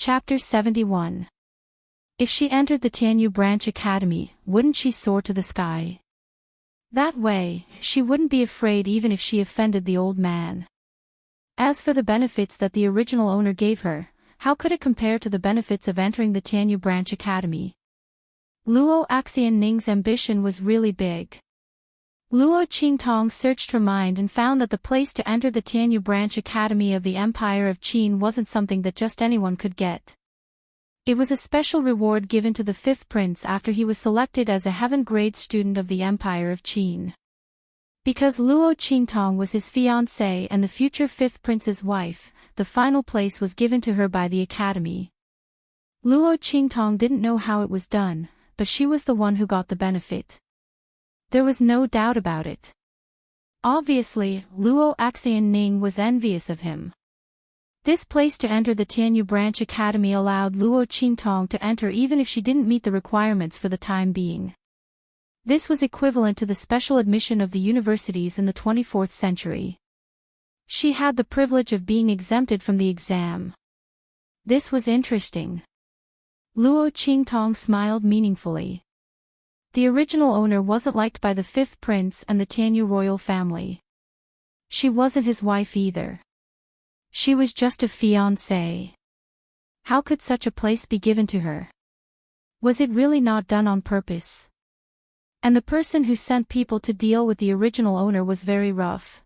Chapter 71. If she entered the Tianyu Branch Academy, wouldn't she soar to the sky? That way, she wouldn't be afraid even if she offended the old man. As for the benefits that the original owner gave her, how could it compare to the benefits of entering the Tianyu Branch Academy? Luo Xianning's ambition was really big. Luo Qingtong searched her mind and found that the place to enter the Tianyu Branch Academy of the Empire of Qin wasn't something that just anyone could get. It was a special reward given to the fifth prince after he was selected as a heaven-grade student of the Empire of Qin. Because Luo Qingtong was his fiancée and the future fifth prince's wife, the final place was given to her by the academy. Luo Qingtong didn't know how it was done, but she was the one who got the benefit. There was no doubt about it. Obviously, Luo Xianning was envious of him. This place to enter the Tianyu Branch Academy allowed Luo Qingtong to enter even if she didn't meet the requirements for the time being. This was equivalent to the special admission of the universities in the 24th century. She had the privilege of being exempted from the exam. This was interesting. Luo Qingtong smiled meaningfully. The original owner wasn't liked by the fifth prince and the Tianyu royal family. She wasn't his wife either. She was just a fiancée. How could such a place be given to her? Was it really not done on purpose? And the person who sent people to deal with the original owner was very rough.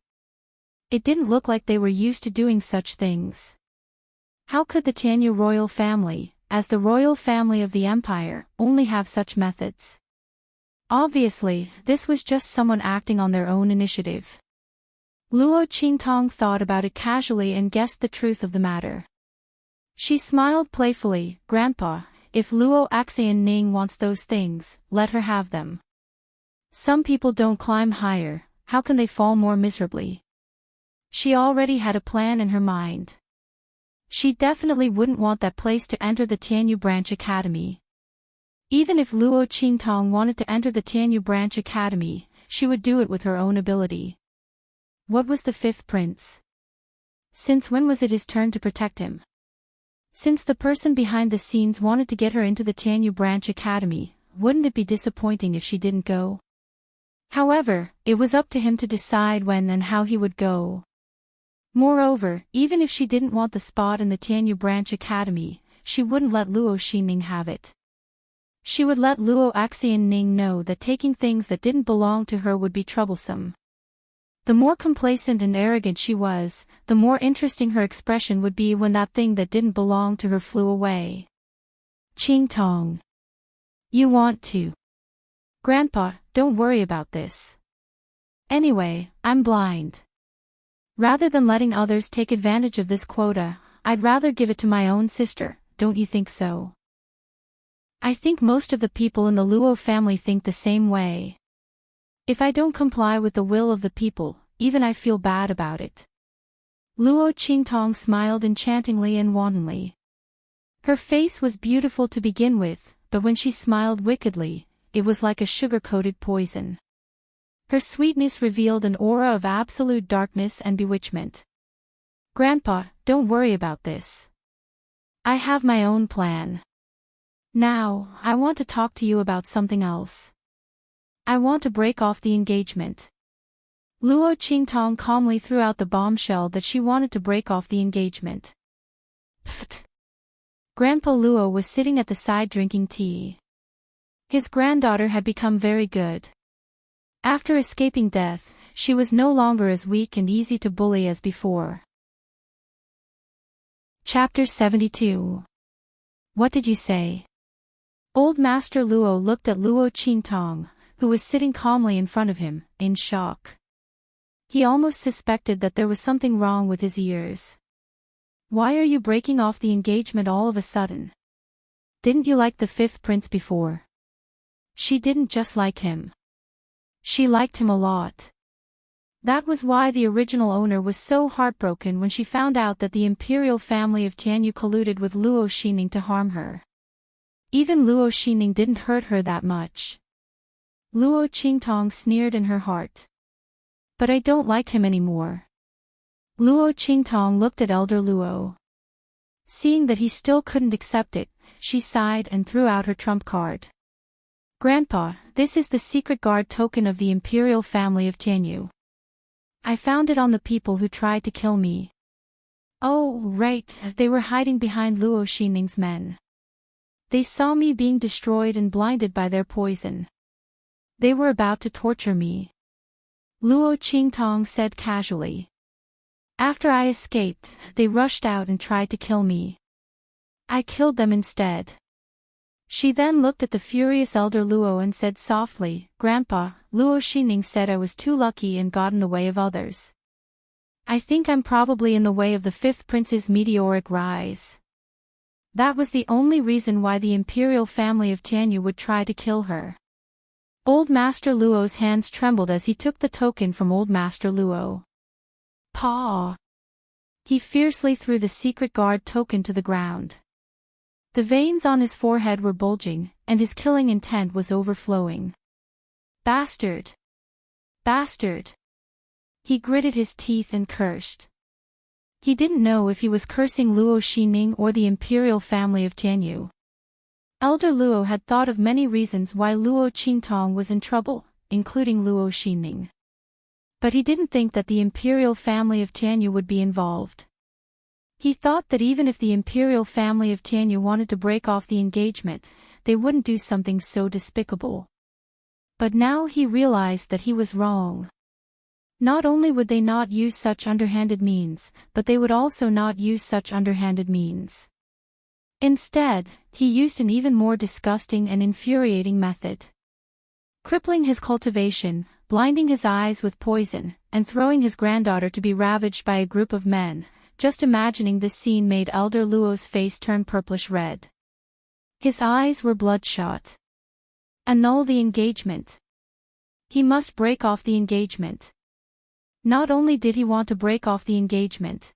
It didn't look like they were used to doing such things. How could the Tianyu royal family, as the royal family of the empire, only have such methods? Obviously, this was just someone acting on their own initiative. Luo Qingtong thought about it casually and guessed the truth of the matter. She smiled playfully. "Grandpa, if Luo Xianning wants those things, let her have them. Some people don't climb higher, how can they fall more miserably?" She already had a plan in her mind. She definitely wouldn't want that place to enter the Tianyu Branch Academy. Even if Luo Qingtong wanted to enter the Tianyu Branch Academy, she would do it with her own ability. What was the fifth prince? Since when was it his turn to protect him? Since the person behind the scenes wanted to get her into the Tianyu Branch Academy, wouldn't it be disappointing if she didn't go? However, it was up to him to decide when and how he would go. Moreover, even if she didn't want the spot in the Tianyu Branch Academy, she wouldn't let Luo Xianning have it. She would let Luo Xianning know that taking things that didn't belong to her would be troublesome. The more complacent and arrogant she was, the more interesting her expression would be when that thing that didn't belong to her flew away. "Qingtong. You want to. Grandpa, don't worry about this. Anyway, I'm blind. Rather than letting others take advantage of this quota, I'd rather give it to my own sister, don't you think so?" I think most of the people in the Luo family think the same way. If I don't comply with the will of the people, even I feel bad about it. Luo Qingtong smiled enchantingly and wantonly. Her face was beautiful to begin with, but when she smiled wickedly, it was like a sugar-coated poison. Her sweetness revealed an aura of absolute darkness and bewitchment. "Grandpa, don't worry about this. I have my own plan. Now, I want to talk to you about something else. I want to break off the engagement." Luo Qingtong calmly threw out the bombshell that she wanted to break off the engagement. Pfft. Grandpa Luo was sitting at the side drinking tea. His granddaughter had become very good. After escaping death, she was no longer as weak and easy to bully as before. Chapter 72. What did you say? Old Master Luo looked at Luo Qingtong, who was sitting calmly in front of him, in shock. He almost suspected that there was something wrong with his ears. "Why are you breaking off the engagement all of a sudden? Didn't you like the fifth prince before?" She didn't just like him. She liked him a lot. That was why the original owner was so heartbroken when she found out that the imperial family of Tianyu colluded with Luo Xianning to harm her. Even Luo Xianning didn't hurt her that much. Luo Qingtong sneered in her heart. "But I don't like him anymore." Luo Qingtong looked at Elder Luo. Seeing that he still couldn't accept it, she sighed and threw out her trump card. Grandpa, this is the secret guard token of the imperial family of Tianyu. I found it on the people who tried to kill me. Oh, right, they were hiding behind Luo Xining's men. They saw me being destroyed and blinded by their poison. They were about to torture me. Luo Qingtong said casually. After I escaped, they rushed out and tried to kill me. I killed them instead. She then looked at the furious elder Luo and said softly, Grandpa, Luo Xining said I was too lucky and got in the way of others. I think I'm probably in the way of the fifth prince's meteoric rise. That was the only reason why the imperial family of Tianyu would try to kill her. Old Master Luo's hands trembled as he took the token from Old Master Luo. Paw! He fiercely threw the secret guard token to the ground. The veins on his forehead were bulging, and his killing intent was overflowing. Bastard! Bastard! He gritted his teeth and cursed. He didn't know if he was cursing Luo Xining or the imperial family of Tianyu. Elder Luo had thought of many reasons why Luo Qingtong was in trouble, including Luo Xining. But he didn't think that the imperial family of Tianyu would be involved. He thought that even if the imperial family of Tianyu wanted to break off the engagement, they wouldn't do something so despicable. But now he realized that he was wrong. Not only would they not use such underhanded means, but they would also not use such underhanded means. Instead, he used an even more disgusting and infuriating method. Crippling his cultivation, blinding his eyes with poison, and throwing his granddaughter to be ravaged by a group of men, just imagining this scene made Elder Luo's face turn purplish red. His eyes were bloodshot. Annul the engagement. He must break off the engagement. Not only did he want to break off the engagement.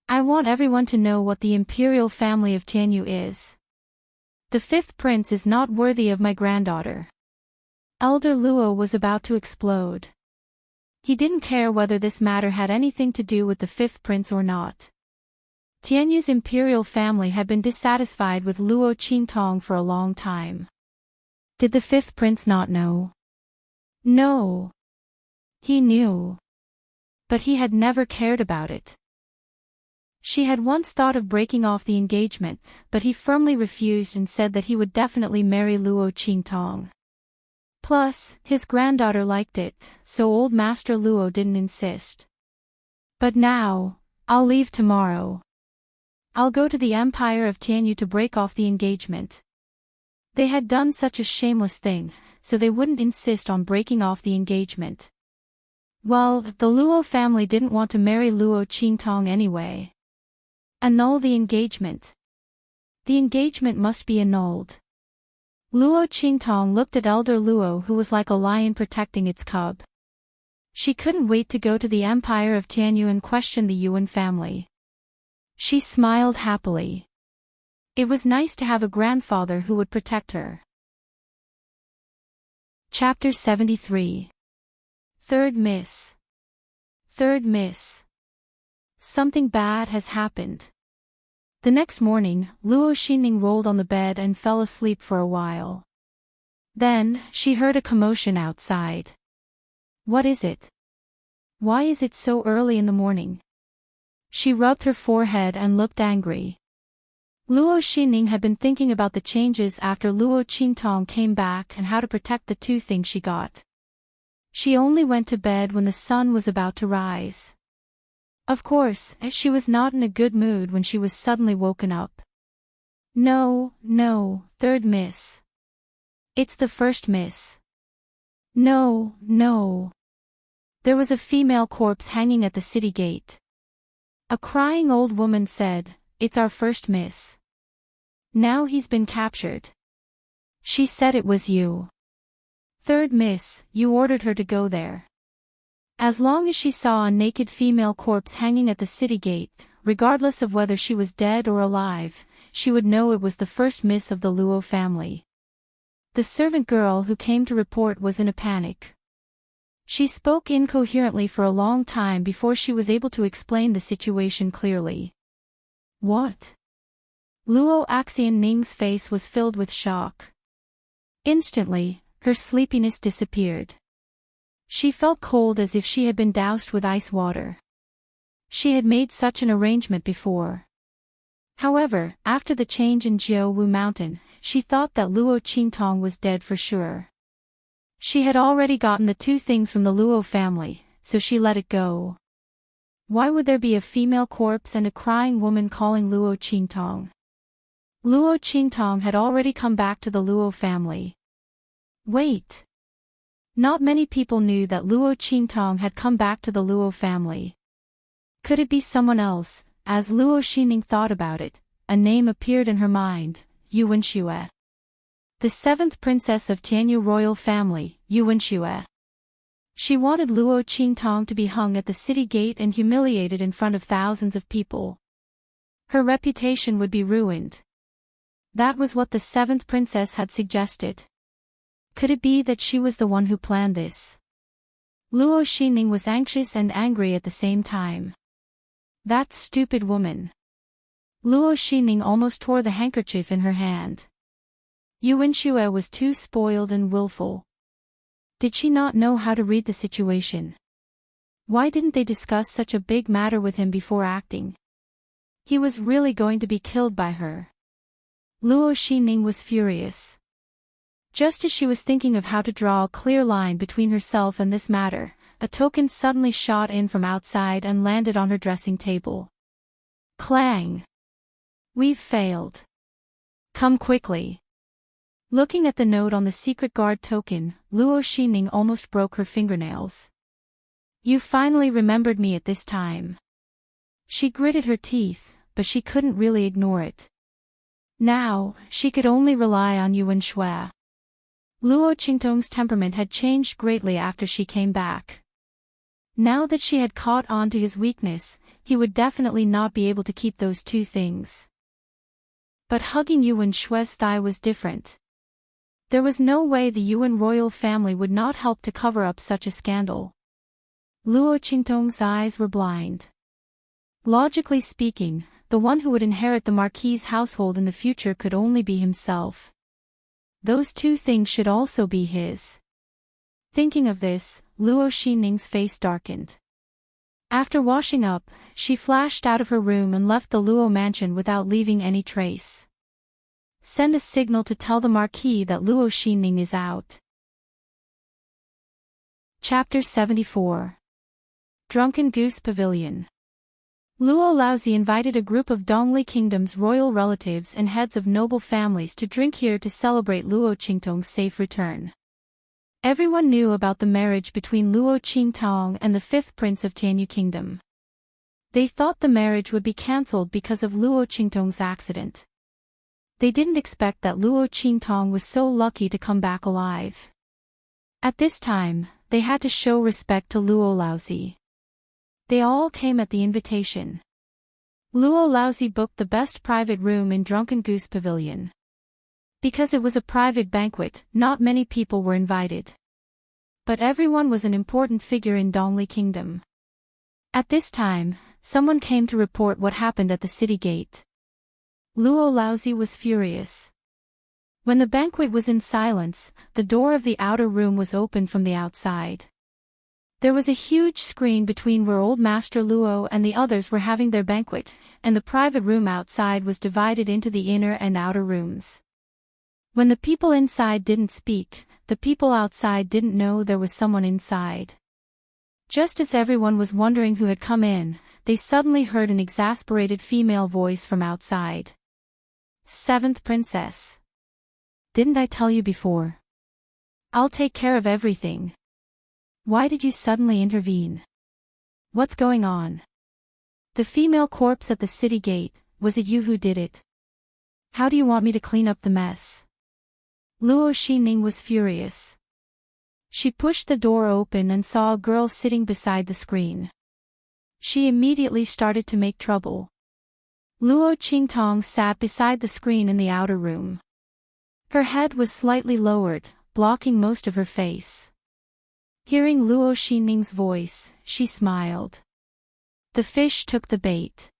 I want everyone to know what the imperial family of Tianyu is. The fifth prince is not worthy of my granddaughter. Elder Luo was about to explode. He didn't care whether this matter had anything to do with the fifth prince or not. Tianyu's imperial family had been dissatisfied with Luo Qingtong for a long time. Did the fifth prince not know? No. He knew. But he had never cared about it. She had once thought of breaking off the engagement, but he firmly refused and said that he would definitely marry Luo Qingtong. Plus, his granddaughter liked it, so old Master Luo didn't insist. But now, I'll leave tomorrow. I'll go to the Empire of Tianyu to break off the engagement. They had done such a shameless thing, so they wouldn't insist on breaking off the engagement. Well, the Luo family didn't want to marry Luo Qingtong anyway. Annul the engagement. The engagement must be annulled. Luo Qingtong looked at Elder Luo, who was like a lion protecting its cub. She couldn't wait to go to the Empire of Tianyu and question the Yuan family. She smiled happily. It was nice to have a grandfather who would protect her. Chapter 73. Third Miss. Third Miss. Something bad has happened. The next morning, Luo Xining rolled on the bed and fell asleep for a while. Then, she heard a commotion outside. What is it? Why is it so early in the morning? She rubbed her forehead and looked angry. Luo Xining had been thinking about the changes after Luo Qingtong came back and how to protect the two things she got. She only went to bed when the sun was about to rise. Of course, she was not in a good mood when she was suddenly woken up. No, third miss. It's the first miss. No. There was a female corpse hanging at the city gate. A crying old woman said, "It's our first miss. Now he's been captured." She said it was you. Third miss, you ordered her to go there. As long as she saw a naked female corpse hanging at the city gate, regardless of whether she was dead or alive, she would know it was the first miss of the Luo family. The servant girl who came to report was in a panic. She spoke incoherently for a long time before she was able to explain the situation clearly. What? Luo Ning's face was filled with shock. Instantly, her sleepiness disappeared. She felt cold as if she had been doused with ice water. She had made such an arrangement before. However, after the change in Jiaowu Mountain, she thought that Luo Qingtong was dead for sure. She had already gotten the two things from the Luo family, so she let it go. Why would there be a female corpse and a crying woman calling Luo Qingtong? Luo Qingtong had already come back to the Luo family. Wait. Not many people knew that Luo Qingtong had come back to the Luo family. Could it be someone else? As Luo Xining thought about it, a name appeared in her mind, Yuan Xue. The seventh princess of Tianyu royal family, Yuan Xue. She wanted Luo Qingtong to be hung at the city gate and humiliated in front of thousands of people. Her reputation would be ruined. That was what the seventh princess had suggested. Could it be that she was the one who planned this? Luo Xining was anxious and angry at the same time. That stupid woman. Luo Xining almost tore the handkerchief in her hand. Yuan Xue was too spoiled and willful. Did she not know how to read the situation? Why didn't they discuss such a big matter with him before acting? He was really going to be killed by her. Luo Xining was furious. Just as she was thinking of how to draw a clear line between herself and this matter, a token suddenly shot in from outside and landed on her dressing table. Clang! We've failed. Come quickly. Looking at the note on the secret guard token, Luo Xining almost broke her fingernails. You finally remembered me at this time. She gritted her teeth, but she couldn't really ignore it. Now, she could only rely on Yuan Xue. Luo Qingtong's temperament had changed greatly after she came back. Now that she had caught on to his weakness, he would definitely not be able to keep those two things. But hugging Yuan Xue's thigh was different. There was no way the Yuan royal family would not help to cover up such a scandal. Luo Qingtong's eyes were blind. Logically speaking, the one who would inherit the marquis's household in the future could only be himself. Those two things should also be his. Thinking of this, Luo Xining's face darkened. After washing up, she flashed out of her room and left the Luo mansion without leaving any trace. Send a signal to tell the Marquis that Luo Xining is out. Chapter 74. Drunken Goose Pavilion. Luo Laozi invited a group of Dongli Kingdom's royal relatives and heads of noble families to drink here to celebrate Luo Qingtong's safe return. Everyone knew about the marriage between Luo Qingtong and the fifth prince of Tianyu Kingdom. They thought the marriage would be cancelled because of Luo Qingtong's accident. They didn't expect that Luo Qingtong was so lucky to come back alive. At this time, they had to show respect to Luo Laozi. They all came at the invitation. Luo Laozi booked the best private room in Drunken Goose Pavilion. Because it was a private banquet, not many people were invited. But everyone was an important figure in Dongli Kingdom. At this time, someone came to report what happened at the city gate. Luo Laozi was furious. When the banquet was in silence, the door of the outer room was opened from the outside. There was a huge screen between where Old Master Luo and the others were having their banquet, and the private room outside was divided into the inner and outer rooms. When the people inside didn't speak, the people outside didn't know there was someone inside. Just as everyone was wondering who had come in, they suddenly heard an exasperated female voice from outside. Seventh Princess. Didn't I tell you before? I'll take care of everything. Why did you suddenly intervene? What's going on? The female corpse at the city gate, was it you who did it? How do you want me to clean up the mess? Luo Xining was furious. She pushed the door open and saw a girl sitting beside the screen. She immediately started to make trouble. Luo Qingtong sat beside the screen in the outer room. Her head was slightly lowered, blocking most of her face. Hearing Luo Xining's voice, she smiled. The fish took the bait.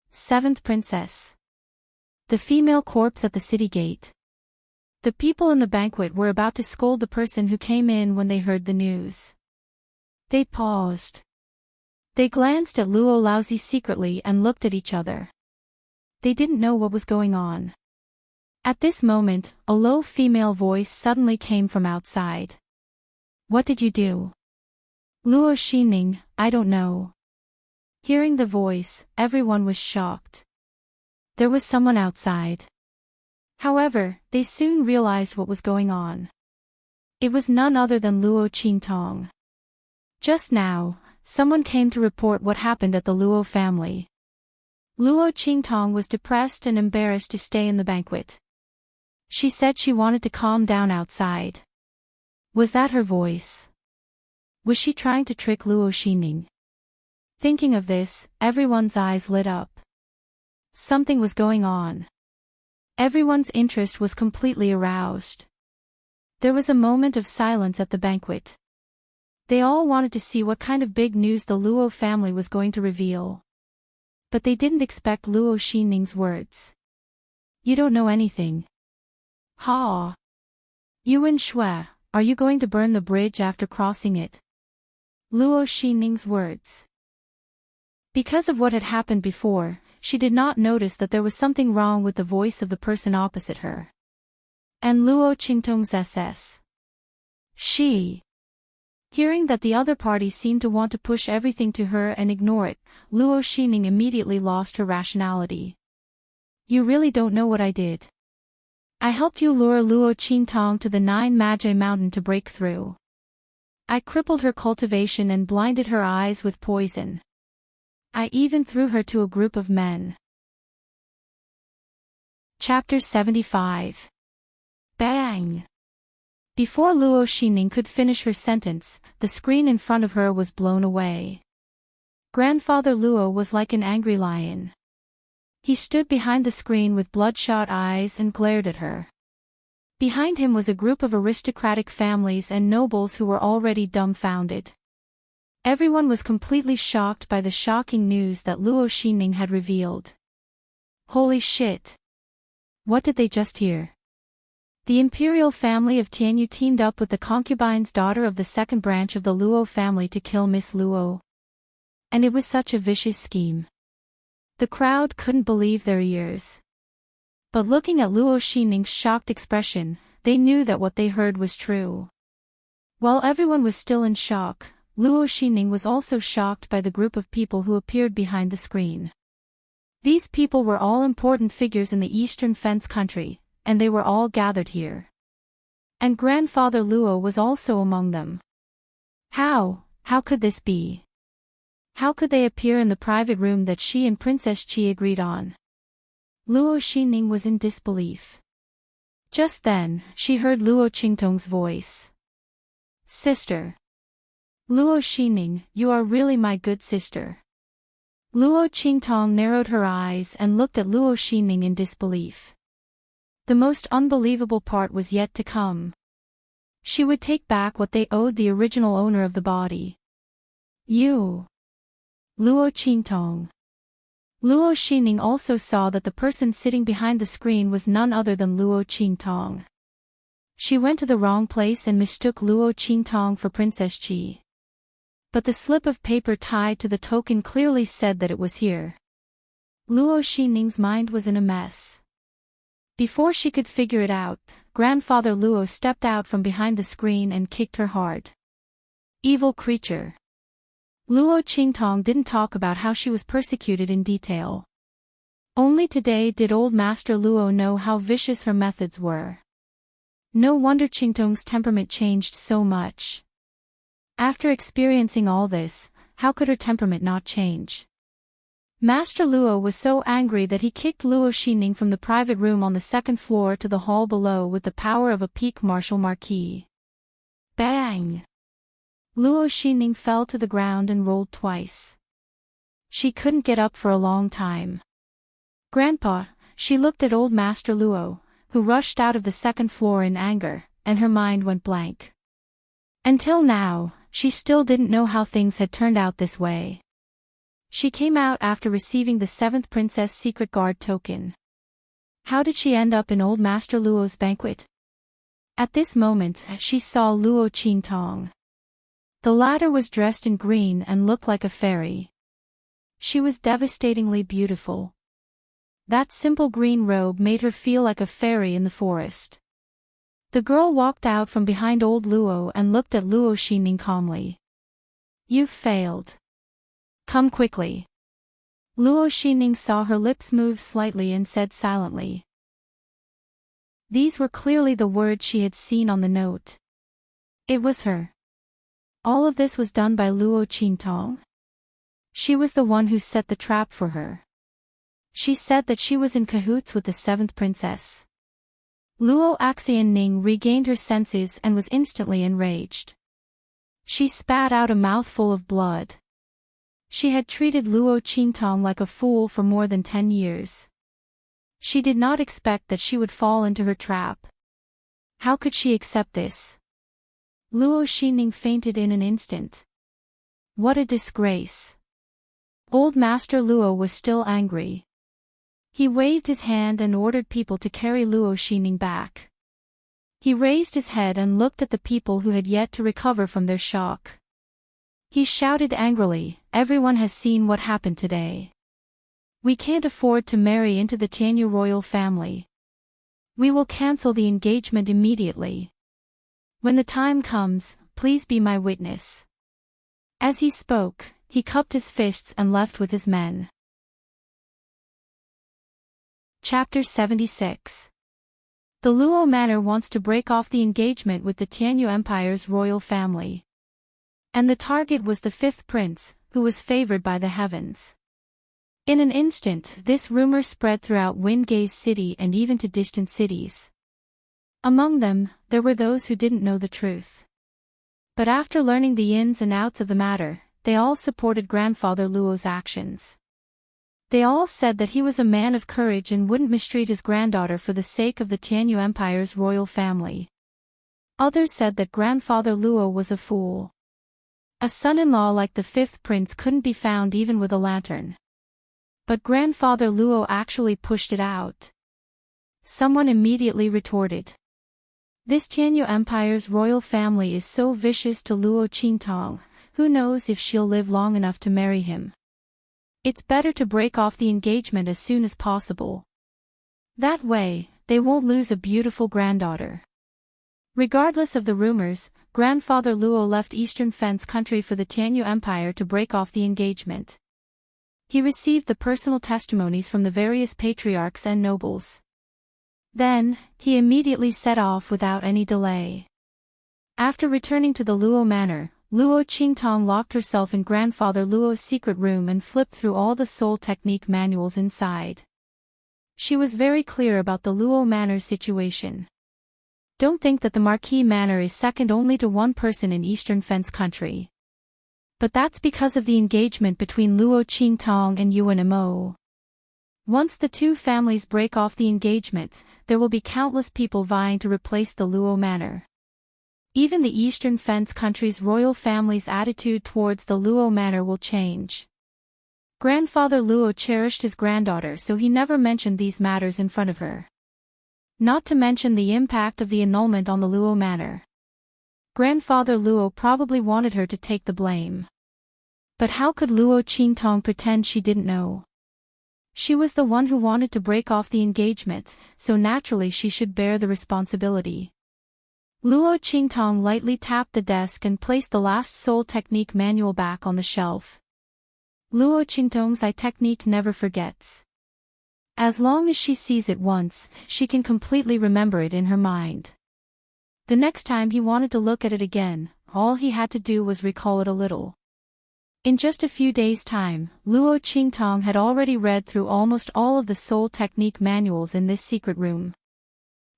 Seventh Princess. The female corpse at the city gate. The people in the banquet were about to scold the person who came in when they heard the news. They paused. They glanced at Luo Laozi secretly and looked at each other. They didn't know what was going on. At this moment, a low female voice suddenly came from outside. What did you do? Luo Xining, I don't know. Hearing the voice, everyone was shocked. There was someone outside. However, they soon realized what was going on. It was none other than Luo Qingtong. Just now, someone came to report what happened at the Luo family. Luo Qingtong was depressed and embarrassed to stay in the banquet. She said she wanted to calm down outside. Was that her voice? Was she trying to trick Luo Xining? Thinking of this, everyone's eyes lit up. Something was going on. Everyone's interest was completely aroused. There was a moment of silence at the banquet. They all wanted to see what kind of big news the Luo family was going to reveal. But they didn't expect Luo Xining's words. You don't know anything. Ha! Yuan Shui, are you going to burn the bridge after crossing it? Luo Xining's words. Because of what had happened before, she did not notice that there was something wrong with the voice of the person opposite her. And Luo Qingtong's SS. She. Hearing that the other party seemed to want to push everything to her and ignore it, Luo Xining immediately lost her rationality. You really don't know what I did. I helped you lure Luo Qingtong to the 9 Magi Mountain to break through. I crippled her cultivation and blinded her eyes with poison. I even threw her to a group of men. Chapter 75. Bang! Before Luo Xining could finish her sentence, the screen in front of her was blown away. Grandfather Luo was like an angry lion. He stood behind the screen with bloodshot eyes and glared at her. Behind him was a group of aristocratic families and nobles who were already dumbfounded. Everyone was completely shocked by the shocking news that Luo Xining had revealed. Holy shit! What did they just hear? The imperial family of Tianyu teamed up with the concubine's daughter of the second branch of the Luo family to kill Miss Luo. And it was such a vicious scheme. The crowd couldn't believe their ears. But looking at Luo Xining's shocked expression, they knew that what they heard was true. While everyone was still in shock, Luo Xining was also shocked by the group of people who appeared behind the screen. These people were all important figures in the Eastern Fence country, and they were all gathered here. And Grandfather Luo was also among them. How could this be? How could they appear in the private room that she and Princess Qi agreed on? Luo Xining was in disbelief. Just then, she heard Luo Qingtong's voice. Sister. Luo Xining, you are really my good sister. Luo Qingtong narrowed her eyes and looked at Luo Xining in disbelief. The most unbelievable part was yet to come. She would take back what they owed the original owner of the body. You. Luo Qingtong. Luo Xining also saw that the person sitting behind the screen was none other than Luo Qingtong. She went to the wrong place and mistook Luo Qingtong for Princess Qi. But the slip of paper tied to the token clearly said that it was here. Luo Xining's mind was in a mess. Before she could figure it out, Grandfather Luo stepped out from behind the screen and kicked her hard. Evil creature. Luo Qingtong didn't talk about how she was persecuted in detail. Only today did old Master Luo know how vicious her methods were. No wonder Qingtong's temperament changed so much. After experiencing all this, how could her temperament not change? Master Luo was so angry that he kicked Luo Xining from the private room on the second floor to the hall below with the power of a peak martial marquis. Bang! Luo Xining fell to the ground and rolled twice. She couldn't get up for a long time. Grandpa, she looked at old Master Luo, who rushed out of the second floor in anger, and her mind went blank. Until now, she still didn't know how things had turned out this way. She came out after receiving the 7th Princess Secret Guard token. How did she end up in old Master Luo's banquet? At this moment, she saw Luo Qingtong. The latter was dressed in green and looked like a fairy. She was devastatingly beautiful. That simple green robe made her feel like a fairy in the forest. The girl walked out from behind old Luo and looked at Luo Xingning calmly. "You've failed. Come quickly." Luo Xingning saw her lips move slightly and said silently. These were clearly the words she had seen on the note. It was her. All of this was done by Luo Qingtong. She was the one who set the trap for her. She said that she was in cahoots with the seventh princess. Luo Xianning regained her senses and was instantly enraged. She spat out a mouthful of blood. She had treated Luo Qingtong like a fool for more than 10 years. She did not expect that she would fall into her trap. How could she accept this? Luo Xingning fainted in an instant. What a disgrace. Old Master Luo was still angry. He waved his hand and ordered people to carry Luo Xingning back. He raised his head and looked at the people who had yet to recover from their shock. He shouted angrily, "Everyone has seen what happened today. We can't afford to marry into the Tianyu royal family. We will cancel the engagement immediately. When the time comes, please be my witness." As he spoke, he cupped his fists and left with his men. Chapter 76. The Luo Manor wants to break off the engagement with the Tianyu Empire's royal family. And the target was the fifth prince, who was favored by the heavens. In an instant, this rumor spread throughout Windgaze City and even to distant cities. Among them, there were those who didn't know the truth. But after learning the ins and outs of the matter, they all supported Grandfather Luo's actions. They all said that he was a man of courage and wouldn't mistreat his granddaughter for the sake of the Tianyu Empire's royal family. Others said that Grandfather Luo was a fool. A son-in-law like the fifth prince couldn't be found even with a lantern. But Grandfather Luo actually pushed it out. Someone immediately retorted. This Tianyu Empire's royal family is so vicious to Luo Qingtong, who knows if she'll live long enough to marry him. It's better to break off the engagement as soon as possible. That way, they won't lose a beautiful granddaughter. Regardless of the rumors, Grandfather Luo left Eastern Fence country for the Tianyu Empire to break off the engagement. He received the personal testimonies from the various patriarchs and nobles. Then, he immediately set off without any delay. After returning to the Luo Manor, Luo Qingtong locked herself in Grandfather Luo's secret room and flipped through all the soul technique manuals inside. She was very clear about the Luo Manor's situation. Don't think that the Marquis Manor is second only to one person in Eastern Fence country. But that's because of the engagement between Luo Qingtong and Yuan Mo. Once the two families break off the engagement, there will be countless people vying to replace the Luo Manor. Even the Eastern Fence country's royal family's attitude towards the Luo Manor will change. Grandfather Luo cherished his granddaughter, so he never mentioned these matters in front of her. Not to mention the impact of the annulment on the Luo Manor. Grandfather Luo probably wanted her to take the blame. But how could Luo Qingtong pretend she didn't know? She was the one who wanted to break off the engagement, so naturally she should bear the responsibility. Luo Qingtong lightly tapped the desk and placed the last soul technique manual back on the shelf. Luo Qingtong's eye technique never forgets. As long as she sees it once, she can completely remember it in her mind. The next time he wanted to look at it again, all he had to do was recall it a little. In just a few days' time, Luo Qingtong had already read through almost all of the soul technique manuals in this secret room.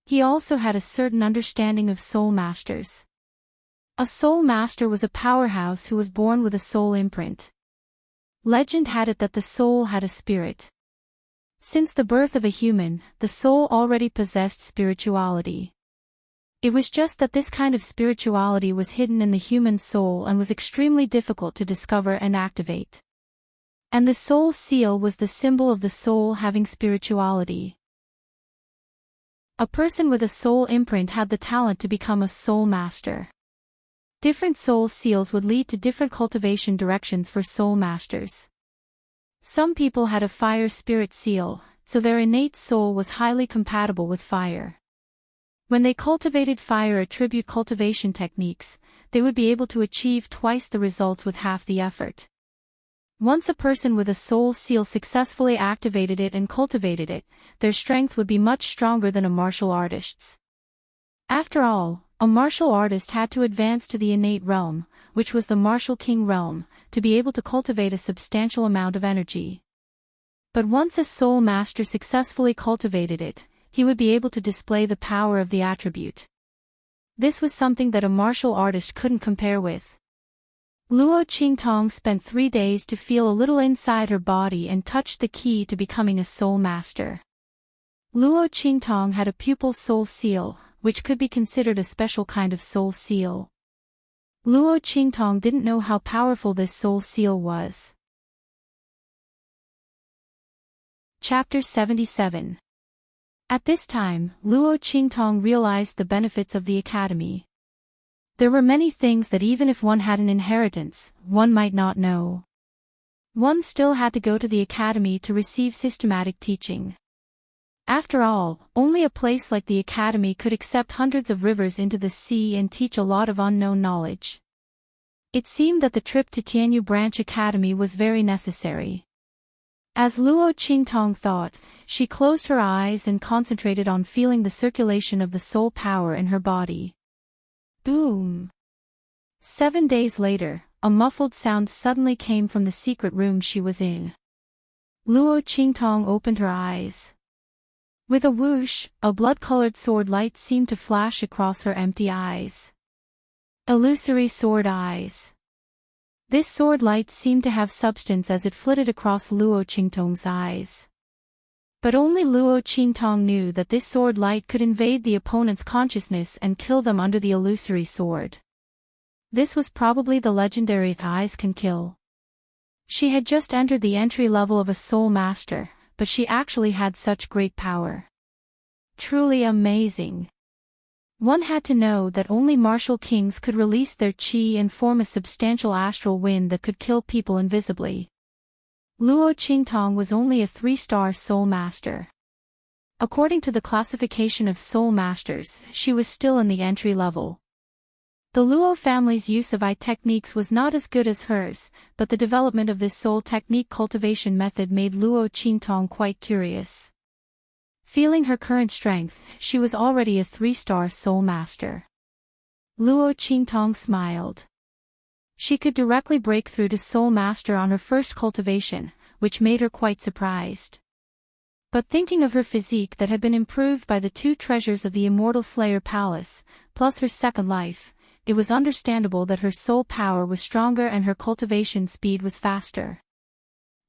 He also had a certain understanding of soul masters. A soul master was a powerhouse who was born with a soul imprint. Legend had it that the soul had a spirit. Since the birth of a human, the soul already possessed spirituality. It was just that this kind of spirituality was hidden in the human soul and was extremely difficult to discover and activate. And the soul seal was the symbol of the soul having spirituality. A person with a soul imprint had the talent to become a soul master. Different soul seals would lead to different cultivation directions for soul masters. Some people had a fire spirit seal, so their innate soul was highly compatible with fire. When they cultivated fire attribute cultivation techniques, they would be able to achieve twice the results with half the effort. Once a person with a soul seal successfully activated it and cultivated it, their strength would be much stronger than a martial artist's. After all, a martial artist had to advance to the innate realm, which was the martial king realm, to be able to cultivate a substantial amount of energy. But once a soul master successfully cultivated it, he would be able to display the power of the attribute. This was something that a martial artist couldn't compare with. Luo Qingtong spent 3 days to feel a little inside her body and touched the key to becoming a soul master. Luo Qingtong had a pupil soul seal, which could be considered a special kind of soul seal. Luo Qingtong didn't know how powerful this soul seal was. Chapter 77. At this time, Luo Qingtong realized the benefits of the academy. There were many things that even if one had an inheritance, one might not know. One still had to go to the academy to receive systematic teaching. After all, only a place like the academy could accept hundreds of rivers into the sea and teach a lot of unknown knowledge. It seemed that the trip to Tianyu Branch Academy was very necessary. As Luo Qingtong thought, she closed her eyes and concentrated on feeling the circulation of the soul power in her body. Boom! 7 days later, a muffled sound suddenly came from the secret room she was in. Luo Qingtong opened her eyes. With a whoosh, a blood-colored sword light seemed to flash across her empty eyes. Illusory sword eyes. This sword light seemed to have substance as it flitted across Luo Qingtong's eyes. But only Luo Qingtong knew that this sword light could invade the opponent's consciousness and kill them under the illusory sword. This was probably the legendary eyes can kill. She had just entered the entry level of a soul master, but she actually had such great power. Truly amazing. One had to know that only martial kings could release their qi and form a substantial astral wind that could kill people invisibly. Luo Qingtong was only a 3-star soul master. According to the classification of soul masters, she was still in the entry level. The Luo family's use of eye techniques was not as good as hers, but the development of this soul technique cultivation method made Luo Qingtong quite curious. Feeling her current strength, she was already a 3-star soul master. Luo Qingtong smiled. She could directly break through to soul master on her first cultivation, which made her quite surprised. But thinking of her physique that had been improved by the 2 treasures of the Immortal Slayer Palace, plus her second life, it was understandable that her soul power was stronger and her cultivation speed was faster.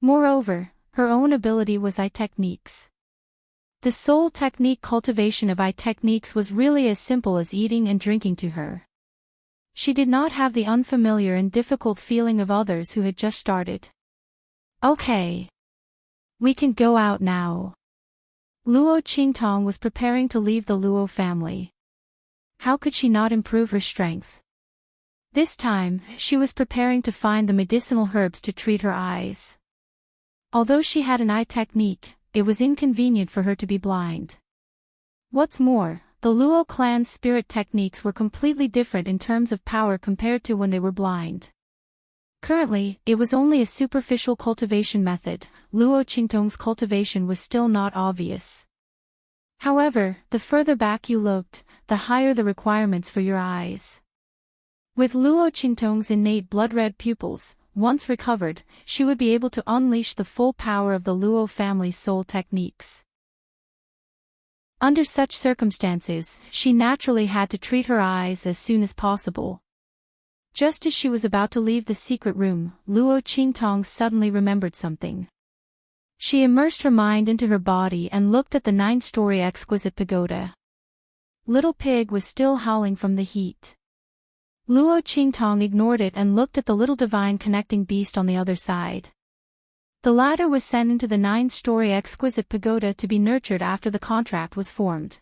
Moreover, her own ability was eye techniques. The soul technique cultivation of eye techniques was really as simple as eating and drinking to her. She did not have the unfamiliar and difficult feeling of others who had just started. Okay. We can go out now. Luo Qingtong was preparing to leave the Luo family. How could she not improve her strength? This time, she was preparing to find the medicinal herbs to treat her eyes. Although she had an eye technique, it was inconvenient for her to be blind. What's more, the Luo clan's spirit techniques were completely different in terms of power compared to when they were blind. Currently, it was only a superficial cultivation method. Luo Qingtong's cultivation was still not obvious. However, the further back you looked, the higher the requirements for your eyes. With Luo Qingtong's innate blood-red pupils, once recovered, she would be able to unleash the full power of the Luo family's soul techniques. Under such circumstances, she naturally had to treat her eyes as soon as possible. Just as she was about to leave the secret room, Luo Qingtong suddenly remembered something. She immersed her mind into her body and looked at the 9-story exquisite pagoda. Little Pig was still howling from the heat. Luo Qingtong ignored it and looked at the little divine connecting beast on the other side. The latter was sent into the 9-story exquisite pagoda to be nurtured after the contract was formed.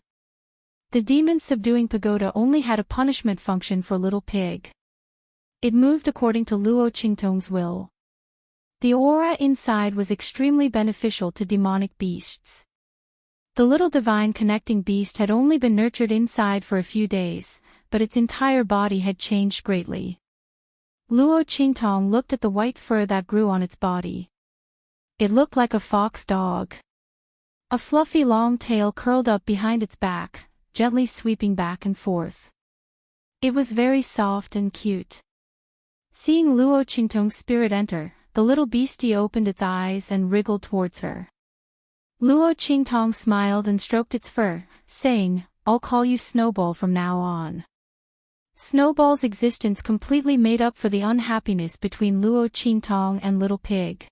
The demon subduing pagoda only had a punishment function for Little Pig. It moved according to Luo Qingtong's will. The aura inside was extremely beneficial to demonic beasts. The little divine connecting beast had only been nurtured inside for a few days, but its entire body had changed greatly. Luo Qingtong looked at the white fur that grew on its body. It looked like a fox dog. A fluffy long tail curled up behind its back, gently sweeping back and forth. It was very soft and cute. Seeing Luo Qingtong's spirit enter, the little beastie opened its eyes and wriggled towards her. Luo Qingtong smiled and stroked its fur, saying, "I'll call you Snowball from now on." Snowball's existence completely made up for the unhappiness between Luo Qingtong and Little Pig.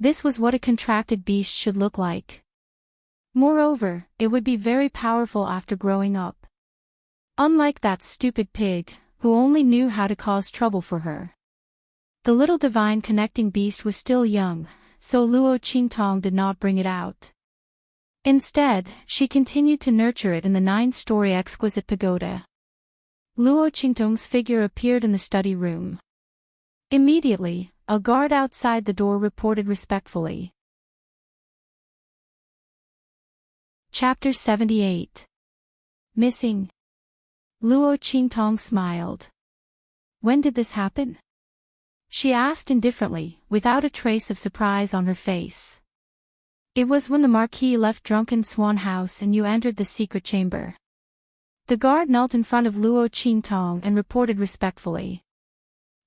This was what a contracted beast should look like. Moreover, it would be very powerful after growing up. Unlike that stupid pig, who only knew how to cause trouble for her. The little divine connecting beast was still young, so Luo Qingtong did not bring it out. Instead, she continued to nurture it in the 9-story exquisite pagoda. Luo Qingtong's figure appeared in the study room. Immediately, a guard outside the door reported respectfully. Chapter 78. Missing. Luo Qingtong smiled. When did this happen? She asked indifferently, without a trace of surprise on her face. It was when the Marquis left Drunken Swan House and you entered the secret chamber. The guard knelt in front of Luo Qingtong and reported respectfully.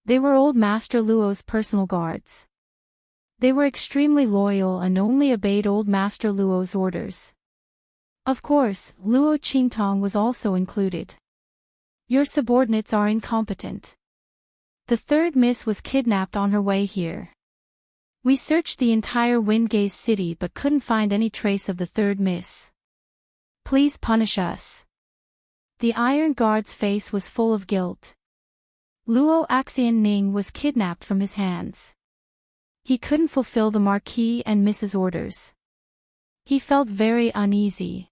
They were old Master Luo's personal guards. They were extremely loyal and only obeyed old Master Luo's orders. Of course, Luo Qingtong was also included. Your subordinates are incompetent. The third miss was kidnapped on her way here. We searched the entire Windgaze city but couldn't find any trace of the third miss. Please punish us. The Iron Guard's face was full of guilt. Luo Ning was kidnapped from his hands. He couldn't fulfill the Marquis and Mrs. orders. He felt very uneasy.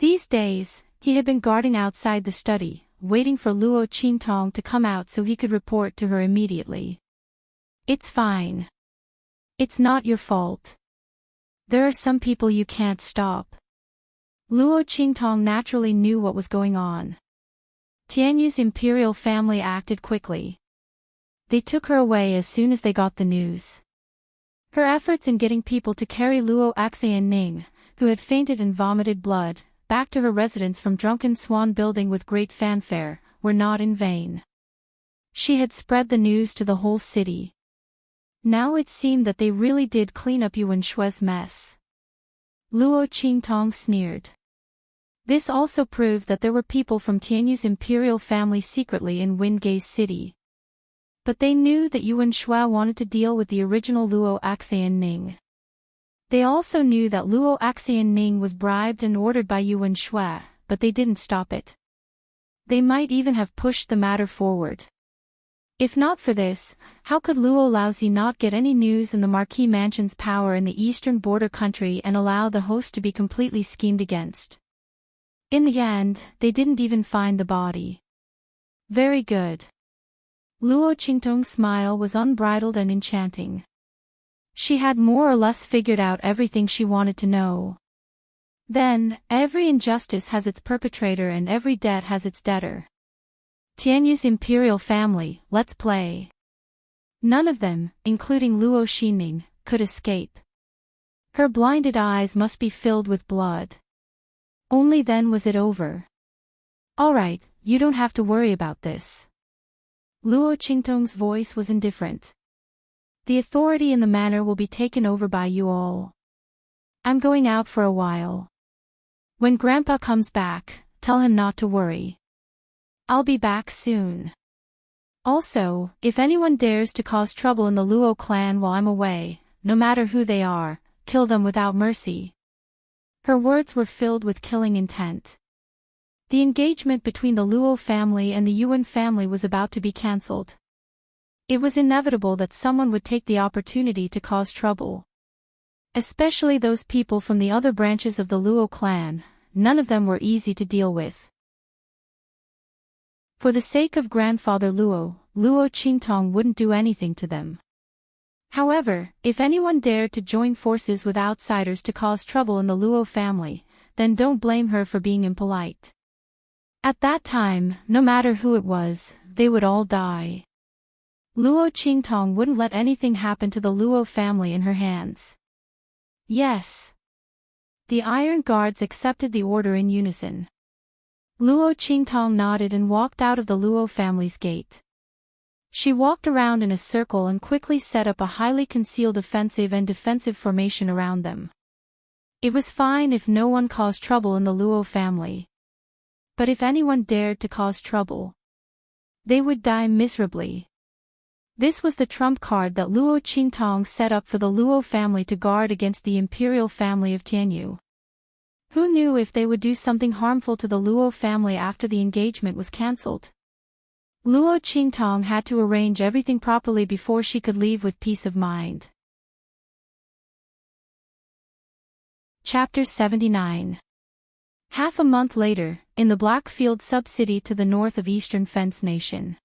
These days, he had been guarding outside the study, waiting for Luo Qingtong to come out so he could report to her immediately. It's fine. It's not your fault. There are some people you can't stop. Luo Qingtong naturally knew what was going on. Tianyu's imperial family acted quickly. They took her away as soon as they got the news. Her efforts in getting people to carry Luo Ning, who had fainted and vomited blood, back to her residence from Drunken Swan Building with great fanfare, were not in vain. She had spread the news to the whole city. Now it seemed that they really did clean up Yuan Shue's mess. Luo Qingtong sneered. This also proved that there were people from Tianyu's imperial family secretly in Windgaze City. But they knew that Yuan Shui wanted to deal with the original Luo Ning. They also knew that Luo Ning was bribed and ordered by Yuan Shui, but they didn't stop it. They might even have pushed the matter forward. If not for this, how could Luo Laozi not get any news in the Marquis Mansion's power in the eastern border country and allow the host to be completely schemed against? In the end, they didn't even find the body. Very good. Luo Qingtong's smile was unbridled and enchanting. She had more or less figured out everything she wanted to know. Then, every injustice has its perpetrator and every debt has its debtor. Tianyu's imperial family, let's play. None of them, including Luo Xining, could escape. Her blinded eyes must be filled with blood. Only then was it over. All right, you don't have to worry about this. Luo Qingtong's voice was indifferent. The authority in the manor will be taken over by you all. I'm going out for a while. When Grandpa comes back, tell him not to worry. I'll be back soon. Also, if anyone dares to cause trouble in the Luo clan while I'm away, no matter who they are, kill them without mercy. Her words were filled with killing intent. The engagement between the Luo family and the Yuan family was about to be cancelled. It was inevitable that someone would take the opportunity to cause trouble. Especially those people from the other branches of the Luo clan, none of them were easy to deal with. For the sake of grandfather Luo, Luo Qingtong wouldn't do anything to them. However, if anyone dared to join forces with outsiders to cause trouble in the Luo family, then don't blame her for being impolite. At that time, no matter who it was, they would all die. Luo Qingtong wouldn't let anything happen to the Luo family in her hands. Yes. The Iron Guards accepted the order in unison. Luo Qingtong nodded and walked out of the Luo family's gate. She walked around in a circle and quickly set up a highly concealed offensive and defensive formation around them. It was fine if no one caused trouble in the Luo family. But if anyone dared to cause trouble, they would die miserably. This was the trump card that Luo Qingtong set up for the Luo family to guard against the imperial family of Tianyu. Who knew if they would do something harmful to the Luo family after the engagement was cancelled? Luo Qingtong had to arrange everything properly before she could leave with peace of mind. Chapter 79. Half a month later, in the Blackfield sub-city to the north of Eastern Fence Nation.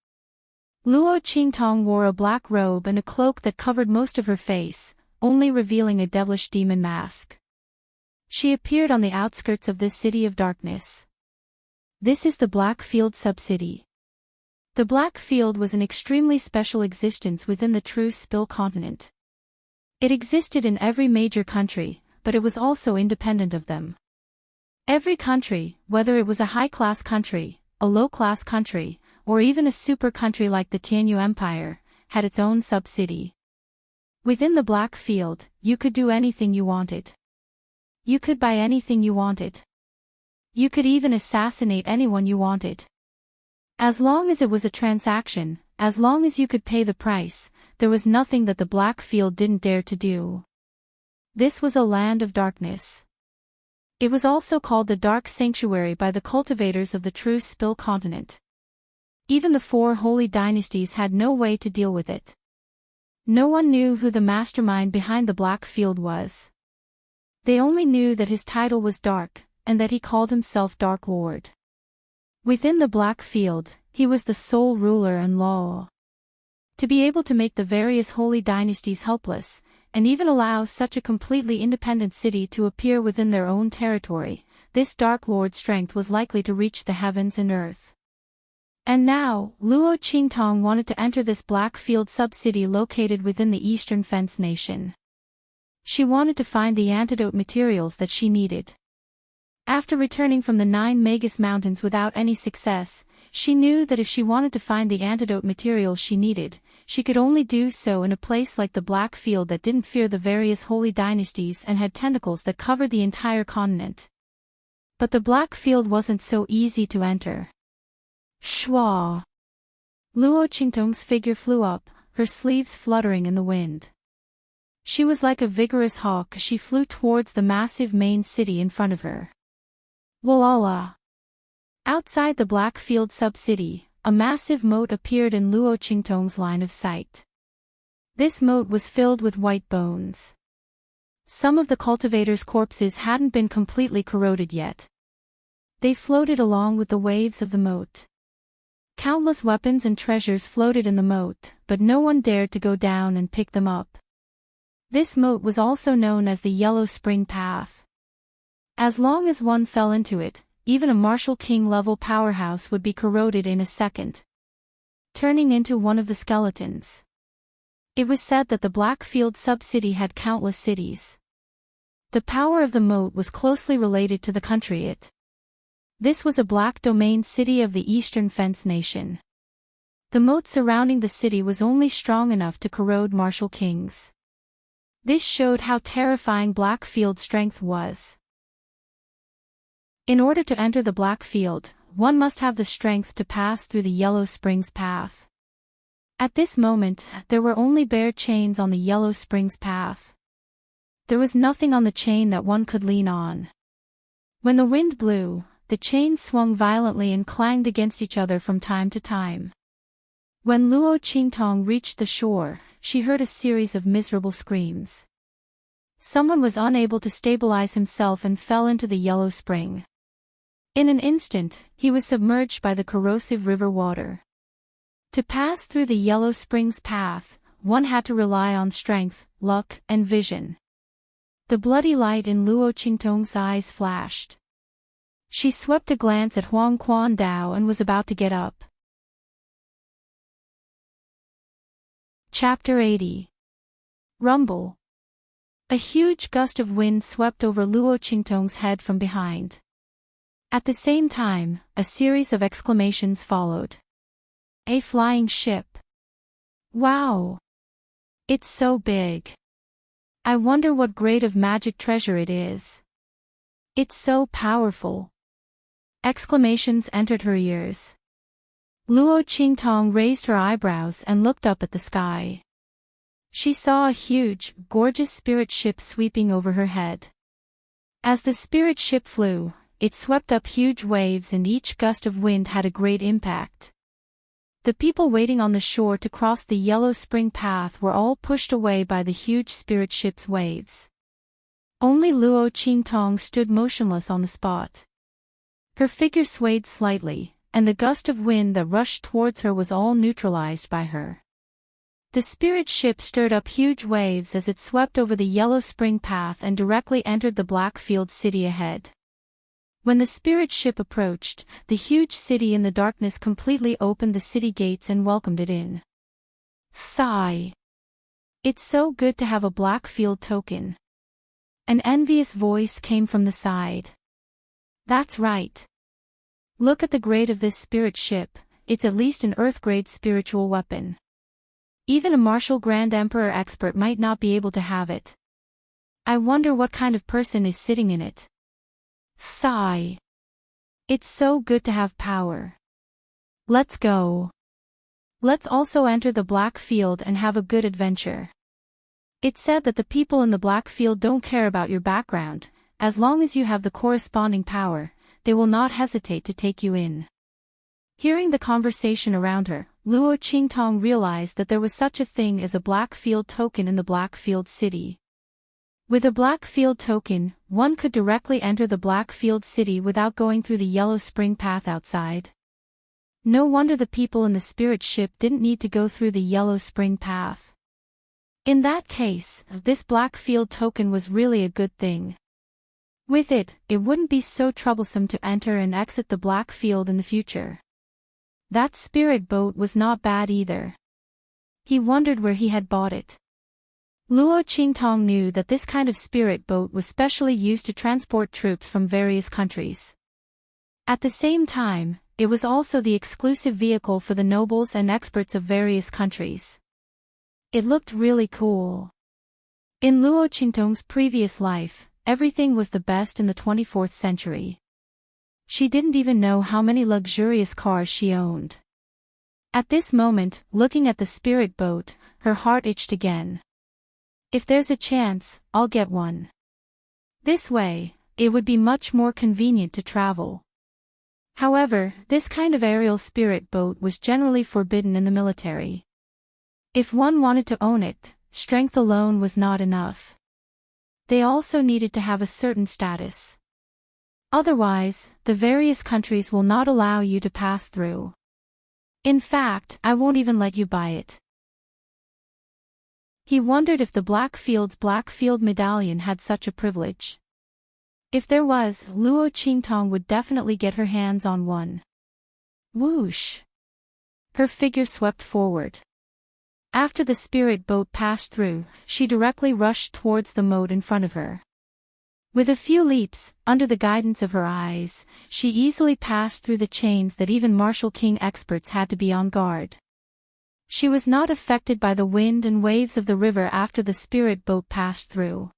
Luo Qingtong wore a black robe and a cloak that covered most of her face, only revealing a devilish demon mask. She appeared on the outskirts of this city of darkness. This is the Blackfield sub-city. The Blackfield was an extremely special existence within the true Spill continent. It existed in every major country, but it was also independent of them. Every country, whether it was a high-class country, a low-class country, or even a super country like the Tianyu Empire, had its own sub-city. Within the Blackfield, you could do anything you wanted. You could buy anything you wanted. You could even assassinate anyone you wanted. As long as it was a transaction, as long as you could pay the price, there was nothing that the Blackfield didn't dare to do. This was a land of darkness. It was also called the Dark Sanctuary by the cultivators of the true Spill continent. Even the four holy dynasties had no way to deal with it. No one knew who the mastermind behind the Blackfield was. They only knew that his title was Dark, and that he called himself Dark Lord. Within the Blackfield, he was the sole ruler and law. To be able to make the various holy dynasties helpless, and even allow such a completely independent city to appear within their own territory, this Dark Lord's strength was likely to reach the heavens and earth. And now, Luo Qingtong wanted to enter this Blackfield sub-city located within the Eastern Fence Nation. She wanted to find the antidote materials that she needed. After returning from the 9 Magus Mountains without any success, she knew that if she wanted to find the antidote materials she needed, she could only do so in a place like the Blackfield that didn't fear the various holy dynasties and had tentacles that covered the entire continent. But the Blackfield wasn't so easy to enter. Shwa! Luo Qingtong's figure flew up, her sleeves fluttering in the wind. She was like a vigorous hawk as she flew towards the massive main city in front of her. Walala! Outside the Blackfield sub-city, a massive moat appeared in Luo Qingtong's line of sight. This moat was filled with white bones. Some of the cultivators' corpses hadn't been completely corroded yet. They floated along with the waves of the moat. Countless weapons and treasures floated in the moat, but no one dared to go down and pick them up. This moat was also known as the Yellow Spring Path. As long as one fell into it, even a Martial King-level powerhouse would be corroded in a second, turning into one of the skeletons. It was said that the Blackfield sub-city had countless cities. The power of the moat was closely related to the country it. This was a black domain city of the Eastern Fence Nation. The moat surrounding the city was only strong enough to corrode Martial Kings. This showed how terrifying Blackfield's strength was. In order to enter the Blackfield, one must have the strength to pass through the Yellow Springs path. At this moment, there were only bare chains on the Yellow Springs path. There was nothing on the chain that one could lean on. When the wind blew, the chains swung violently and clanged against each other from time to time. When Luo Qingtong reached the shore, she heard a series of miserable screams. Someone was unable to stabilize himself and fell into the Yellow Spring. In an instant, he was submerged by the corrosive river water. To pass through the Yellow Springs path, one had to rely on strength, luck, and vision. The bloody light in Luo Qingtong's eyes flashed. She swept a glance at Huang Quan Dao and was about to get up. Chapter 80. Rumble. A huge gust of wind swept over Luo Qingtong's head from behind. At the same time, a series of exclamations followed. A flying ship. Wow! It's so big. I wonder what grade of magic treasure it is. It's so powerful. Exclamations entered her ears. Luo Qingtong raised her eyebrows and looked up at the sky. She saw a huge, gorgeous spirit ship sweeping over her head. As the spirit ship flew, it swept up huge waves and each gust of wind had a great impact. The people waiting on the shore to cross the Yellow Spring path were all pushed away by the huge spirit ship's waves. Only Luo Qingtong stood motionless on the spot. Her figure swayed slightly, and the gust of wind that rushed towards her was all neutralized by her. The spirit ship stirred up huge waves as it swept over the Yellow Spring path and directly entered the Blackfield city ahead. When the spirit ship approached, the huge city in the darkness completely opened the city gates and welcomed it in. Sigh. It's so good to have a Blackfield token. An envious voice came from the side. That's right. Look at the grade of this spirit ship, it's at least an Earth-grade spiritual weapon. Even a martial Grand Emperor expert might not be able to have it. I wonder what kind of person is sitting in it. Sigh. It's so good to have power. Let's go. Let's also enter the Blackfield and have a good adventure. It's said that the people in the Blackfield don't care about your background, as long as you have the corresponding power, they will not hesitate to take you in. Hearing the conversation around her, Luo Qingtong realized that there was such a thing as a Blackfield token in the Blackfield city. With a Blackfield token, one could directly enter the Blackfield city without going through the Yellow Spring path outside. No wonder the people in the spirit ship didn't need to go through the Yellow Spring path. In that case, this Blackfield token was really a good thing. With it wouldn't be so troublesome to enter and exit the Blackfield in the future. That spirit boat was not bad either. He wondered where he had bought it. Luo Qingtong knew that this kind of spirit boat was specially used to transport troops from various countries. At the same time, it was also the exclusive vehicle for the nobles and experts of various countries. It looked really cool. In Luo Qingtong's previous life, everything was the best in the 24th century. She didn't even know how many luxurious cars she owned. At this moment, looking at the spirit boat, her heart itched again. If there's a chance, I'll get one. This way, it would be much more convenient to travel. However, this kind of aerial spirit boat was generally forbidden in the military. If one wanted to own it, strength alone was not enough. They also needed to have a certain status. Otherwise, the various countries will not allow you to pass through. In fact, I won't even let you buy it. He wondered if the Blackfield's Blackfield medallion had such a privilege. If there was, Luo Qingtong would definitely get her hands on one. Whoosh! Her figure swept forward. After the spirit boat passed through, she directly rushed towards the moat in front of her. With a few leaps, under the guidance of her eyes, she easily passed through the chains that even Martial King experts had to be on guard. She was not affected by the wind and waves of the river after the spirit boat passed through.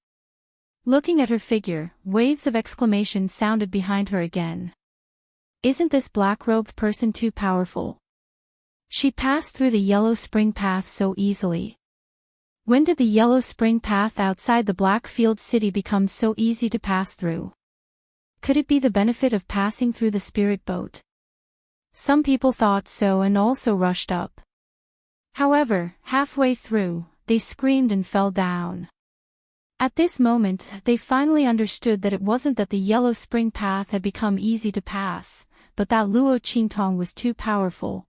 Looking at her figure, waves of exclamation sounded behind her again. Isn't this black-robed person too powerful? She passed through the Yellow Spring path so easily. When did the Yellow Spring path outside the Blackfield city become so easy to pass through? Could it be the benefit of passing through the spirit boat? Some people thought so and also rushed up. However, halfway through, they screamed and fell down. At this moment, they finally understood that it wasn't that the yellow spring path had become easy to pass, but that Luo Qingtong was too powerful.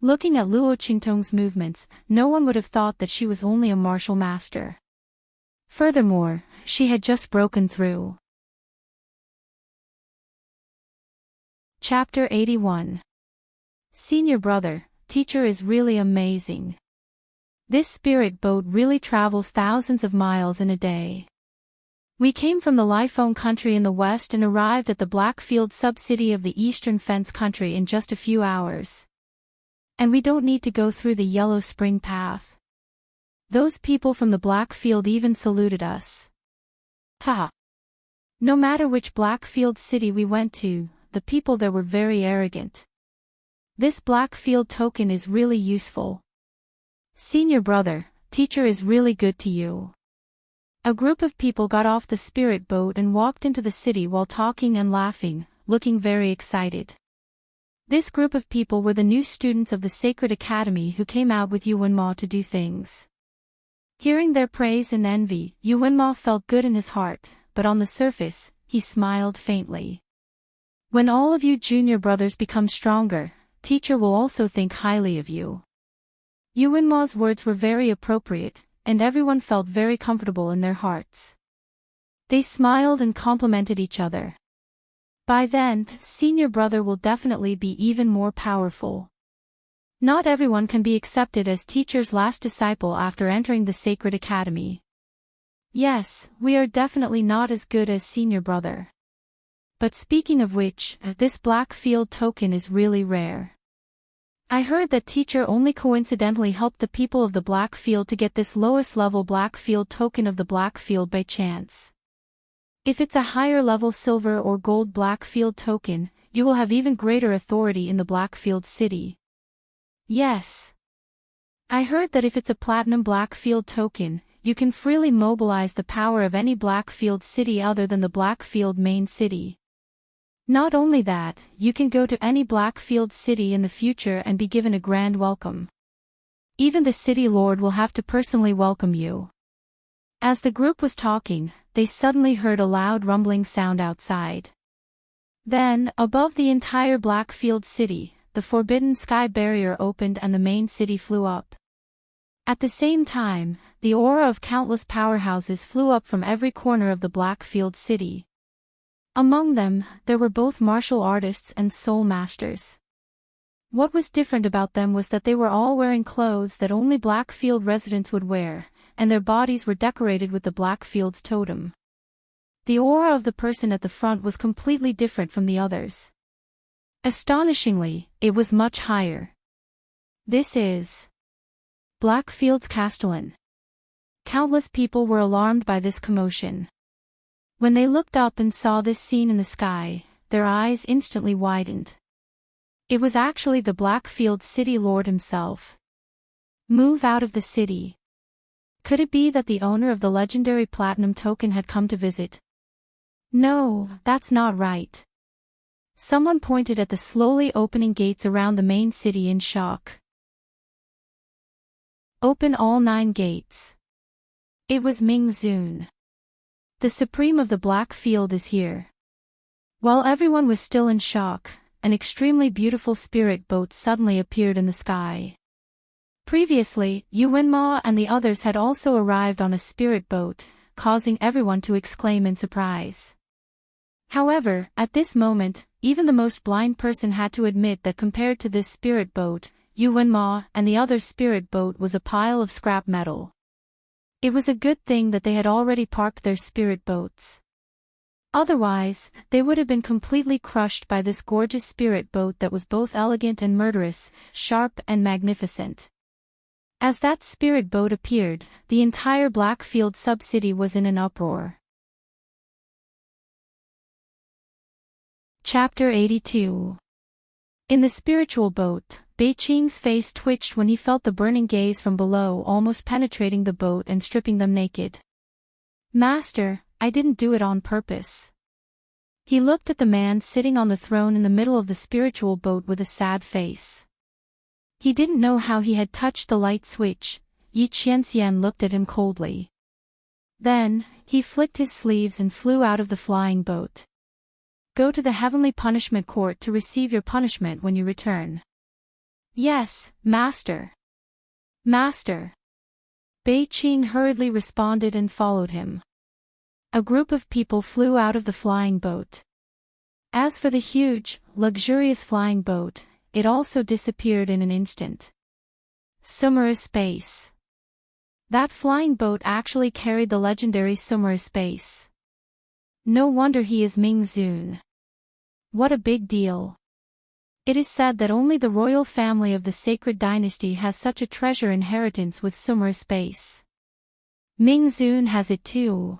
Looking at Luo Qingtong's movements, no one would have thought that she was only a martial master. Furthermore, she had just broken through. Chapter 81. Senior brother, teacher is really amazing. This spirit boat really travels thousands of miles in a day. We came from the Lifeng country in the west and arrived at the Blackfield sub-city of the Eastern Fence country in just a few hours. And we don't need to go through the Yellow Spring path. Those people from the Blackfield even saluted us. Ha! No matter which Blackfield city we went to, the people there were very arrogant. This Blackfield token is really useful. Senior brother, teacher is really good to you. A group of people got off the spirit boat and walked into the city while talking and laughing, looking very excited. This group of people were the new students of the Sacred Academy who came out with Yuanma to do things. Hearing their praise and envy, Yuanma felt good in his heart, but on the surface, he smiled faintly. When all of you junior brothers become stronger, teacher will also think highly of you. Yuanma's words were very appropriate, and everyone felt very comfortable in their hearts. They smiled and complimented each other. By then, senior brother will definitely be even more powerful. Not everyone can be accepted as teacher's last disciple after entering the Sacred Academy. Yes, we are definitely not as good as senior brother. But speaking of which, this Blackfield token is really rare. I heard that teacher only coincidentally helped the people of the Blackfield to get this lowest level Blackfield token of the Blackfield by chance. If it's a higher level silver or gold Blackfield token, you will have even greater authority in the Blackfield city. Yes. I heard that if it's a platinum Blackfield token, you can freely mobilize the power of any Blackfield city other than the Blackfield main city. Not only that, you can go to any Blackfield city in the future and be given a grand welcome. Even the city lord will have to personally welcome you. As the group was talking, they suddenly heard a loud rumbling sound outside. Then, above the entire Blackfield city, the forbidden sky barrier opened and the main city flew up. At the same time, the aura of countless powerhouses flew up from every corner of the Blackfield city. Among them, there were both martial artists and soul masters. What was different about them was that they were all wearing clothes that only Blackfield residents would wear, and their bodies were decorated with the Blackfield's totem. The aura of the person at the front was completely different from the others. Astonishingly, it was much higher. This is Blackfield's Castellan. Countless people were alarmed by this commotion. When they looked up and saw this scene in the sky, their eyes instantly widened. It was actually the Blackfield city lord himself. Move out of the city. Could it be that the owner of the legendary platinum token had come to visit? No, that's not right. Someone pointed at the slowly opening gates around the main city in shock. Open all 9 gates. It was Ming Zun. The Supreme of the Blackfield is here. While everyone was still in shock, an extremely beautiful spirit boat suddenly appeared in the sky. Previously, Yuanma and the others had also arrived on a spirit boat, causing everyone to exclaim in surprise. However, at this moment, even the most blind person had to admit that compared to this spirit boat, Yuanma and the other spirit boat was a pile of scrap metal. It was a good thing that they had already parked their spirit boats. Otherwise, they would have been completely crushed by this gorgeous spirit boat that was both elegant and murderous, sharp and magnificent. As that spirit boat appeared, the entire Blackfield sub-city was in an uproar. Chapter 82. In the spiritual boat, Beiqing's face twitched when he felt the burning gaze from below almost penetrating the boat and stripping them naked. Master, I didn't do it on purpose. He looked at the man sitting on the throne in the middle of the spiritual boat with a sad face. He didn't know how he had touched the light switch. Yi Qianxian looked at him coldly. Then, he flicked his sleeves and flew out of the flying boat. Go to the Heavenly Punishment Court to receive your punishment when you return. Yes, Master. Master. Bei Qing hurriedly responded and followed him. A group of people flew out of the flying boat. As for the huge, luxurious flying boat, it also disappeared in an instant. Summer Space. That flying boat actually carried the legendary Summer Space. No wonder he is Ming Zun. What a big deal. It is said that only the royal family of the sacred dynasty has such a treasure inheritance with Summer Space. Ming Zun has it too.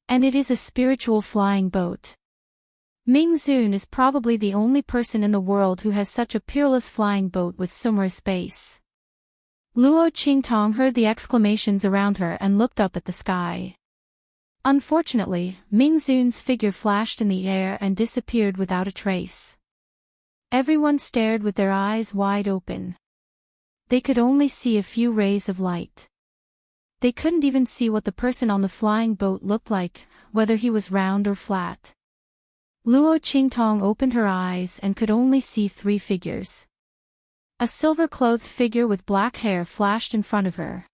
And it is a spiritual flying boat. Ming Zun is probably the only person in the world who has such a peerless flying boat with Summer Space. Luo Qingtong heard the exclamations around her and looked up at the sky. Unfortunately, Ming Zun's figure flashed in the air and disappeared without a trace. Everyone stared with their eyes wide open. They could only see a few rays of light. They couldn't even see what the person on the flying boat looked like, whether he was round or flat. Luo Qingtong opened her eyes and could only see 3 figures. A silver-clothed figure with black hair flashed in front of her.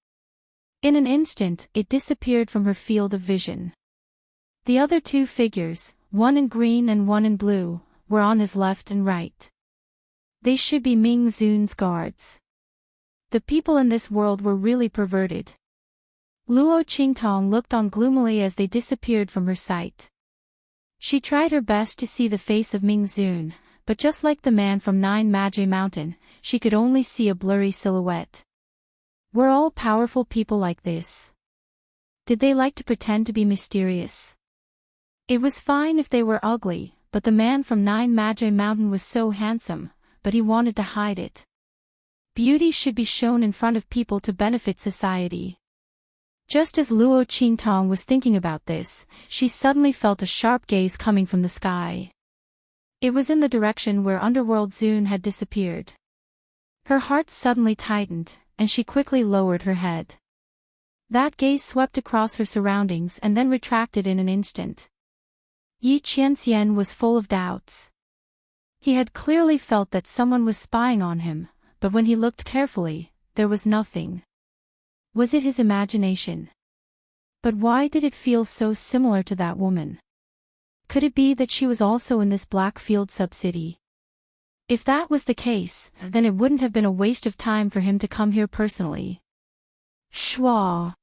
In an instant, it disappeared from her field of vision. The other 2 figures, one in green and one in blue, were on his left and right. They should be Ming Zun's guards. The people in this world were really perverted. Luo Qingtong looked on gloomily as they disappeared from her sight. She tried her best to see the face of Ming Zun, but just like the man from Nine Magi Mountain, she could only see a blurry silhouette. Were all powerful people like this? Did they like to pretend to be mysterious? It was fine if they were ugly, but the man from Nine Magi Mountain was so handsome, but he wanted to hide it. Beauty should be shown in front of people to benefit society. Just as Luo Qingtong was thinking about this, she suddenly felt a sharp gaze coming from the sky. It was in the direction where Underworld Zun had disappeared. Her heart suddenly tightened, and she quickly lowered her head. That gaze swept across her surroundings and then retracted in an instant. Yi Qianxian was full of doubts. He had clearly felt that someone was spying on him, but when he looked carefully, there was nothing. Was it his imagination? But why did it feel so similar to that woman? Could it be that she was also in this Blackfield sub-city? If that was the case, then it wouldn't have been a waste of time for him to come here personally. Schwa.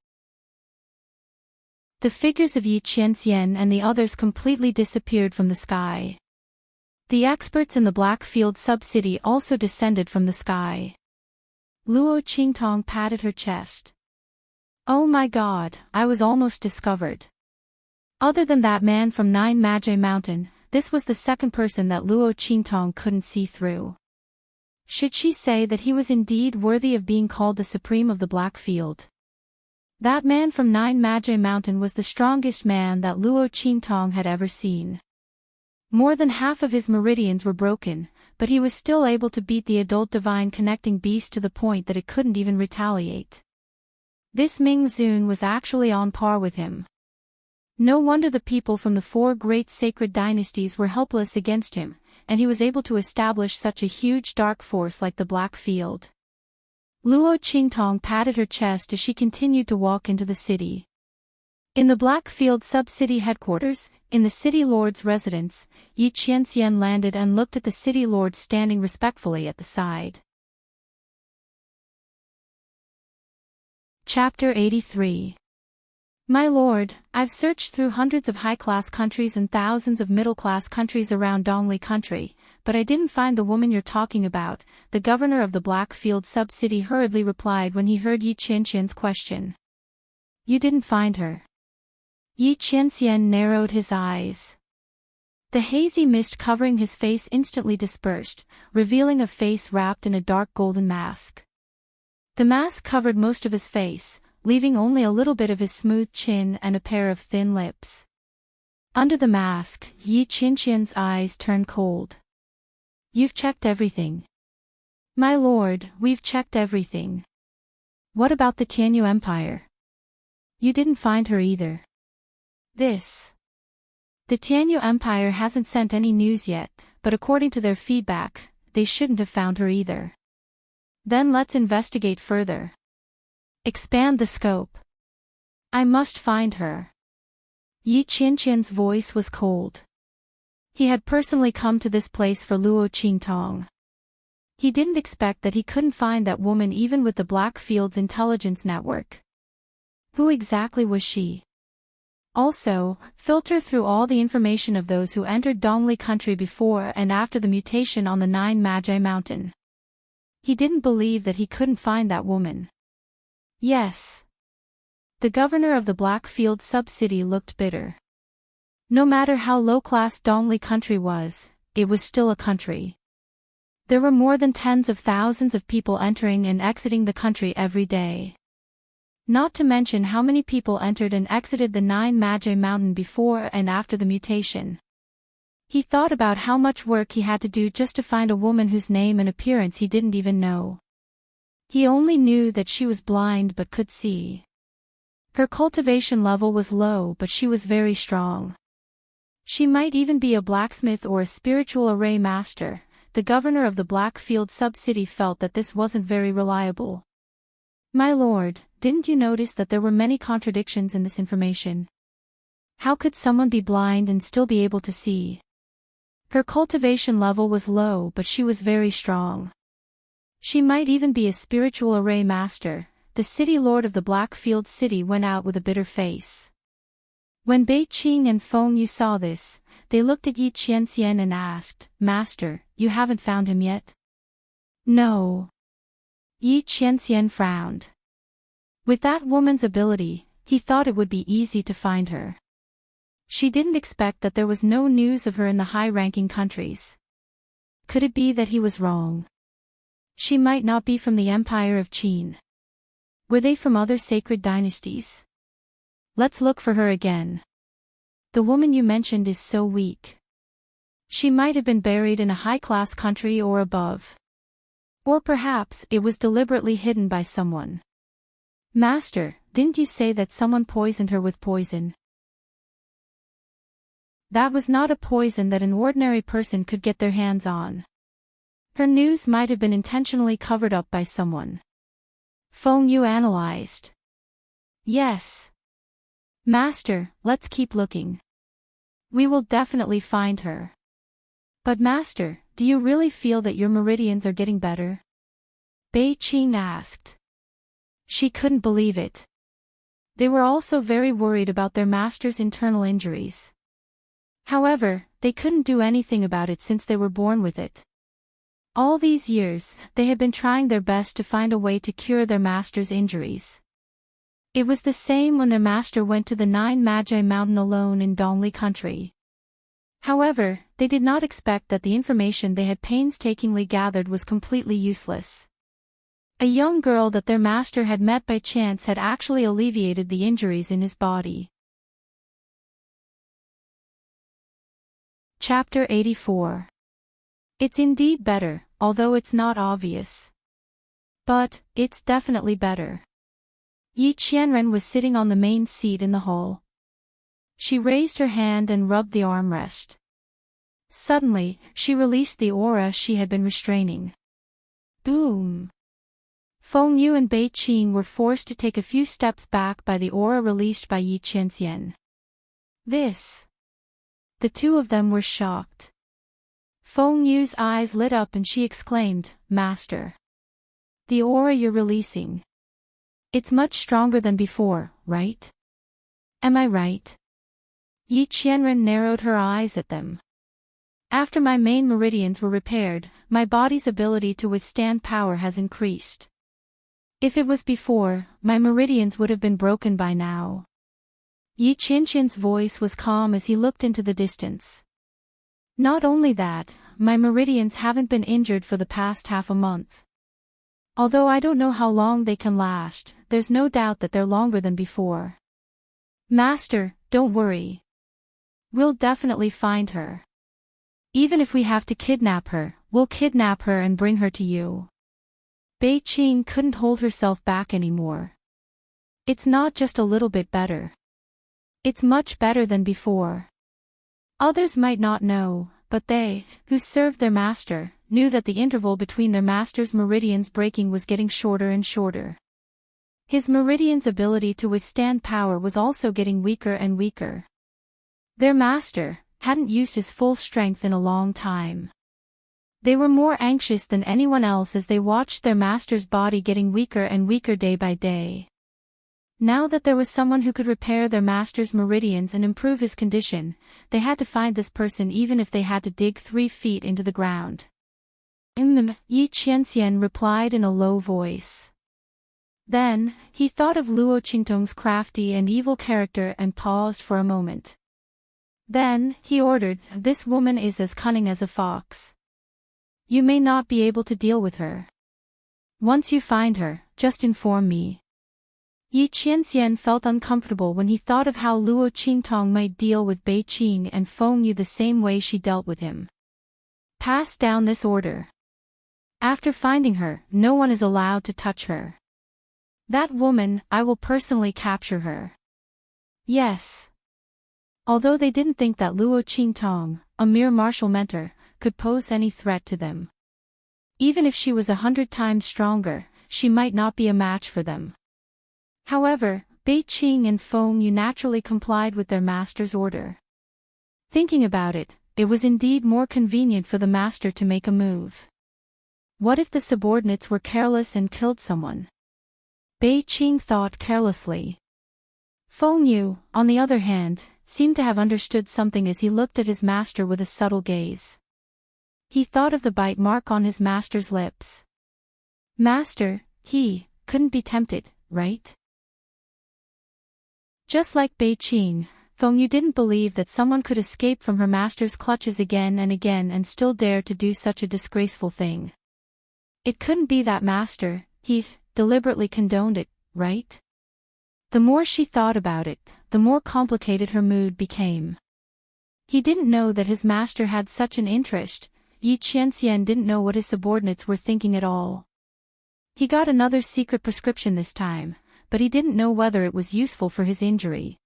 The figures of Yi Qianxian and the others completely disappeared from the sky. The experts in the Blackfield sub-city also descended from the sky. Luo Qingtong patted her chest. Oh my God, I was almost discovered. Other than that man from Nine Magi Mountain, this was the second person that Luo Qingtong couldn't see through. Should she say that he was indeed worthy of being called the Supreme of the Blackfield? That man from Nine Magi Mountain was the strongest man that Luo Qingtong had ever seen. More than half of his meridians were broken, but he was still able to beat the adult divine connecting beast to the point that it couldn't even retaliate. This Ming Zun was actually on par with him. No wonder the people from the 4 great sacred dynasties were helpless against him, and he was able to establish such a huge dark force like the Black Field. Luo Qingtong patted her chest as she continued to walk into the city. In the Blackfield sub-city headquarters, in the city lord's residence, Yi Qianxian landed and looked at the city lord standing respectfully at the side. Chapter 83. My lord, I've searched through hundreds of high-class countries and thousands of middle-class countries around Dongli country, but I didn't find the woman you're talking about, the governor of the Blackfield sub-city hurriedly replied when he heard Yi Qianxian's question. You didn't find her? Yi Qianxian narrowed his eyes. The hazy mist covering his face instantly dispersed, revealing a face wrapped in a dark golden mask. The mask covered most of his face, leaving only a little bit of his smooth chin and a pair of thin lips. Under the mask, Yi Qianxian's eyes turned cold. You've checked everything. My lord, we've checked everything. What about the Tianyu Empire? You didn't find her either. This. The Tianyu Empire hasn't sent any news yet, but according to their feedback, they shouldn't have found her either. Then let's investigate further. Expand the scope. I must find her. Yi Qianqian's voice was cold. He had personally come to this place for Luo Qingtong. He didn't expect that he couldn't find that woman even with the Blackfield's intelligence network. Who exactly was she? Also, filter through all the information of those who entered Dongli country before and after the mutation on the Nine Magi Mountain. He didn't believe that he couldn't find that woman. Yes. The governor of the Blackfield sub-city looked bitter. No matter how low-class Dongli country was, it was still a country. There were more than tens of thousands of people entering and exiting the country every day. Not to mention how many people entered and exited the Nine Magi Mountain before and after the mutation. He thought about how much work he had to do just to find a woman whose name and appearance he didn't even know. He only knew that she was blind but could see. Her cultivation level was low but she was very strong. She might even be a blacksmith or a spiritual array master. The governor of the Blackfield sub-city felt that this wasn't very reliable. My lord, didn't you notice that there were many contradictions in this information? How could someone be blind and still be able to see? Her cultivation level was low but she was very strong. She might even be a spiritual array master. The city lord of the Blackfield city went out with a bitter face. When Bei Qing and Feng Yu saw this, they looked at Yi Qianxian and asked, Master, you haven't found him yet? No. Yi Qianxian frowned. With that woman's ability, he thought it would be easy to find her. She didn't expect that there was no news of her in the high-ranking countries. Could it be that he was wrong? She might not be from the Empire of Qin. Were they from other sacred dynasties? Let's look for her again. The woman you mentioned is so weak. She might have been buried in a high-class country or above. Or perhaps it was deliberately hidden by someone. Master, didn't you say that someone poisoned her with poison? That was not a poison that an ordinary person could get their hands on. Her news might have been intentionally covered up by someone. Feng Yu analyzed. Yes. Master, let's keep looking. We will definitely find her. But Master, do you really feel that your meridians are getting better? Bei Qing asked. She couldn't believe it. They were also very worried about their master's internal injuries. However, they couldn't do anything about it since they were born with it. All these years, they had been trying their best to find a way to cure their master's injuries. It was the same when their master went to the Nine Magi Mountain alone in Dongli country. However, they did not expect that the information they had painstakingly gathered was completely useless. A young girl that their master had met by chance had actually alleviated the injuries in his body. Chapter 84. It's indeed better, although it's not obvious. But, it's definitely better. Yi Qianren was sitting on the main seat in the hall. She raised her hand and rubbed the armrest. Suddenly, she released the aura she had been restraining. Boom! Feng Yu and Bei Qing were forced to take a few steps back by the aura released by Yi Qianxian. This. The two of them were shocked. Feng Yu's eyes lit up and she exclaimed, Master. The aura you're releasing. It's much stronger than before, right? Am I right? Yi Qianren narrowed her eyes at them. After my main meridians were repaired, my body's ability to withstand power has increased. If it was before, my meridians would have been broken by now. Yi Qianqian's voice was calm as he looked into the distance. Not only that, my meridians haven't been injured for the past half a month. Although I don't know how long they can last, there's no doubt that they're longer than before. Master, don't worry. We'll definitely find her. Even if we have to kidnap her, we'll kidnap her and bring her to you. Bei Qing couldn't hold herself back anymore. It's not just a little bit better. It's much better than before. Others might not know, but they, who served their master, knew that the interval between their master's meridians breaking was getting shorter and shorter. His meridian's ability to withstand power was also getting weaker and weaker. Their master hadn't used his full strength in a long time. They were more anxious than anyone else as they watched their master's body getting weaker and weaker day by day. Now that there was someone who could repair their master's meridians and improve his condition, they had to find this person even if they had to dig 3 feet into the ground. Yi Qianxian replied in a low voice. Then, he thought of Luo Qingtong's crafty and evil character and paused for a moment. Then, he ordered, "This woman is as cunning as a fox. You may not be able to deal with her. Once you find her, just inform me." Yi Qianxian felt uncomfortable when he thought of how Luo Qingtong might deal with Bei Qing and Feng Yu the same way she dealt with him. Pass down this order. After finding her, no one is allowed to touch her. That woman, I will personally capture her. Yes. Although they didn't think that Luo Qingtong, a mere martial mentor, could pose any threat to them. Even if she was 100 times stronger, she might not be a match for them. However, Bei Qing and Feng Yu naturally complied with their master's order. Thinking about it, it was indeed more convenient for the master to make a move. What if the subordinates were careless and killed someone? Bei Qing thought carelessly. Feng Yu, on the other hand, seemed to have understood something as he looked at his master with a subtle gaze. He thought of the bite mark on his master's lips. Master, he couldn't be tempted, right? Just like Bei Qing, Feng Yu didn't believe that someone could escape from her master's clutches again and still dare to do such a disgraceful thing. It couldn't be that master, he deliberately condoned it, right? The more she thought about it, the more complicated her mood became. He didn't know that his master had such an interest. Yi Qianxian didn't know what his subordinates were thinking at all. He got another secret prescription this time, but he didn't know whether it was useful for his injury.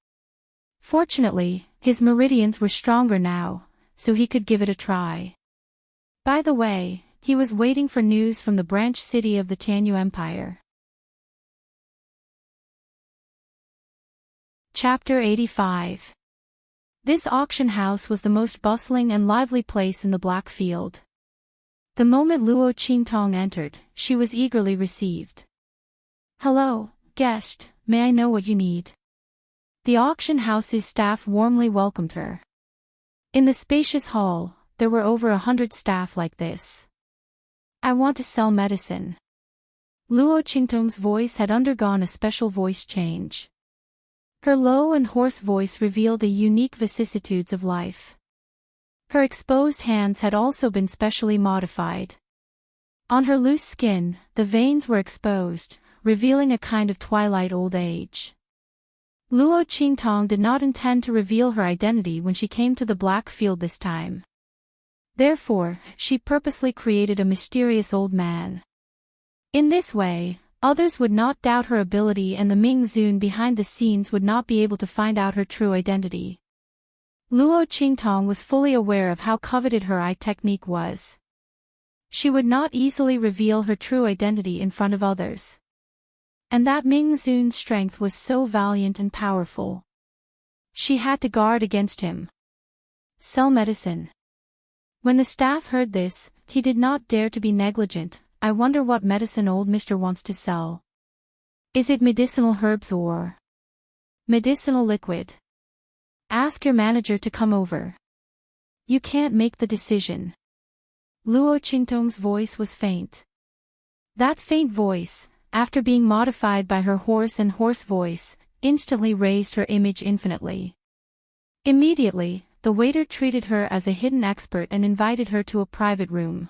Fortunately, his meridians were stronger now, so he could give it a try. By the way, he was waiting for news from the branch city of the Tianyu Empire. Chapter 85. This auction house was the most bustling and lively place in the Black Field. The moment Luo Qingtong entered, she was eagerly received. "Hello, guest, may I know what you need?" The auction house's staff warmly welcomed her. In the spacious hall, there were over 100 staff like this. "I want to sell medicine." Luo Qingtong's voice had undergone a special voice change. Her low and hoarse voice revealed the unique vicissitudes of life. Her exposed hands had also been specially modified. On her loose skin, the veins were exposed, revealing a kind of twilight old age. Luo Qingtong did not intend to reveal her identity when she came to the Black Field this time. Therefore, she purposely created a mysterious old man. In this way, others would not doubt her ability and the Ming Zun behind the scenes would not be able to find out her true identity. Luo Qingtong was fully aware of how coveted her eye technique was. She would not easily reveal her true identity in front of others. And that Ming Zun's strength was so valiant and powerful. She had to guard against him. Sell medicine. When the staff heard this, he did not dare to be negligent. "I wonder what medicine old Mr. wants to sell. Is it medicinal herbs or medicinal liquid? Ask your manager to come over. You can't make the decision." Luo Qingtong's voice was faint. That faint voice, after being modified by her hoarse voice, instantly raised her image infinitely. Immediately, the waiter treated her as a hidden expert and invited her to a private room.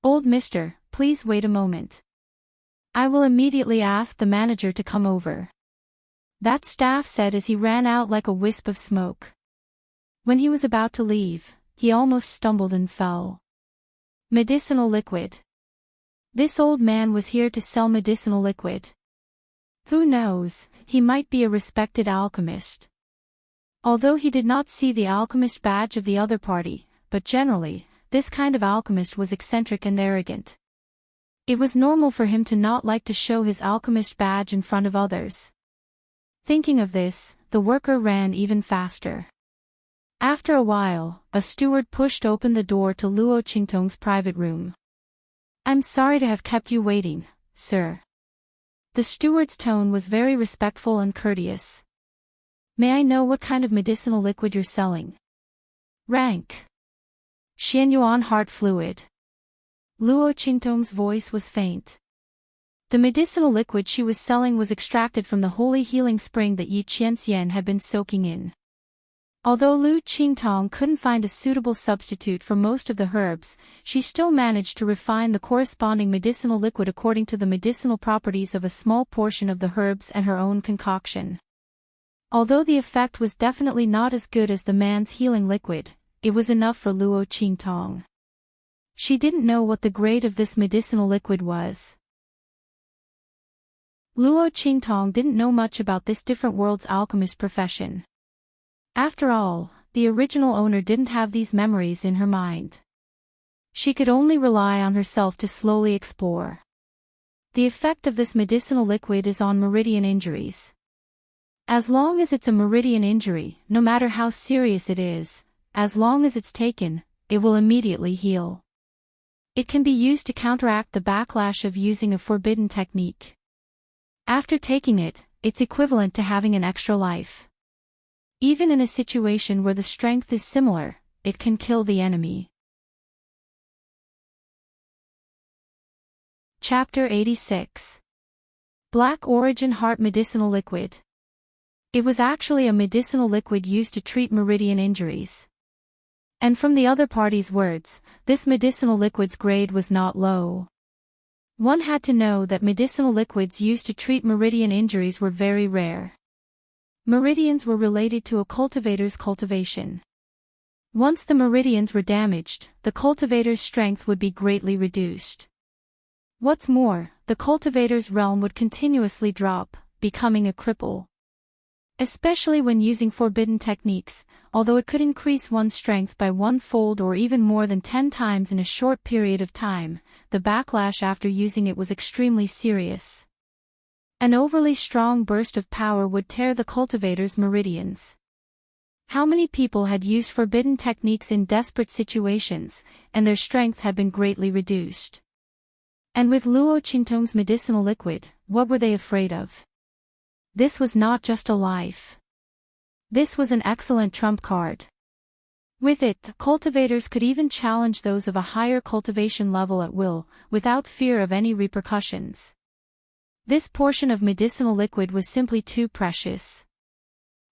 "Old mister, please wait a moment. I will immediately ask the manager to come over." That staff said as he ran out like a wisp of smoke. When he was about to leave, he almost stumbled and fell. Medicinal liquid. This old man was here to sell medicinal liquid. Who knows, he might be a respected alchemist. Although he did not see the alchemist badge of the other party, but generally, this kind of alchemist was eccentric and arrogant. It was normal for him to not like to show his alchemist badge in front of others. Thinking of this, the worker ran even faster. After a while, a steward pushed open the door to Luo Qingtong's private room. "I'm sorry to have kept you waiting, sir." The steward's tone was very respectful and courteous. "May I know what kind of medicinal liquid you're selling?" "Rank Xianyuan heart fluid." Luo Qingtong's voice was faint. The medicinal liquid she was selling was extracted from the holy healing spring that Yi Qianxian had been soaking in. Although Lu Qingtong couldn't find a suitable substitute for most of the herbs, she still managed to refine the corresponding medicinal liquid according to the medicinal properties of a small portion of the herbs and her own concoction. Although the effect was definitely not as good as the man's healing liquid, it was enough for Luo Qingtong. She didn't know what the grade of this medicinal liquid was. Luo Qingtong didn't know much about this different world's alchemist profession. After all, the original owner didn't have these memories in her mind. She could only rely on herself to slowly explore. The effect of this medicinal liquid is on meridian injuries. As long as it's a meridian injury, no matter how serious it is, as long as it's taken, it will immediately heal. It can be used to counteract the backlash of using a forbidden technique. After taking it, it's equivalent to having an extra life. Even in a situation where the strength is similar, it can kill the enemy. Chapter 86. Black Origin Heart Medicinal Liquid. It was actually a medicinal liquid used to treat meridian injuries. And from the other party's words, this medicinal liquid's grade was not low. One had to know that medicinal liquids used to treat meridian injuries were very rare. Meridians were related to a cultivator's cultivation. Once the meridians were damaged, the cultivator's strength would be greatly reduced. What's more, the cultivator's realm would continuously drop, becoming a cripple. Especially when using forbidden techniques, although it could increase one's strength by 1-fold or even more than 10 times in a short period of time, the backlash after using it was extremely serious. An overly strong burst of power would tear the cultivator's meridians. How many people had used forbidden techniques in desperate situations, and their strength had been greatly reduced? And with Luo Qingtong's medicinal liquid, what were they afraid of? This was not just a life. This was an excellent trump card. With it, the cultivators could even challenge those of a higher cultivation level at will, without fear of any repercussions. This portion of medicinal liquid was simply too precious.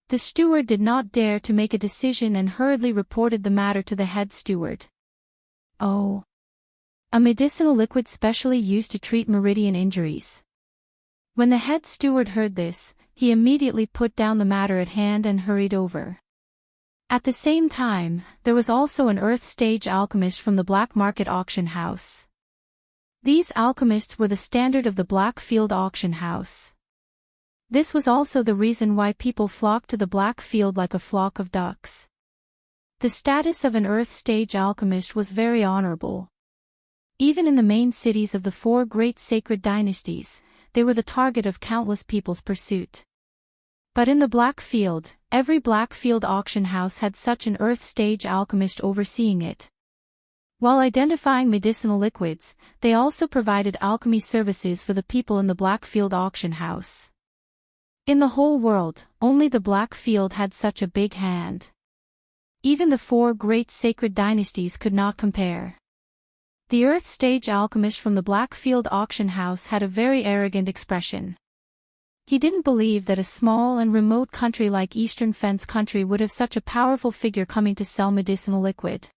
The steward did not dare to make a decision and hurriedly reported the matter to the head steward. "Oh. A medicinal liquid specially used to treat meridian injuries." When the head steward heard this, he immediately put down the matter at hand and hurried over. At the same time, there was also an earth stage alchemist from the black market auction house. These alchemists were the standard of the Blackfield auction house. This was also the reason why people flocked to the Blackfield like a flock of ducks. The status of an earth stage alchemist was very honorable. Even in the main cities of the 4 great sacred dynasties, they were the target of countless people's pursuit. But in the Blackfield, every Blackfield auction house had such an earth stage alchemist overseeing it. While identifying medicinal liquids, they also provided alchemy services for the people in the Blackfield auction house. In the whole world, only the Blackfield had such a big hand. Even the 4 great sacred dynasties could not compare. The earth stage alchemist from the Blackfield auction house had a very arrogant expression. He didn't believe that a small and remote country like Eastern Fence Country would have such a powerful figure coming to sell medicinal liquid.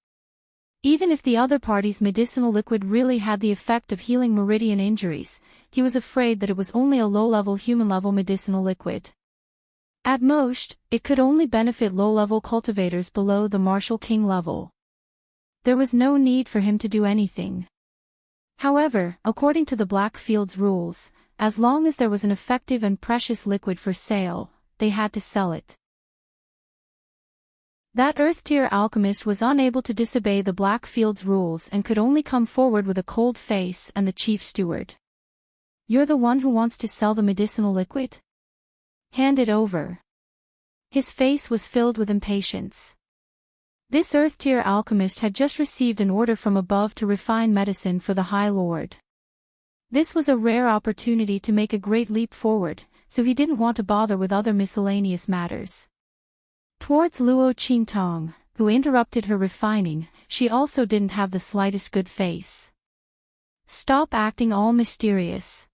Even if the other party's medicinal liquid really had the effect of healing meridian injuries, he was afraid that it was only a low-level human-level medicinal liquid. At most, it could only benefit low-level cultivators below the Martial King level. There was no need for him to do anything. However, according to the Blackfield's rules, as long as there was an effective and precious liquid for sale, they had to sell it. That Earth-tier alchemist was unable to disobey the Blackfield's rules and could only come forward with a cold face and the chief steward. "You're the one who wants to sell the medicinal liquid? Hand it over." His face was filled with impatience. This Earth-tier alchemist had just received an order from above to refine medicine for the High Lord. This was a rare opportunity to make a great leap forward, so he didn't want to bother with other miscellaneous matters. Towards Luo Qingtong, who interrupted her refining, she also didn't have the slightest good face. "Stop acting all mysterious."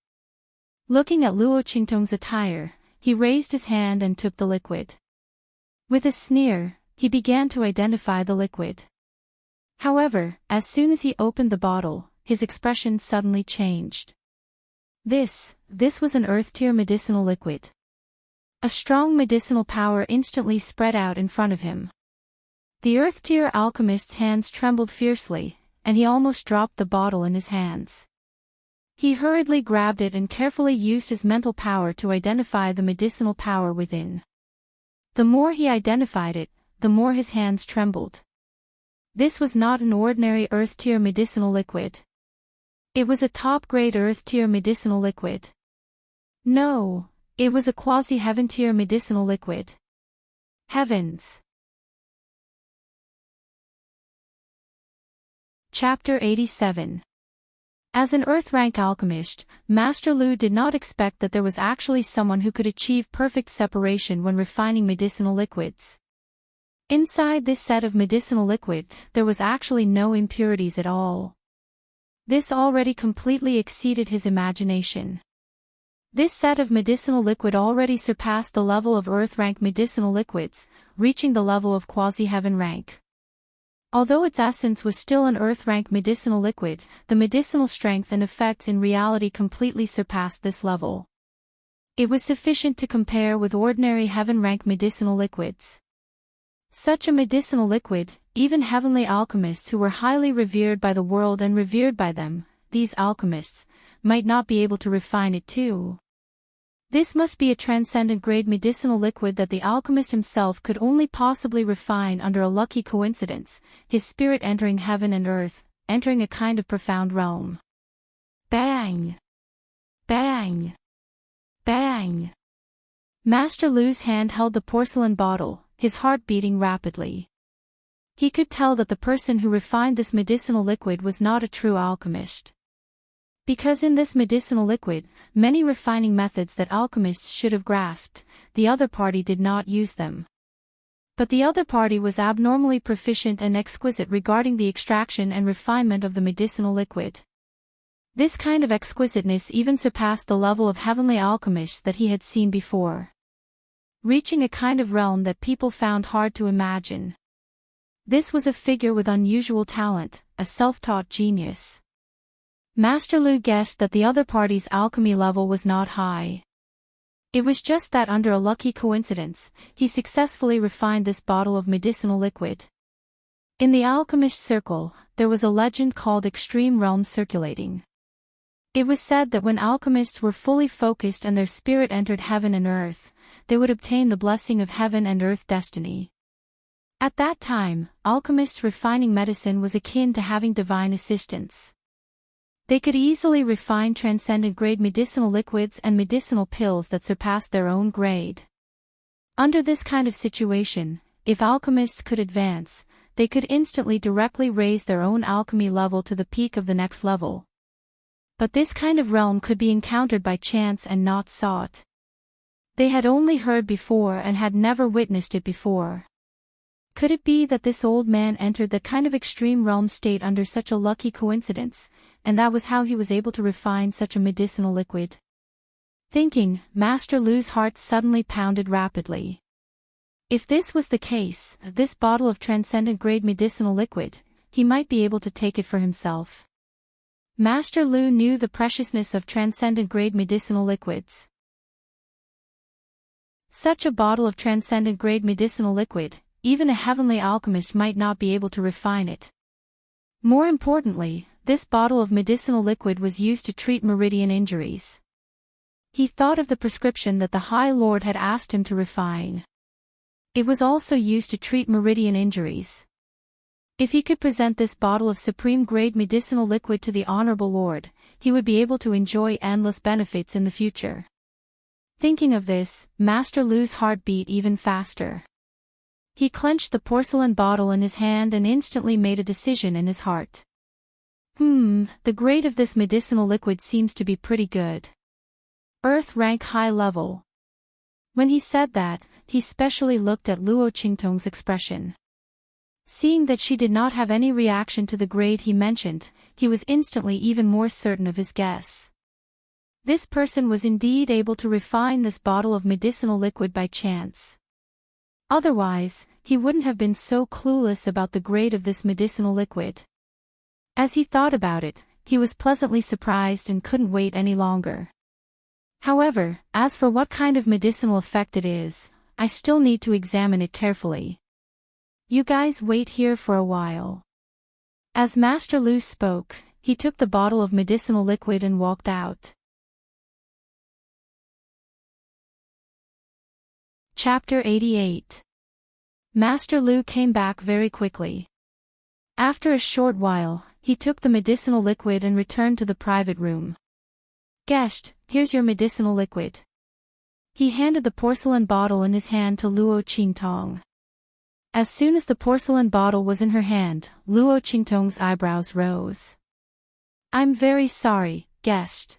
Looking at Luo Qingtong's attire, he raised his hand and took the liquid. With a sneer, he began to identify the liquid. However, as soon as he opened the bottle, his expression suddenly changed. This was an Earth-tier medicinal liquid. A strong medicinal power instantly spread out in front of him. The Earth-tier alchemist's hands trembled fiercely, and he almost dropped the bottle in his hands. He hurriedly grabbed it and carefully used his mental power to identify the medicinal power within. The more he identified it, the more his hands trembled. This was not an ordinary Earth-tier medicinal liquid. It was a top-grade Earth-tier medicinal liquid. No, it was a quasi-heaven-tier medicinal liquid. Heavens! Chapter 87. As an Earth-rank alchemist, Master Lu did not expect that there was actually someone who could achieve perfect separation when refining medicinal liquids. Inside this set of medicinal liquid, there was actually no impurities at all. This already completely exceeded his imagination. This set of medicinal liquid already surpassed the level of Earth-rank medicinal liquids, reaching the level of quasi-heaven rank. Although its essence was still an Earth-rank medicinal liquid, the medicinal strength and effects in reality completely surpassed this level. It was sufficient to compare with ordinary heaven-rank medicinal liquids. Such a medicinal liquid, even heavenly alchemists who were highly revered by the world and revered by them, these alchemists, might not be able to refine it too. This must be a transcendent-grade medicinal liquid that the alchemist himself could only possibly refine under a lucky coincidence, his spirit entering heaven and earth, entering a kind of profound realm. Bang! Bang! Bang! Master Lu's hand held the porcelain bottle, his heart beating rapidly. He could tell that the person who refined this medicinal liquid was not a true alchemist. Because in this medicinal liquid, many refining methods that alchemists should have grasped, the other party did not use them. But the other party was abnormally proficient and exquisite regarding the extraction and refinement of the medicinal liquid. This kind of exquisiteness even surpassed the level of heavenly alchemists that he had seen before, reaching a kind of realm that people found hard to imagine. This was a figure with unusual talent, a self-taught genius. Master Lu guessed that the other party's alchemy level was not high. It was just that under a lucky coincidence, he successfully refined this bottle of medicinal liquid. In the alchemist circle, there was a legend called Extreme Realm circulating. It was said that when alchemists were fully focused and their spirit entered heaven and earth, they would obtain the blessing of heaven and earth destiny. At that time, alchemists refining medicine was akin to having divine assistance. They could easily refine transcendent-grade medicinal liquids and medicinal pills that surpassed their own grade. Under this kind of situation, if alchemists could advance, they could instantly directly raise their own alchemy level to the peak of the next level. But this kind of realm could be encountered by chance and not sought. They had only heard before and had never witnessed it before. Could it be that this old man entered that kind of extreme realm state under such a lucky coincidence, and that was how he was able to refine such a medicinal liquid? Thinking, Master Lu's heart suddenly pounded rapidly. If this was the case, this bottle of transcendent-grade medicinal liquid, he might be able to take it for himself. Master Lu knew the preciousness of transcendent-grade medicinal liquids. Such a bottle of transcendent-grade medicinal liquid, even a heavenly alchemist might not be able to refine it. More importantly, this bottle of medicinal liquid was used to treat meridian injuries. He thought of the prescription that the High Lord had asked him to refine. It was also used to treat meridian injuries. If he could present this bottle of supreme-grade medicinal liquid to the Honorable Lord, he would be able to enjoy endless benefits in the future. Thinking of this, Master Lu's heart beat even faster. He clenched the porcelain bottle in his hand and instantly made a decision in his heart. The grade of this medicinal liquid seems to be pretty good. Earth rank high level. When he said that, he specially looked at Luo Qingtong's expression. Seeing that she did not have any reaction to the grade he mentioned, he was instantly even more certain of his guess. This person was indeed able to refine this bottle of medicinal liquid by chance. Otherwise, he wouldn't have been so clueless about the grade of this medicinal liquid. As he thought about it, he was pleasantly surprised and couldn't wait any longer. However, as for what kind of medicinal effect it is, I still need to examine it carefully. You guys wait here for a while. As Master Lu spoke, he took the bottle of medicinal liquid and walked out. Chapter 88. Master Lu came back very quickly. After a short while, he took the medicinal liquid and returned to the private room. Guest, here's your medicinal liquid. He handed the porcelain bottle in his hand to Luo Qingtong. As soon as the porcelain bottle was in her hand, Luo Qingtong's eyebrows rose. I'm very sorry, guest.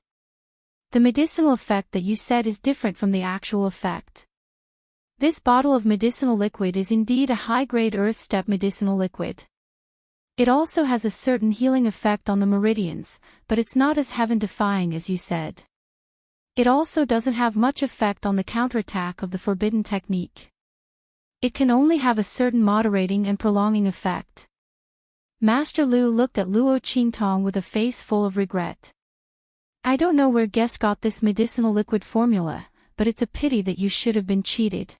The medicinal effect that you said is different from the actual effect. This bottle of medicinal liquid is indeed a high-grade earth step medicinal liquid. It also has a certain healing effect on the meridians, but it's not as heaven-defying as you said. It also doesn't have much effect on the counterattack of the forbidden technique. It can only have a certain moderating and prolonging effect. Master Lu looked at Luo Qingtong with a face full of regret. I don't know where guest got this medicinal liquid formula, but it's a pity that you should have been cheated.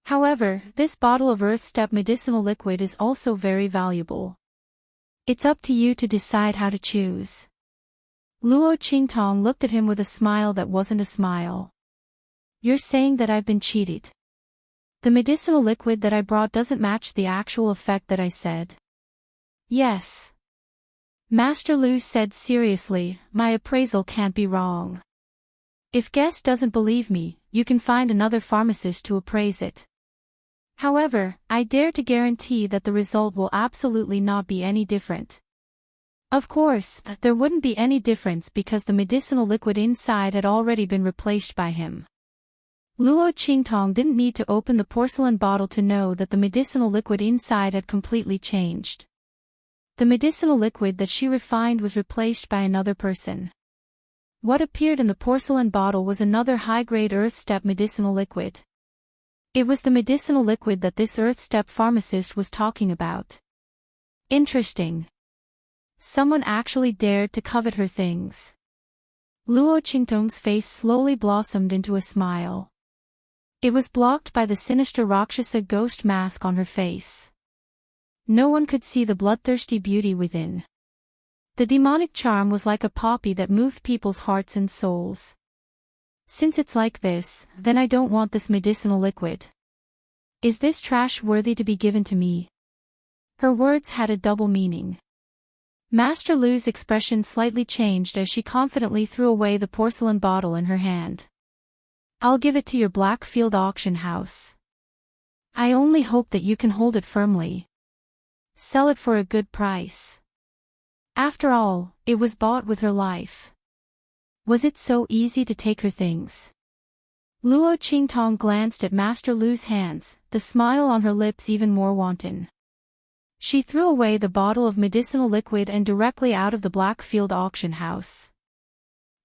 However, this bottle of earth step medicinal liquid is also very valuable. It's up to you to decide how to choose. Luo Qingtong looked at him with a smile that wasn't a smile. You're saying that I've been cheated. The medicinal liquid that I brought doesn't match the actual effect that I said. Yes. Master Lu said seriously, my appraisal can't be wrong. If guest doesn't believe me, you can find another pharmacist to appraise it. However, I dare to guarantee that the result will absolutely not be any different. Of course, there wouldn't be any difference because the medicinal liquid inside had already been replaced by him. Luo Qingtong didn't need to open the porcelain bottle to know that the medicinal liquid inside had completely changed. The medicinal liquid that she refined was replaced by another person. What appeared in the porcelain bottle was another high-grade earth step medicinal liquid. It was the medicinal liquid that this earth step pharmacist was talking about. Interesting. Someone actually dared to covet her things. Luo Qingtong's face slowly blossomed into a smile. It was blocked by the sinister Rakshasa ghost mask on her face. No one could see the bloodthirsty beauty within. The demonic charm was like a poppy that moved people's hearts and souls. Since it's like this, then I don't want this medicinal liquid. Is this trash worthy to be given to me? Her words had a double meaning. Master Lu's expression slightly changed as she confidently threw away the porcelain bottle in her hand. I'll give it to your Blackfield auction house. I only hope that you can hold it firmly. Sell it for a good price. After all, it was bought with her life. Was it so easy to take her things? Luo Qingtong glanced at Master Lu's hands, the smile on her lips even more wanton. She threw away the bottle of medicinal liquid and directly out of the Blackfield auction house.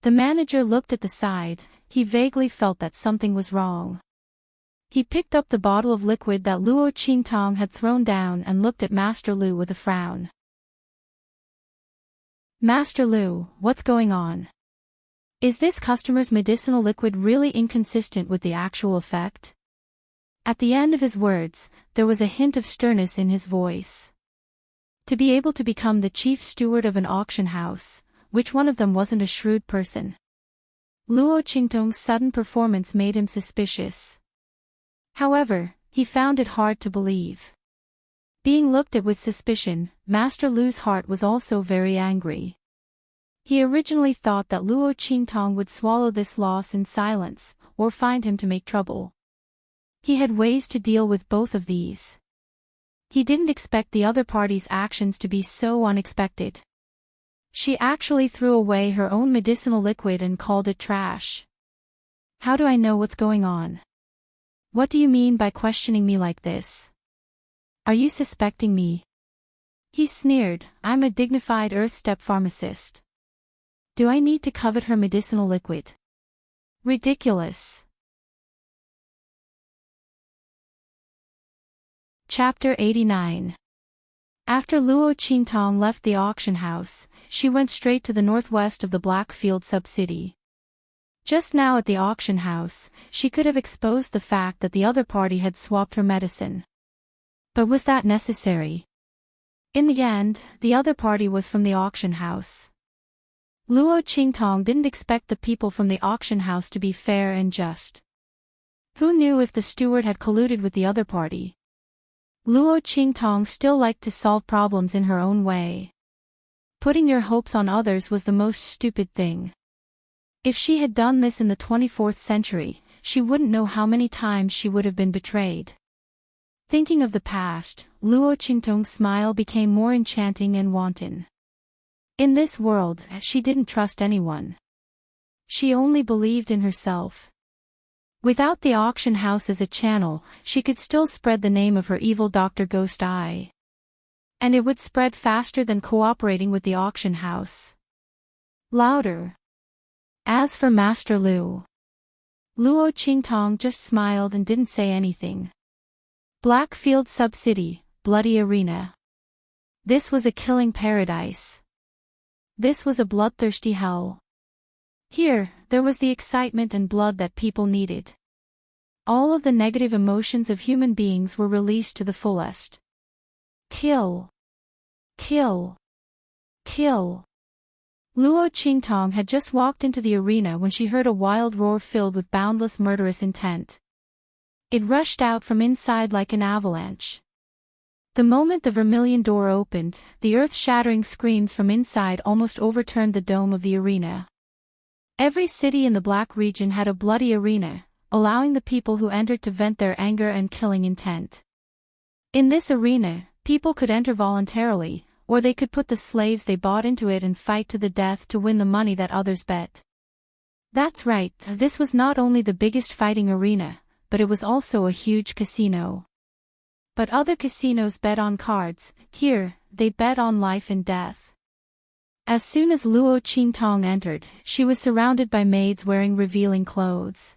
The manager looked at the side, he vaguely felt that something was wrong. He picked up the bottle of liquid that Luo Qingtong had thrown down and looked at Master Lu with a frown. Master Lu, what's going on? Is this customer's medicinal liquid really inconsistent with the actual effect? At the end of his words, there was a hint of sternness in his voice. To be able to become the chief steward of an auction house, which one of them wasn't a shrewd person? Luo Qingtong's sudden performance made him suspicious. However, he found it hard to believe. Being looked at with suspicion, Master Lu's heart was also very angry. He originally thought that Luo Qingtong would swallow this loss in silence, or find him to make trouble. He had ways to deal with both of these. He didn't expect the other party's actions to be so unexpected. She actually threw away her own medicinal liquid and called it trash. How do I know what's going on? What do you mean by questioning me like this? Are you suspecting me? He sneered. I'm a dignified Earth-step pharmacist. Do I need to covet her medicinal liquid? Ridiculous. Chapter 89. After Luo Qingtong left the auction house, she went straight to the northwest of the Blackfield sub-city. Just now at the auction house, she could have exposed the fact that the other party had swapped her medicine. But was that necessary? In the end, the other party was from the auction house. Luo Qingtong didn't expect the people from the auction house to be fair and just. Who knew if the steward had colluded with the other party? Luo Qingtong still liked to solve problems in her own way. Putting your hopes on others was the most stupid thing. If she had done this in the 24th century, she wouldn't know how many times she would have been betrayed. Thinking of the past, Luo Qingtong's smile became more enchanting and wanton. In this world, she didn't trust anyone. She only believed in herself. Without the auction house as a channel, she could still spread the name of her evil Dr. Ghost Eye. And it would spread faster than cooperating with the auction house. Louder. As for Master Lu, Luo Qingtong just smiled and didn't say anything. Blackfield Sub-City, bloody arena. This was a killing paradise. This was a bloodthirsty hell. Here, there was the excitement and blood that people needed. All of the negative emotions of human beings were released to the fullest. Kill. Kill. Kill. Luo Qingtong had just walked into the arena when she heard a wild roar filled with boundless murderous intent. It rushed out from inside like an avalanche. The moment the vermilion door opened, the earth-shattering screams from inside almost overturned the dome of the arena. Every city in the Black region had a bloody arena, allowing the people who entered to vent their anger and killing intent. In this arena, people could enter voluntarily, or they could put the slaves they bought into it and fight to the death to win the money that others bet. That's right, this was not only the biggest fighting arena, but it was also a huge casino. But other casinos bet on cards, here, they bet on life and death. As soon as Luo Qingtong entered, she was surrounded by maids wearing revealing clothes.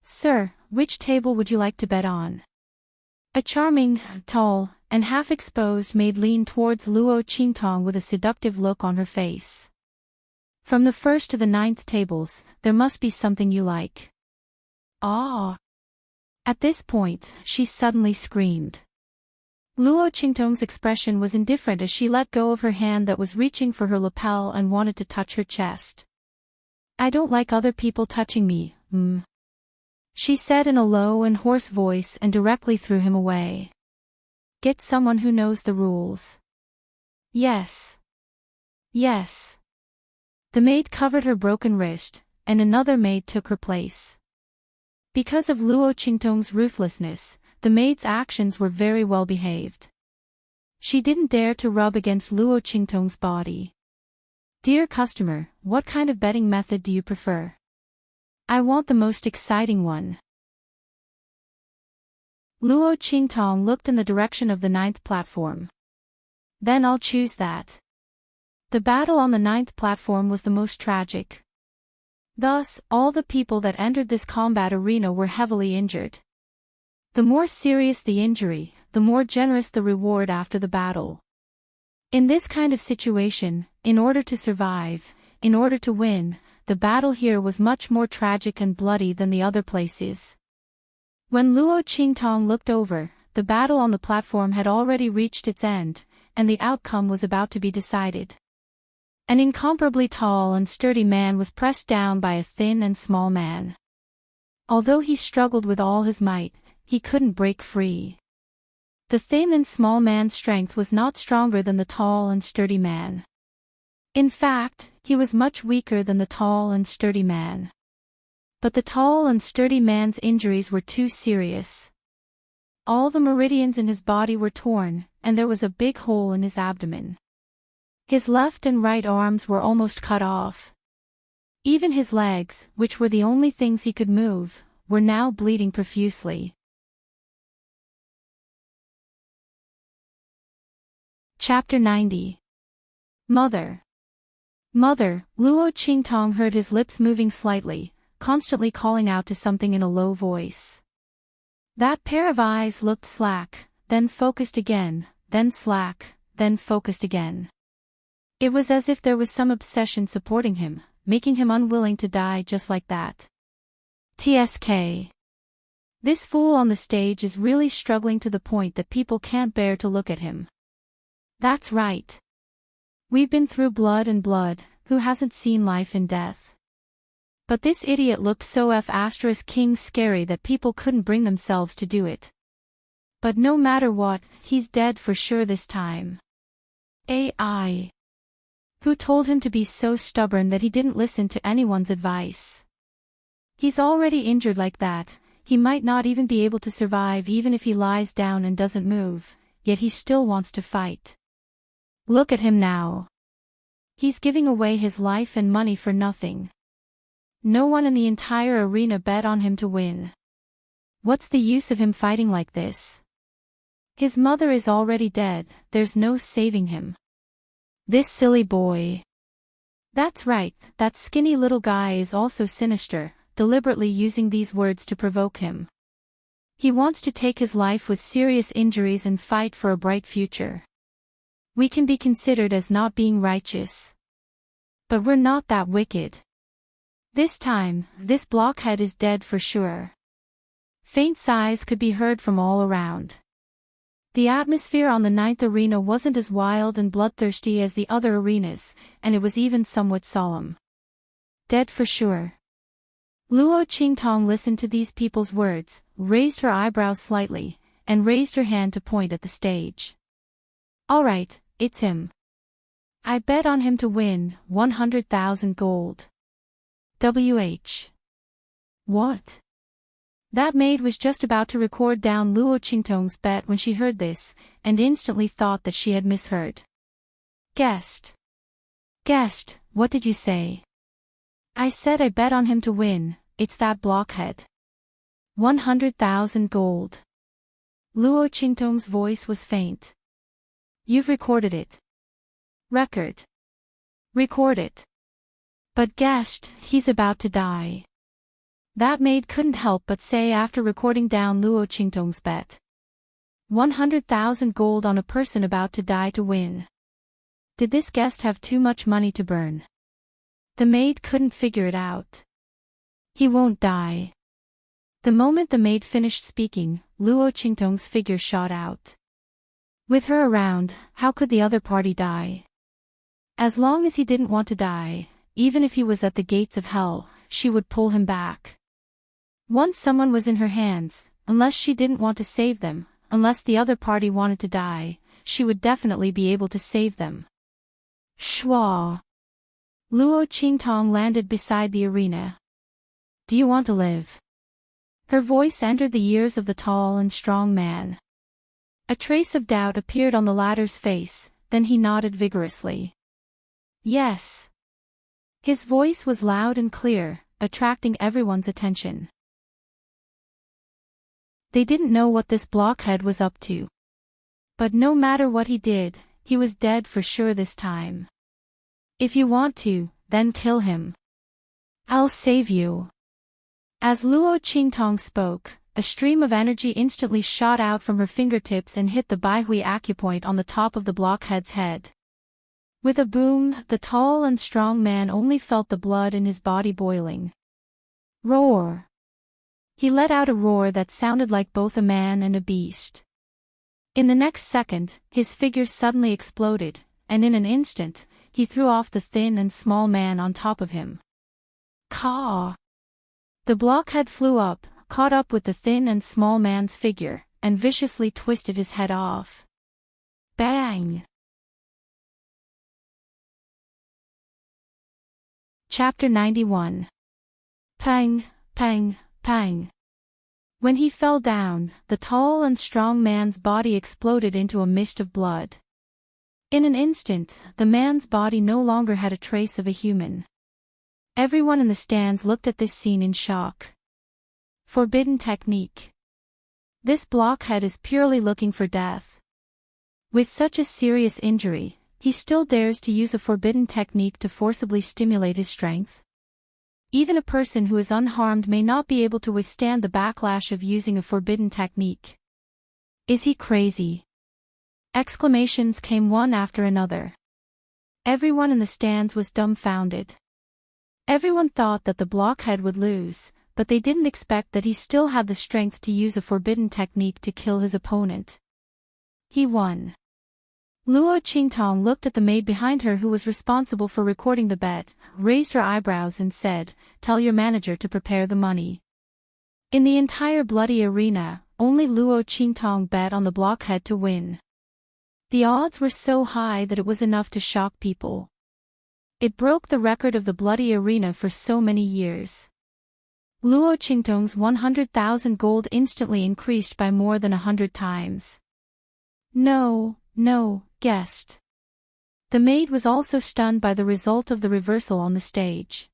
Sir, which table would you like to bet on? A charming, tall, and half-exposed maid leaned towards Luo Qingtong with a seductive look on her face. From the 1st to the 9th tables, there must be something you like. Ah! At this point, she suddenly screamed. Luo Qingtong's expression was indifferent as she let go of her hand that was reaching for her lapel and wanted to touch her chest. I don't like other people touching me, she said in a low and hoarse voice and directly threw him away. Get someone who knows the rules. Yes. Yes. The maid covered her broken wrist, and another maid took her place. Because of Luo Qingtong's ruthlessness, the maid's actions were very well behaved. She didn't dare to rub against Luo Qingtong's body. Dear customer, what kind of betting method do you prefer? I want the most exciting one. Luo Qingtong looked in the direction of the 9th platform. Then I'll choose that. The battle on the 9th platform was the most tragic. Thus, all the people that entered this combat arena were heavily injured. The more serious the injury, the more generous the reward after the battle. In this kind of situation, in order to survive, in order to win, the battle here was much more tragic and bloody than the other places. When Luo Qingtong looked over, the battle on the platform had already reached its end, and the outcome was about to be decided. An incomparably tall and sturdy man was pressed down by a thin and small man. Although he struggled with all his might, he couldn't break free. The thin and small man's strength was not stronger than the tall and sturdy man. In fact, he was much weaker than the tall and sturdy man. But the tall and sturdy man's injuries were too serious. All the meridians in his body were torn, and there was a big hole in his abdomen. His left and right arms were almost cut off. Even his legs, which were the only things he could move, were now bleeding profusely. Chapter 90. Mother. Mother, Luo Qingtong heard his lips moving slightly, constantly calling out to something in a low voice. That pair of eyes looked slack, then focused again, then slack, then focused again. It was as if there was some obsession supporting him, making him unwilling to die just like that. TSK. This fool on the stage is really struggling to the point that people can't bear to look at him. That's right. We've been through blood and blood, who hasn't seen life and death? But this idiot looked so King scary that people couldn't bring themselves to do it. But no matter what, he's dead for sure this time. AI. Who told him to be so stubborn that he didn't listen to anyone's advice? He's already injured like that, he might not even be able to survive even if he lies down and doesn't move, yet he still wants to fight. Look at him now. He's giving away his life and money for nothing. No one in the entire arena bet on him to win. What's the use of him fighting like this? His mother is already dead, there's no saving him. This silly boy. That's right, that skinny little guy is also sinister, deliberately using these words to provoke him. He wants to take his life with serious injuries and fight for a bright future. We can be considered as not being righteous. But we're not that wicked. This time, this blockhead is dead for sure. Faint sighs could be heard from all around. The atmosphere on the 9th arena wasn't as wild and bloodthirsty as the other arenas, and it was even somewhat solemn. Dead for sure. Luo Qingtong listened to these people's words, raised her eyebrows slightly, and raised her hand to point at the stage. All right, it's him. I bet on him to win 100,000 gold. What? That maid was just about to record down Luo Qingtong's bet when she heard this, and instantly thought that she had misheard. Guessed, what did you say? I said I bet on him to win, it's that blockhead. 100,000 gold. Luo Qingtong's voice was faint. You've recorded it. Record it. But guessed, he's about to die. That maid couldn't help but say after recording down Luo Qingtong's bet. 100,000 gold on a person about to die to win. Did this guest have too much money to burn? The maid couldn't figure it out. He won't die. The moment the maid finished speaking, Luo Qingtong's figure shot out. With her around, how could the other party die? As long as he didn't want to die, even if he was at the gates of hell, she would pull him back. Once someone was in her hands, unless she didn't want to save them, unless the other party wanted to die, she would definitely be able to save them. Shwa. Luo Qingtong landed beside the arena. Do you want to live? Her voice entered the ears of the tall and strong man. A trace of doubt appeared on the latter's face, then he nodded vigorously. Yes. His voice was loud and clear, attracting everyone's attention. They didn't know what this blockhead was up to. But no matter what he did, he was dead for sure this time. If you want to, then kill him. I'll save you. As Luo Qingtong spoke, a stream of energy instantly shot out from her fingertips and hit the Baihui acupoint on the top of the blockhead's head. With a boom, the tall and strong man only felt the blood in his body boiling. Roar! He let out a roar that sounded like both a man and a beast. In the next second, his figure suddenly exploded, and in an instant, he threw off the thin and small man on top of him. Caw! The blockhead flew up, caught up with the thin and small man's figure, and viciously twisted his head off. Bang! Chapter 91. Pang, pang, pang. When he fell down, the tall and strong man's body exploded into a mist of blood. In an instant, the man's body no longer had a trace of a human. Everyone in the stands looked at this scene in shock. Forbidden technique. This blockhead is purely looking for death. With such a serious injury, he still dares to use a forbidden technique to forcibly stimulate his strength. Even a person who is unharmed may not be able to withstand the backlash of using a forbidden technique. Is he crazy? Exclamations came one after another. Everyone in the stands was dumbfounded. Everyone thought that the blockhead would lose, but they didn't expect that he still had the strength to use a forbidden technique to kill his opponent. He won. Luo Qingtong looked at the maid behind her who was responsible for recording the bet, raised her eyebrows and said, "Tell your manager to prepare the money." In the entire bloody arena, only Luo Qingtong bet on the blockhead to win. The odds were so high that it was enough to shock people. It broke the record of the bloody arena for so many years. Luo Qingtong's 100,000 gold instantly increased by more than 100 times. No, guessed. The maid was also stunned by the result of the reversal on the stage.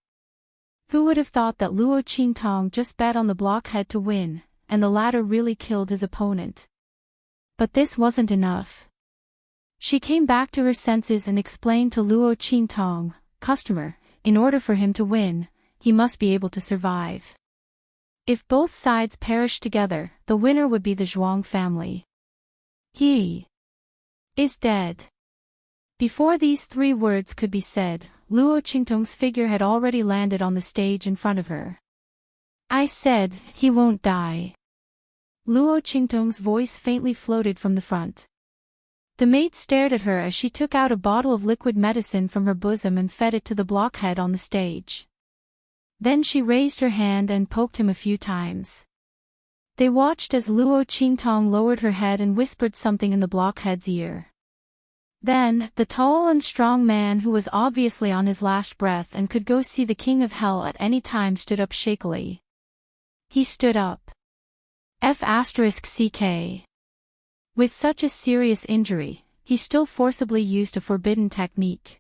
Who would have thought that Luo Qingtong just bet on the blockhead to win, and the latter really killed his opponent? But this wasn't enough. She came back to her senses and explained to Luo Qingtong, "Customer, in order for him to win, he must be able to survive. If both sides perish together, the winner would be the Zhuang family. He is dead." Before these 3 words could be said, Luo Qingtong's figure had already landed on the stage in front of her. "I said, he won't die." Luo Qingtong's voice faintly floated from the front. The maid stared at her as she took out a bottle of liquid medicine from her bosom and fed it to the blockhead on the stage. Then she raised her hand and poked him a few times. They watched as Luo Qingtong lowered her head and whispered something in the blockhead's ear. Then, the tall and strong man who was obviously on his last breath and could go see the king of hell at any time stood up shakily. He stood up. F***ck. With such a serious injury, he still forcibly used a forbidden technique.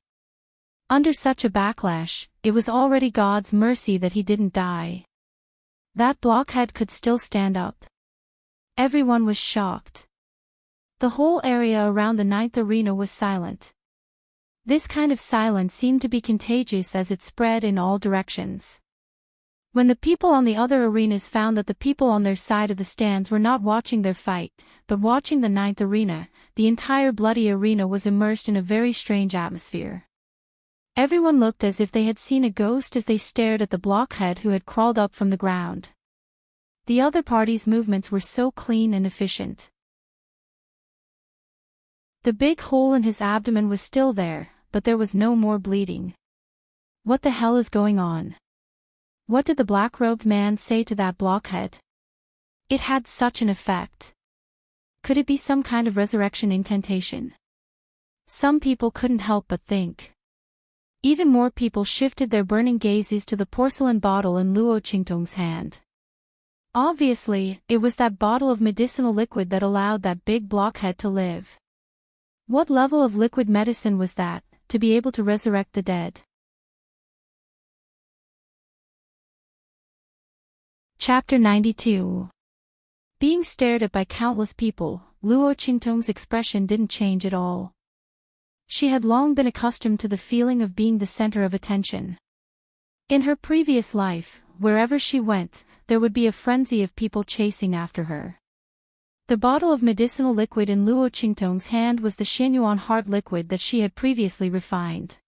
Under such a backlash, it was already God's mercy that he didn't die. That blockhead could still stand up. Everyone was shocked. The whole area around the 9th arena was silent. This kind of silence seemed to be contagious as it spread in all directions. When the people on the other arenas found that the people on their side of the stands were not watching their fight, but watching the 9th arena, the entire bloody arena was immersed in a very strange atmosphere. Everyone looked as if they had seen a ghost as they stared at the blockhead who had crawled up from the ground. The other party's movements were so clean and efficient. The big hole in his abdomen was still there, but there was no more bleeding. What the hell is going on? What did the black-robed man say to that blockhead? It had such an effect. Could it be some kind of resurrection incantation? Some people couldn't help but think. Even more people shifted their burning gazes to the porcelain bottle in Luo Qingtong's hand. Obviously, it was that bottle of medicinal liquid that allowed that big blockhead to live. What level of liquid medicine was that, to be able to resurrect the dead? Chapter 92. Being stared at by countless people, Luo Qingtong's expression didn't change at all. She had long been accustomed to the feeling of being the center of attention. In her previous life, wherever she went, there would be a frenzy of people chasing after her. The bottle of medicinal liquid in Luo Qingtong's hand was the Xianyuan heart liquid that she had previously refined.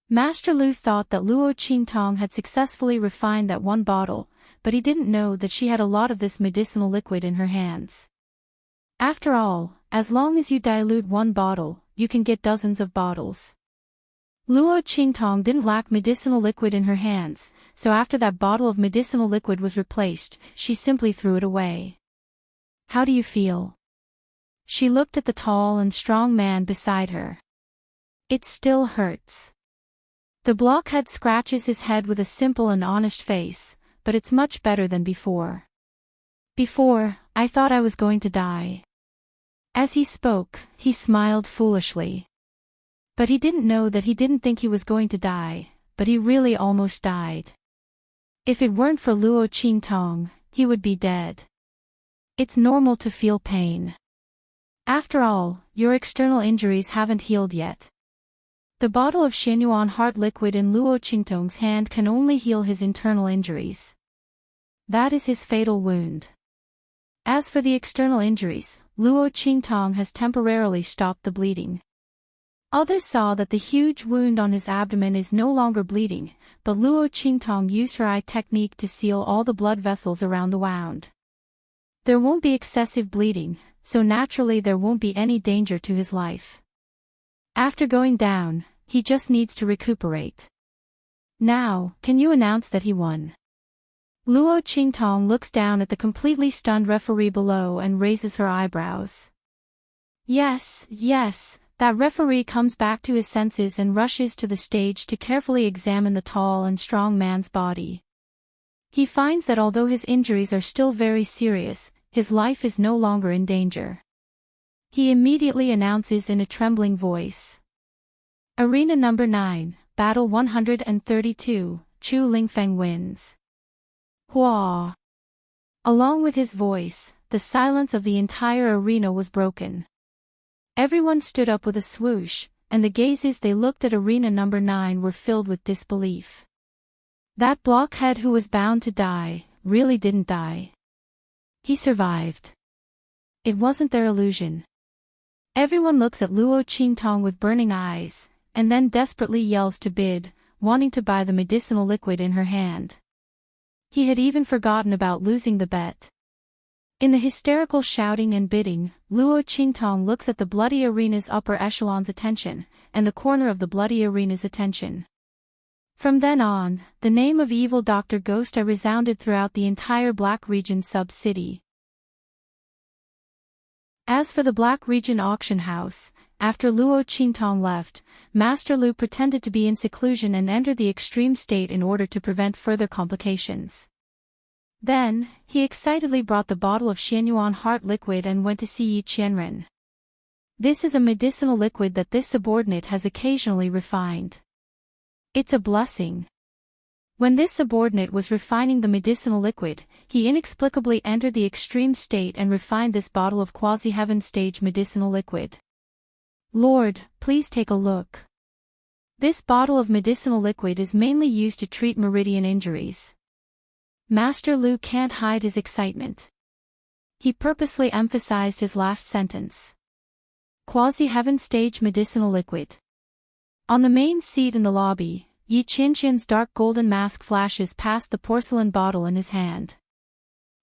Master Lu thought that Luo Qingtong had successfully refined that one bottle, but he didn't know that she had a lot of this medicinal liquid in her hands. After all, as long as you dilute one bottle, you can get dozens of bottles. Luo Qingtong didn't lack medicinal liquid in her hands, so after that bottle of medicinal liquid was replaced, she simply threw it away. How do you feel? She looked at the tall and strong man beside her. It still hurts. The blockhead scratches his head with a simple and honest face, but it's much better than before. Before, I thought I was going to die. As he spoke, he smiled foolishly. But he didn't know that he didn't think he was going to die, but he really almost died. If it weren't for Luo Qingtong, he would be dead. It's normal to feel pain. After all, your external injuries haven't healed yet. The bottle of Xianyuan heart liquid in Luo Qingtong's hand can only heal his internal injuries. That is his fatal wound. As for the external injuries, Luo Qingtong has temporarily stopped the bleeding. Others saw that the huge wound on his abdomen is no longer bleeding, but Luo Qingtong used her eye technique to seal all the blood vessels around the wound. There won't be excessive bleeding, so naturally there won't be any danger to his life. After going down, he just needs to recuperate. Now, can you announce that he won? Luo Qingtong looks down at the completely stunned referee below and raises her eyebrows. Yes, that referee comes back to his senses and rushes to the stage to carefully examine the tall and strong man's body. He finds that although his injuries are still very serious, his life is no longer in danger. He immediately announces in a trembling voice. Arena number 9, Battle 132, Chu Lingfeng wins. Hua! Along with his voice, the silence of the entire arena was broken. Everyone stood up with a swoosh, and the gazes they looked at arena number 9 were filled with disbelief. That blockhead who was bound to die, really didn't die. He survived. It wasn't their illusion. Everyone looks at Luo Qingtong with burning eyes, and then desperately yells to bid, wanting to buy the medicinal liquid in her hand. He had even forgotten about losing the bet. In the hysterical shouting and bidding, Luo Qingtong looks at the bloody arena's upper echelon's attention, and the corner of the bloody arena's attention. From then on, the name of evil Dr. Ghost resounded throughout the entire Black Region sub-city. As for the Black Region auction house, after Luo Qingtong left, Master Lu pretended to be in seclusion and entered the extreme state in order to prevent further complications. Then, he excitedly brought the bottle of Xianyuan heart liquid and went to see Yi Qianren. This is a medicinal liquid that this subordinate has occasionally refined. It's a blessing. When this subordinate was refining the medicinal liquid, he inexplicably entered the extreme state and refined this bottle of quasi-heaven stage medicinal liquid. Lord, please take a look. This bottle of medicinal liquid is mainly used to treat meridian injuries. Master Lu can't hide his excitement. He purposely emphasized his last sentence. Quasi-heaven stage medicinal liquid. On the main seat in the lobby, Yi Qianxian's dark golden mask flashes past the porcelain bottle in his hand.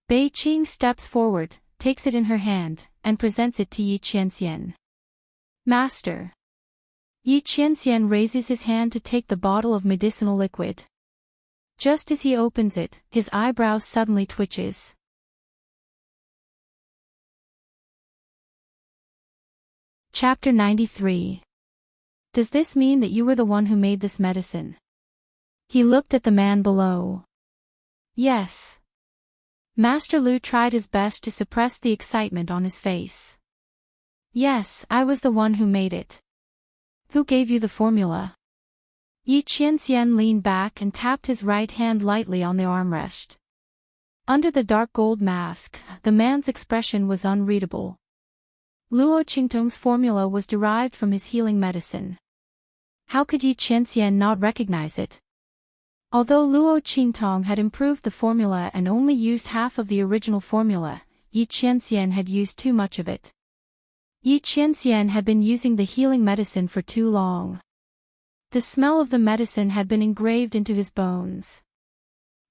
Bei Qing steps forward, takes it in her hand, and presents it to Yi Qianxian. Master. Yi Qianxian raises his hand to take the bottle of medicinal liquid. Just as he opens it, his eyebrows suddenly twitches. Chapter 93. Does this mean that you were the one who made this medicine? He looked at the man below. Yes. Master Lu tried his best to suppress the excitement on his face. Yes, I was the one who made it. Who gave you the formula? Yi Qianxian leaned back and tapped his right hand lightly on the armrest. Under the dark gold mask, the man's expression was unreadable. Luo Qingtong's formula was derived from his healing medicine. How could Yi Qianxian not recognize it? Although Luo Qingtong had improved the formula and only used half of the original formula, Yi Qianxian had used too much of it. Yi Qianxian had been using the healing medicine for too long. The smell of the medicine had been engraved into his bones.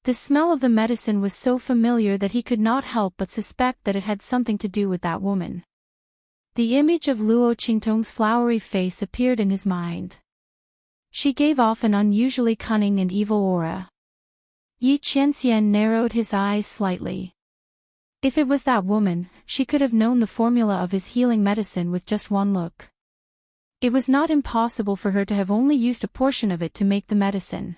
The smell of the medicine was so familiar that he could not help but suspect that it had something to do with that woman. The image of Luo Qingtong's flowery face appeared in his mind. She gave off an unusually cunning and evil aura. Yi Qianxian narrowed his eyes slightly. If it was that woman, she could have known the formula of his healing medicine with just one look. It was not impossible for her to have only used a portion of it to make the medicine.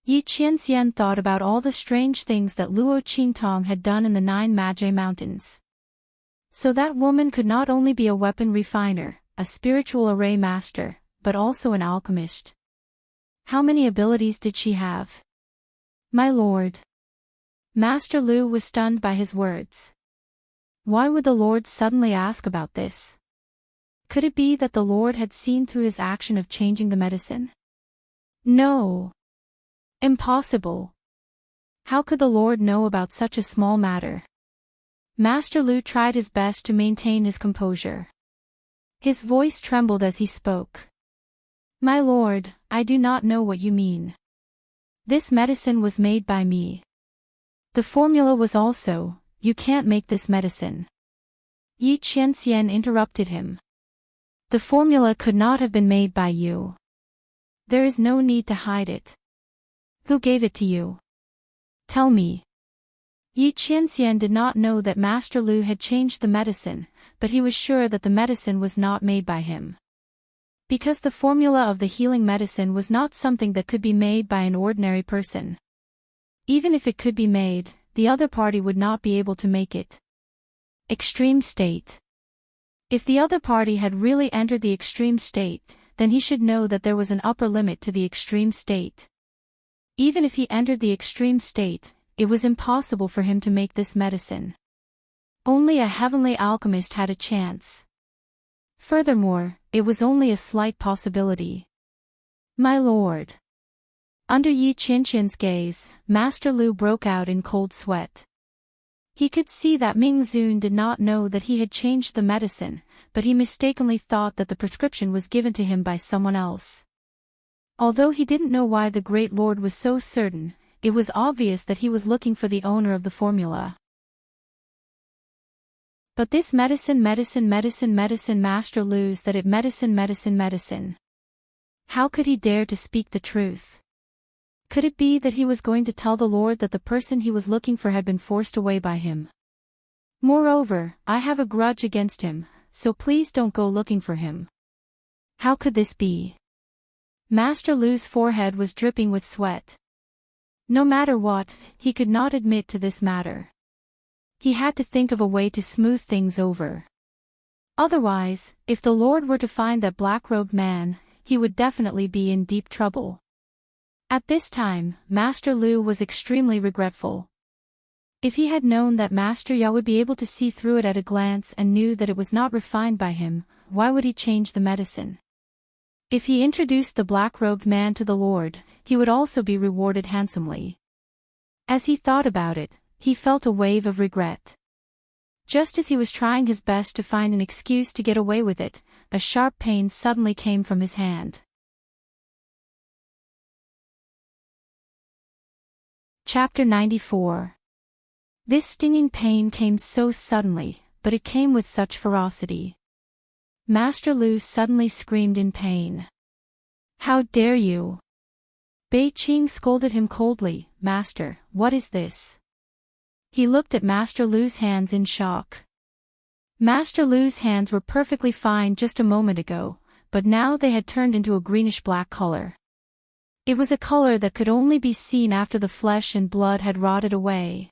Yi Qianxian thought about all the strange things that Luo Qingtong had done in the 9 Magi Mountains. So that woman could not only be a weapon refiner, a spiritual array master, but also an alchemist. How many abilities did she have? My lord. Master Lu was stunned by his words. Why would the lord suddenly ask about this? Could it be that the lord had seen through his action of changing the medicine? No. Impossible. How could the lord know about such a small matter? Master Lu tried his best to maintain his composure. His voice trembled as he spoke. My lord, I do not know what you mean. This medicine was made by me. The formula was also, you can't make this medicine. Yi Qianxian interrupted him. The formula could not have been made by you. There is no need to hide it. Who gave it to you? Tell me. Yi Qianxian did not know that Master Lu had changed the medicine, but he was sure that the medicine was not made by him. Because the formula of the healing medicine was not something that could be made by an ordinary person. Even if it could be made, the other party would not be able to make it. Extreme state. If the other party had really entered the extreme state, then he should know that there was an upper limit to the extreme state. Even if he entered the extreme state, it was impossible for him to make this medicine. Only a heavenly alchemist had a chance. Furthermore, it was only a slight possibility. My lord. Under Yi Qianxian's gaze, Master Lu broke out in cold sweat. He could see that Ming Zun did not know that he had changed the medicine, but he mistakenly thought that the prescription was given to him by someone else. Although he didn't know why the Great Lord was so certain, it was obvious that he was looking for the owner of the formula. But this medicine Master Lu's that it medicine. How could he dare to speak the truth? Could it be that he was going to tell the Lord that the person he was looking for had been forced away by him? Moreover, I have a grudge against him, so please don't go looking for him. How could this be? Master Lu's forehead was dripping with sweat. No matter what, he could not admit to this matter. He had to think of a way to smooth things over. Otherwise, if the Lord were to find that black-robed man, he would definitely be in deep trouble. At this time, Master Lu was extremely regretful. If he had known that Master Ya would be able to see through it at a glance and knew that it was not refined by him, why would he change the medicine? If he introduced the black-robed man to the Lord, he would also be rewarded handsomely. As he thought about it, he felt a wave of regret. Just as he was trying his best to find an excuse to get away with it, a sharp pain suddenly came from his hand. Chapter 94. This stinging pain came so suddenly, but it came with such ferocity. Master Lu suddenly screamed in pain. How dare you? Bei Qing scolded him coldly. Master, what is this? He looked at Master Lu's hands in shock. Master Lu's hands were perfectly fine just a moment ago, but now they had turned into a greenish-black color. It was a color that could only be seen after the flesh and blood had rotted away.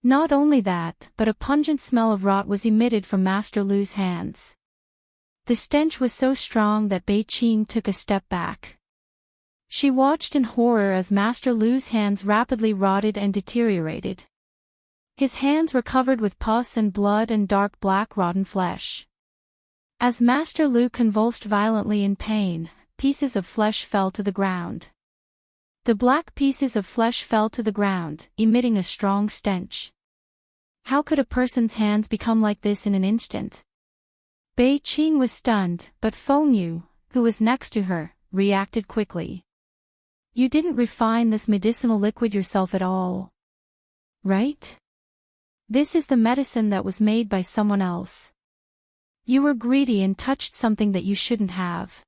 Not only that, but a pungent smell of rot was emitted from Master Lu's hands. The stench was so strong that Bei Qing took a step back. She watched in horror as Master Lu's hands rapidly rotted and deteriorated. His hands were covered with pus and blood and dark black rotten flesh. As Master Lu convulsed violently in pain, pieces of flesh fell to the ground. The black pieces of flesh fell to the ground, emitting a strong stench. How could a person's hands become like this in an instant? Bei Qing was stunned, but Feng Yu, who was next to her, reacted quickly. You didn't refine this medicinal liquid yourself at all, right? This is the medicine that was made by someone else. You were greedy and touched something that you shouldn't have.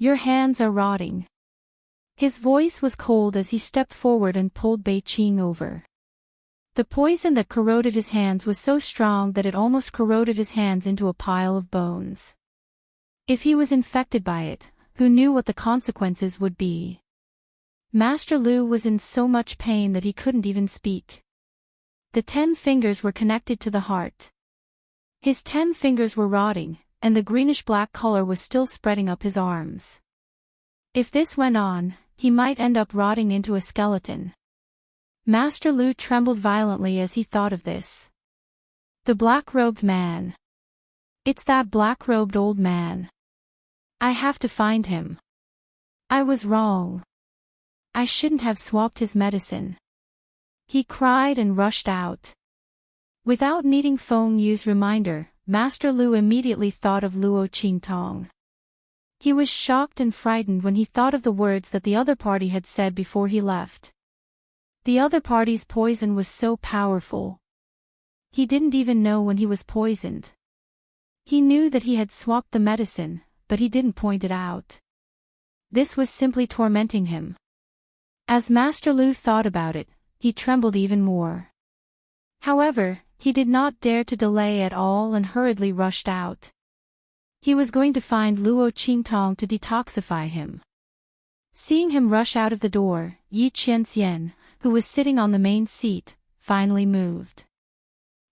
Your hands are rotting. His voice was cold as he stepped forward and pulled Bei Qing over. The poison that corroded his hands was so strong that it almost corroded his hands into a pile of bones. If he was infected by it, who knew what the consequences would be? Master Lu was in so much pain that he couldn't even speak. The 10 fingers were connected to the heart. His 10 fingers were rotting, and the greenish-black color was still spreading up his arms. If this went on, he might end up rotting into a skeleton. Master Lu trembled violently as he thought of this. The black-robed man. It's that black-robed old man. I have to find him. I was wrong. I shouldn't have swapped his medicine. He cried and rushed out. Without needing Feng Yu's reminder, Master Lu immediately thought of Luo Qingtong. He was shocked and frightened when he thought of the words that the other party had said before he left. The other party's poison was so powerful. He didn't even know when he was poisoned. He knew that he had swapped the medicine, but he didn't point it out. This was simply tormenting him. As Master Lu thought about it, he trembled even more. However, he did not dare to delay at all and hurriedly rushed out. He was going to find Luo Qingtong to detoxify him. Seeing him rush out of the door, Yi Qianxian, who was sitting on the main seat, finally moved.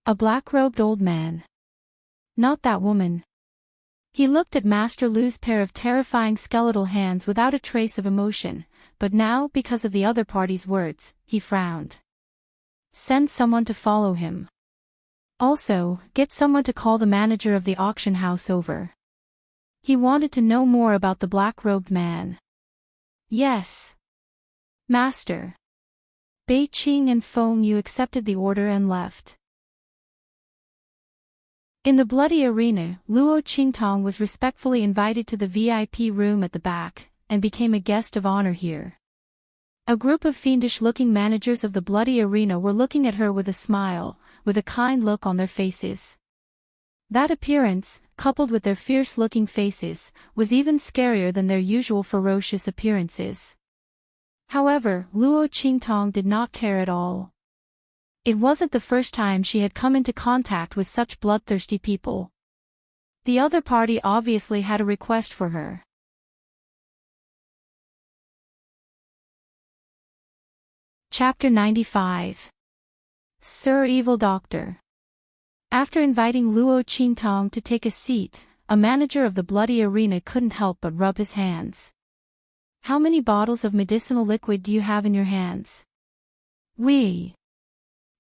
A black-robed old man. Not that woman. He looked at Master Lu's pair of terrifying skeletal hands without a trace of emotion, but now, because of the other party's words, he frowned. Send someone to follow him. Also, get someone to call the manager of the auction house over. He wanted to know more about the black-robed man. Yes. Master. Bei Qing and Feng Yu accepted the order and left. In the bloody arena, Luo Qingtong was respectfully invited to the VIP room at the back, and became a guest of honor here. A group of fiendish-looking managers of the bloody arena were looking at her with a smile, with a kind look on their faces. That appearance, coupled with their fierce-looking faces, was even scarier than their usual ferocious appearances. However, Luo Qingtong did not care at all. It wasn't the first time she had come into contact with such bloodthirsty people. The other party obviously had a request for her. Chapter 95. Sir Evil Doctor. After inviting Luo Qingtong to take a seat, a manager of the bloody arena couldn't help but rub his hands. How many bottles of medicinal liquid do you have in your hands? We.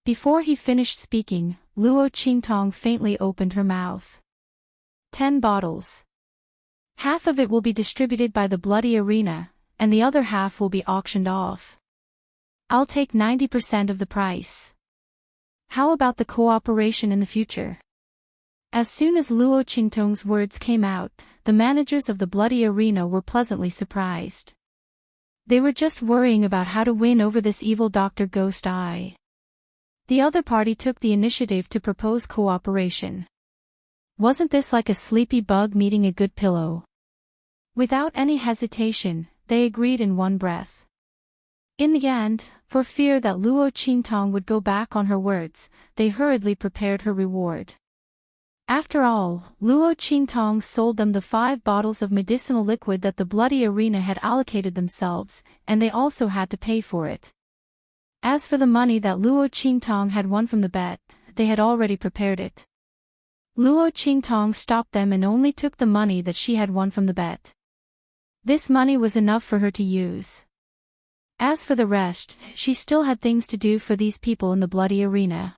Before he finished speaking, Luo Qingtong faintly opened her mouth. 10 bottles. Half of it will be distributed by the bloody arena, and the other half will be auctioned off. I'll take 90% of the price. How about the cooperation in the future? As soon as Luo Qingtong's words came out, the managers of the bloody arena were pleasantly surprised. They were just worrying about how to win over this evil Dr. Ghost Eye. The other party took the initiative to propose cooperation. Wasn't this like a sleepy bug meeting a good pillow? Without any hesitation, they agreed in one breath. In the end, for fear that Luo Qingtong would go back on her words, they hurriedly prepared her reward. After all, Luo Qingtong sold them the 5 bottles of medicinal liquid that the bloody arena had allocated themselves, and they also had to pay for it. As for the money that Luo Qingtong had won from the bet, they had already prepared it. Luo Qingtong stopped them and only took the money that she had won from the bet. This money was enough for her to use. As for the rest, she still had things to do for these people in the bloody arena.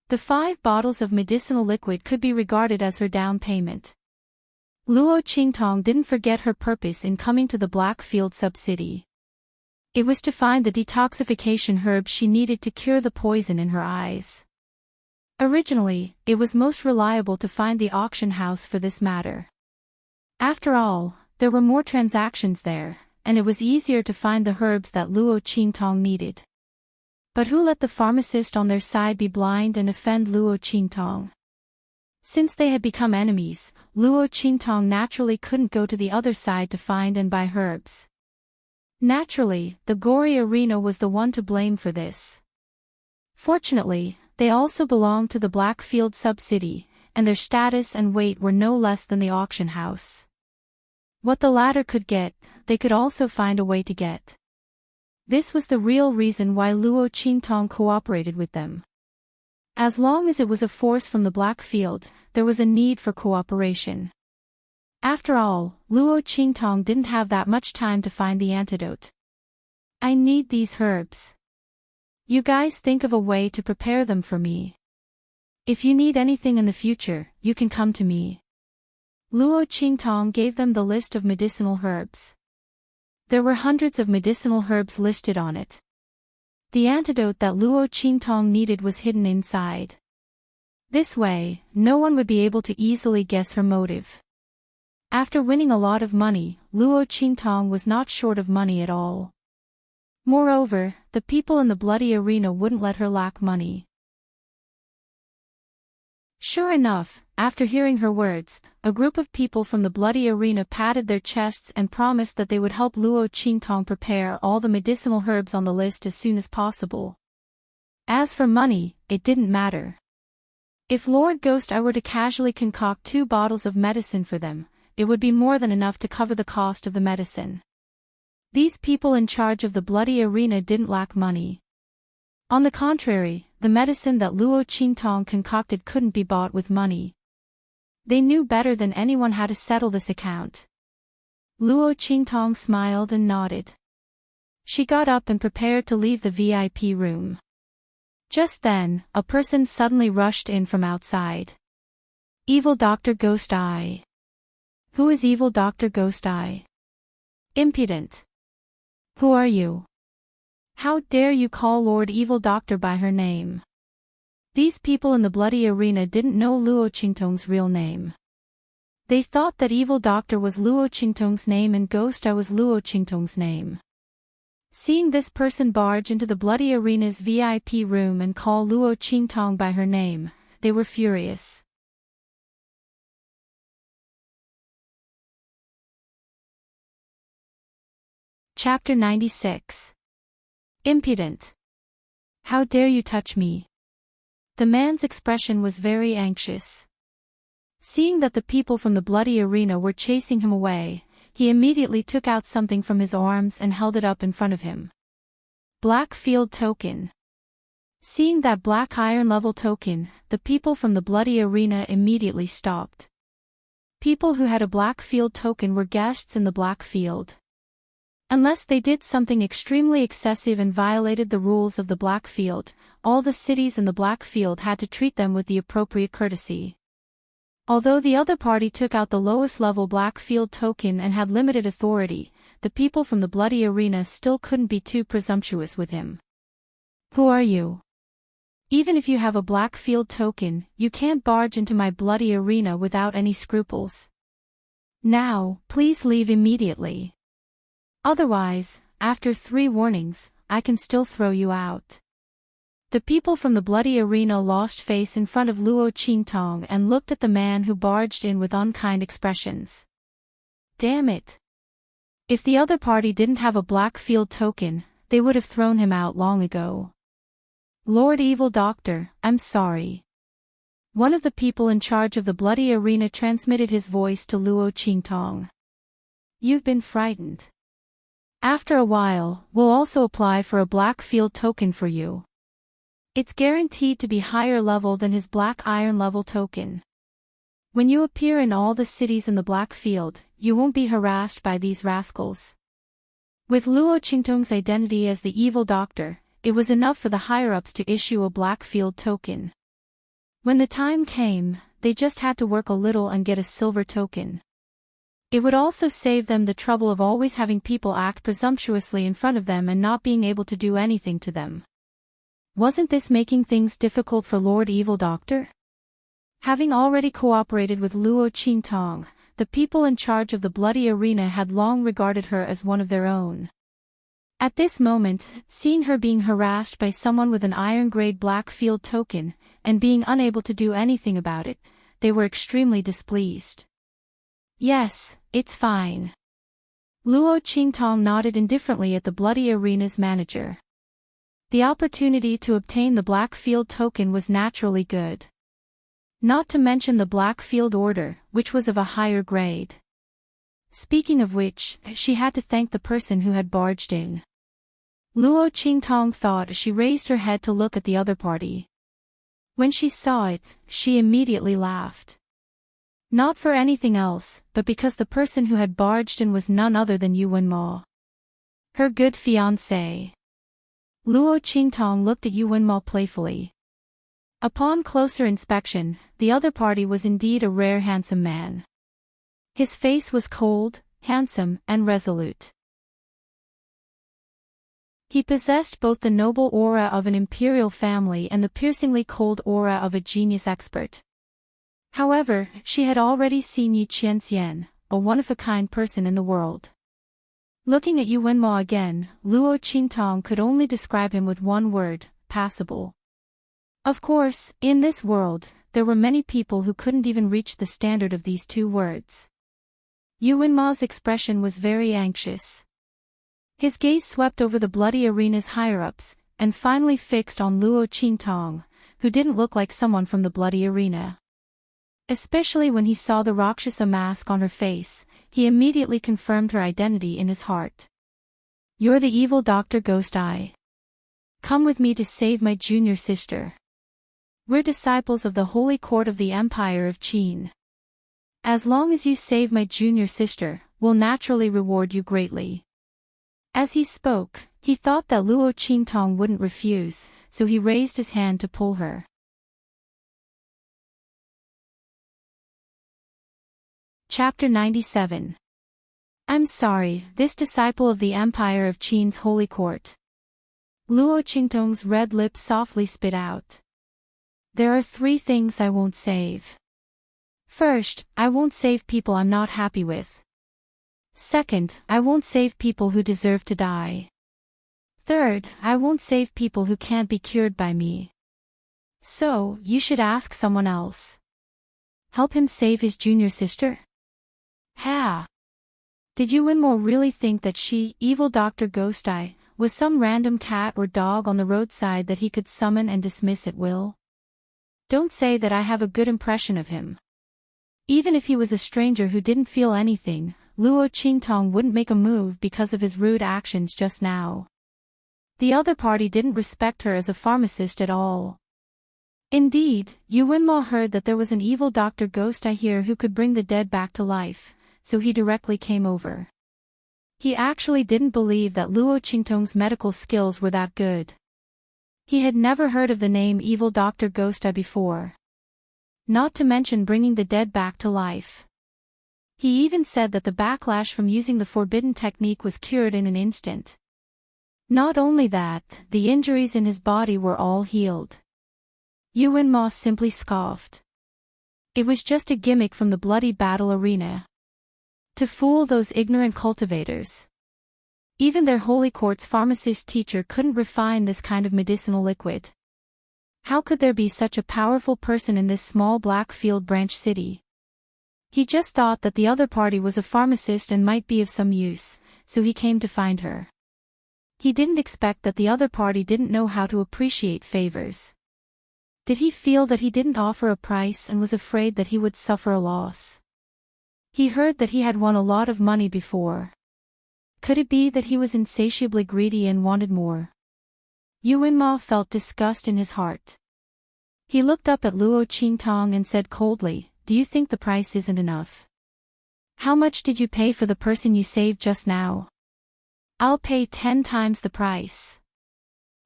The 5 bottles of medicinal liquid could be regarded as her down payment. Luo Qingtong didn't forget her purpose in coming to the Blackfield sub-city. It was to find the detoxification herb she needed to cure the poison in her eyes. Originally, it was most reliable to find the auction house for this matter. After all, there were more transactions there, and it was easier to find the herbs that Luo Qingtong needed. But who let the pharmacist on their side be blind and offend Luo Qingtong? Since they had become enemies, Luo Qingtong naturally couldn't go to the other side to find and buy herbs. Naturally, the gory arena was the one to blame for this. Fortunately, they also belonged to the Blackfield sub-city, and their status and weight were no less than the auction house. What the latter could get, they could also find a way to get. This was the real reason why Luo Qingtong cooperated with them. As long as it was a force from the Blackfield, there was a need for cooperation. After all, Luo Qingtong didn't have that much time to find the antidote. I need these herbs. You guys think of a way to prepare them for me. If you need anything in the future, you can come to me. Luo Qingtong gave them the list of medicinal herbs. There were hundreds of medicinal herbs listed on it. The antidote that Luo Qingtong needed was hidden inside. This way, no one would be able to easily guess her motive. After winning a lot of money, Luo Qingtong was not short of money at all. Moreover, the people in the bloody arena wouldn't let her lack money. Sure enough, after hearing her words, a group of people from the bloody arena patted their chests and promised that they would help Luo Qingtong prepare all the medicinal herbs on the list as soon as possible. As for money, it didn't matter. If Lord Ghost I were to casually concoct 2 bottles of medicine for them, it would be more than enough to cover the cost of the medicine. These people in charge of the bloody arena didn't lack money. On the contrary, the medicine that Luo Qingtong concocted couldn't be bought with money. They knew better than anyone how to settle this account. Luo Qingtong smiled and nodded. She got up and prepared to leave the VIP room. Just then, a person suddenly rushed in from outside. Evil Dr. Ghost Eye. Who is Evil Dr. Ghost Eye? Impudent. Who are you? How dare you call Lord Evil Doctor by her name? These people in the bloody arena didn't know Luo Qingtong's real name. They thought that Evil Doctor was Luo Qingtong's name and Ghost Eye was Luo Qingtong's name. Seeing this person barge into the bloody arena's VIP room and call Luo Qingtong by her name, they were furious. Chapter 96. Impudent. How dare you touch me? The man's expression was very anxious. Seeing that the people from the bloody arena were chasing him away, he immediately took out something from his arms and held it up in front of him. Blackfield token. Seeing that black iron level token, the people from the bloody arena immediately stopped. People who had a Blackfield token were guests in the Blackfield. Unless they did something extremely excessive and violated the rules of the Blackfield, all the cities in the Blackfield had to treat them with the appropriate courtesy. Although the other party took out the lowest level Blackfield token and had limited authority, the people from the bloody arena still couldn't be too presumptuous with him. Who are you? Even if you have a Blackfield token, you can't barge into my bloody arena without any scruples. Now, please leave immediately. Otherwise, after 3 warnings, I can still throw you out. The people from the bloody arena lost face in front of Luo Qingtong and looked at the man who barged in with unkind expressions. Damn it. If the other party didn't have a Blackfield token, they would have thrown him out long ago. Lord Evil Doctor, I'm sorry. One of the people in charge of the bloody arena transmitted his voice to Luo Qingtong. You've been frightened. After a while, we'll also apply for a Blackfield token for you. It's guaranteed to be higher level than his black iron level token. When you appear in all the cities in the Blackfield, you won't be harassed by these rascals. With Luo Qingtong's identity as the Evil Doctor, it was enough for the higher-ups to issue a Blackfield token. When the time came, they just had to work a little and get a silver token. It would also save them the trouble of always having people act presumptuously in front of them and not being able to do anything to them. Wasn't this making things difficult for Lord Evil Doctor? Having already cooperated with Luo Qingtong, the people in charge of the bloody arena had long regarded her as one of their own. At this moment, seeing her being harassed by someone with an iron-grade Blackfield token, and being unable to do anything about it, they were extremely displeased. Yes, it's fine. Luo Qingtong nodded indifferently at the Bloody Arena's manager. The opportunity to obtain the Black Field token was naturally good. Not to mention the Black Field Order, which was of a higher grade. Speaking of which, she had to thank the person who had barged in. Luo Qingtong thought as she raised her head to look at the other party. When she saw it, she immediately laughed. Not for anything else, but because the person who had barged in was none other than Yu Wenmo. Her good fiancé. Luo Qingtong looked at Yu Wenmo playfully. Upon closer inspection, the other party was indeed a rare handsome man. His face was cold, handsome, and resolute. He possessed both the noble aura of an imperial family and the piercingly cold aura of a genius expert. However, she had already seen Yi Qianxian, a one-of-a-kind person in the world. Looking at Yu Wenmo again, Luo Qingtong could only describe him with one word: passable. Of course, in this world, there were many people who couldn't even reach the standard of these two words. Yu Wenmo's expression was very anxious. His gaze swept over the Bloody Arena's higher-ups, and finally fixed on Luo Qingtong, who didn't look like someone from the Bloody Arena. Especially when he saw the Rakshasa mask on her face, he immediately confirmed her identity in his heart. "You're the evil Dr. Ghost Eye. Come with me to save my junior sister. We're disciples of the Holy Court of the Empire of Qin. As long as you save my junior sister, we'll naturally reward you greatly." As he spoke, he thought that Luo Qingtong wouldn't refuse, so he raised his hand to pull her. Chapter 97. I'm sorry, this disciple of the Empire of Qin's Holy Court. Luo Qingtong's red lips softly spit out. There are 3 things I won't save. First, I won't save people I'm not happy with. Second, I won't save people who deserve to die. Third, I won't save people who can't be cured by me. So, you should ask someone else. Help him save his junior sister? Ha! Did Yu Wenmo really think that she, evil Dr. Ghost Eye, was some random cat or dog on the roadside that he could summon and dismiss at will? Don't say that I have a good impression of him. Even if he was a stranger who didn't feel anything, Luo Qingtong wouldn't make a move because of his rude actions just now. The other party didn't respect her as a pharmacist at all. Indeed, Yu Wenmo heard that there was an evil Dr. Ghost Eye here who could bring the dead back to life, so he directly came over. He actually didn't believe that Luo Qingtong's medical skills were that good. He had never heard of the name evil Dr. Ghost Eye before. Not to mention bringing the dead back to life. He even said that the backlash from using the forbidden technique was cured in an instant. Not only that, the injuries in his body were all healed. Yu Wenmo simply scoffed. It was just a gimmick from the bloody battle arena. To fool those ignorant cultivators. Even their Holy Court's pharmacist teacher couldn't refine this kind of medicinal liquid. How could there be such a powerful person in this small Blackfield branch city? He just thought that the other party was a pharmacist and might be of some use, so he came to find her. He didn't expect that the other party didn't know how to appreciate favors. Did he feel that he didn't offer a price and was afraid that he would suffer a loss? He heard that he had won a lot of money before. Could it be that he was insatiably greedy and wanted more? Yu Wenmo felt disgust in his heart. He looked up at Luo Qingtong and said coldly, "Do you think the price isn't enough? How much did you pay for the person you saved just now?" "I'll pay 10 times the price."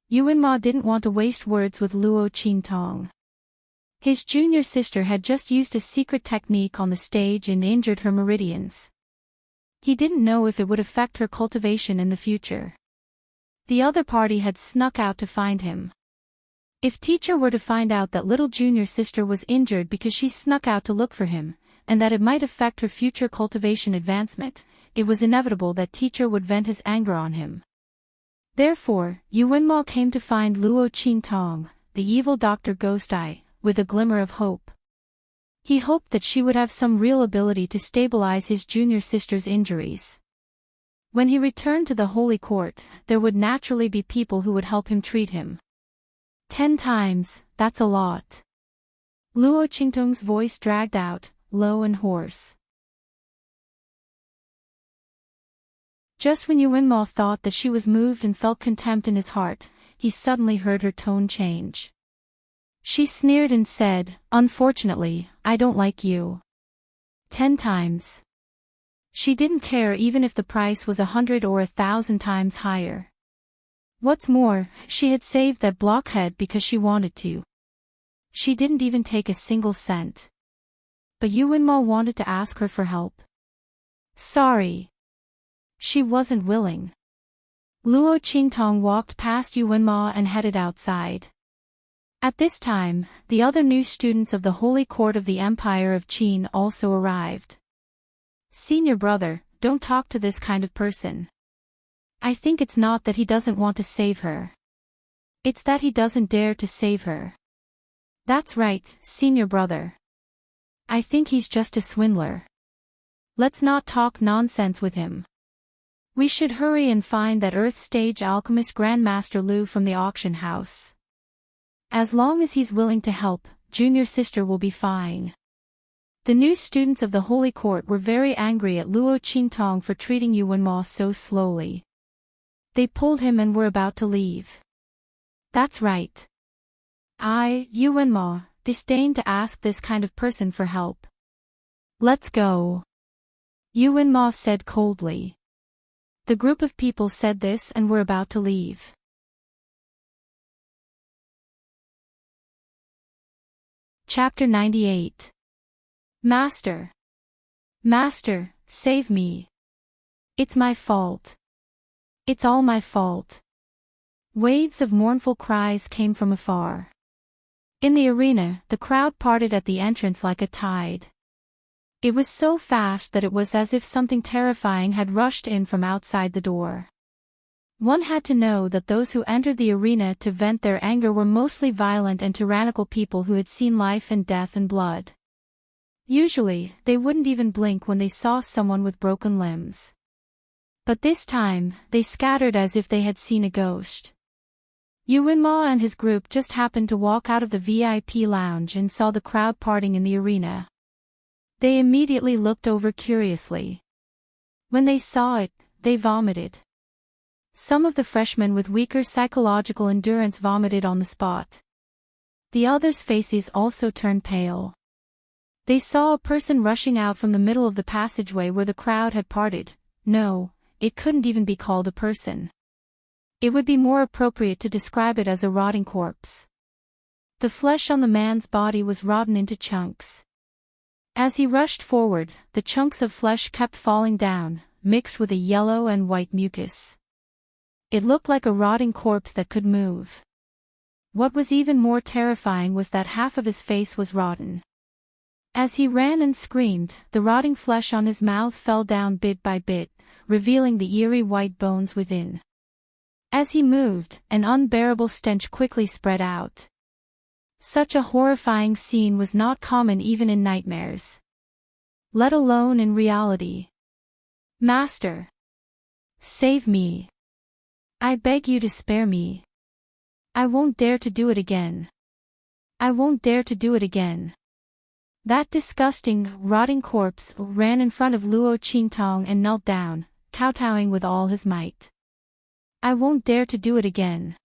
Yu Wenmo didn't want to waste words with Luo Qingtong. His junior sister had just used a secret technique on the stage and injured her meridians. He didn't know if it would affect her cultivation in the future. The other party had snuck out to find him. If teacher were to find out that little junior sister was injured because she snuck out to look for him, and that it might affect her future cultivation advancement, it was inevitable that teacher would vent his anger on him. Therefore, Yu Wenmo came to find Luo Qingtong, the evil Dr. Ghost Eye, with a glimmer of hope. He hoped that she would have some real ability to stabilize his junior sister's injuries. When he returned to the Holy Court, there would naturally be people who would help him treat him. 10 times, that's a lot. Luo Qingtong's voice dragged out, low and hoarse. Just when Yuanma thought that she was moved and felt contempt in his heart, he suddenly heard her tone change. She sneered and said, "Unfortunately, I don't like you." 10 times. She didn't care even if the price was 100 or 1,000 times higher. What's more, she had saved that blockhead because she wanted to. She didn't even take a single cent. But Yuanma wanted to ask her for help. Sorry. She wasn't willing. Luo Qingtong walked past Yuanma and headed outside. At this time, the other new students of the Holy Court of the Empire of Qin also arrived. Senior brother, don't talk to this kind of person. I think it's not that he doesn't want to save her. It's that he doesn't dare to save her. That's right, senior brother. I think he's just a swindler. Let's not talk nonsense with him. We should hurry and find that Earth Stage Alchemist Grandmaster Lu from the auction house. As long as he's willing to help, junior sister will be fine. The new students of the Holy Court were very angry at Luo Qingtong for treating Yuanma so slowly. They pulled him and were about to leave. That's right. Yuanma, disdain to ask this kind of person for help. Let's go. Yuanma said coldly. The group of people said this and were about to leave. Chapter 98. Master. Master, save me. It's my fault. It's all my fault. Waves of mournful cries came from afar. In the arena, the crowd parted at the entrance like a tide. It was so fast that it was as if something terrifying had rushed in from outside the door. One had to know that those who entered the arena to vent their anger were mostly violent and tyrannical people who had seen life and death and blood. Usually, they wouldn't even blink when they saw someone with broken limbs. But this time, they scattered as if they had seen a ghost. Yuanma and his group just happened to walk out of the VIP lounge and saw the crowd parting in the arena. They immediately looked over curiously. When they saw it, they vomited. Some of the freshmen with weaker psychological endurance vomited on the spot. The others' faces also turned pale. They saw a person rushing out from the middle of the passageway where the crowd had parted. No, it couldn't even be called a person. It would be more appropriate to describe it as a rotting corpse. The flesh on the man's body was rotten into chunks. As he rushed forward, the chunks of flesh kept falling down, mixed with a yellow and white mucus. It looked like a rotting corpse that could move. What was even more terrifying was that half of his face was rotten. As he ran and screamed, the rotting flesh on his mouth fell down bit by bit, revealing the eerie white bones within. As he moved, an unbearable stench quickly spread out. Such a horrifying scene was not common even in nightmares. Let alone in reality. Master. Save me. I beg you to spare me. I won't dare to do it again. I won't dare to do it again. That disgusting, rotting corpse ran in front of Luo Qingtong and knelt down, kowtowing with all his might. I won't dare to do it again.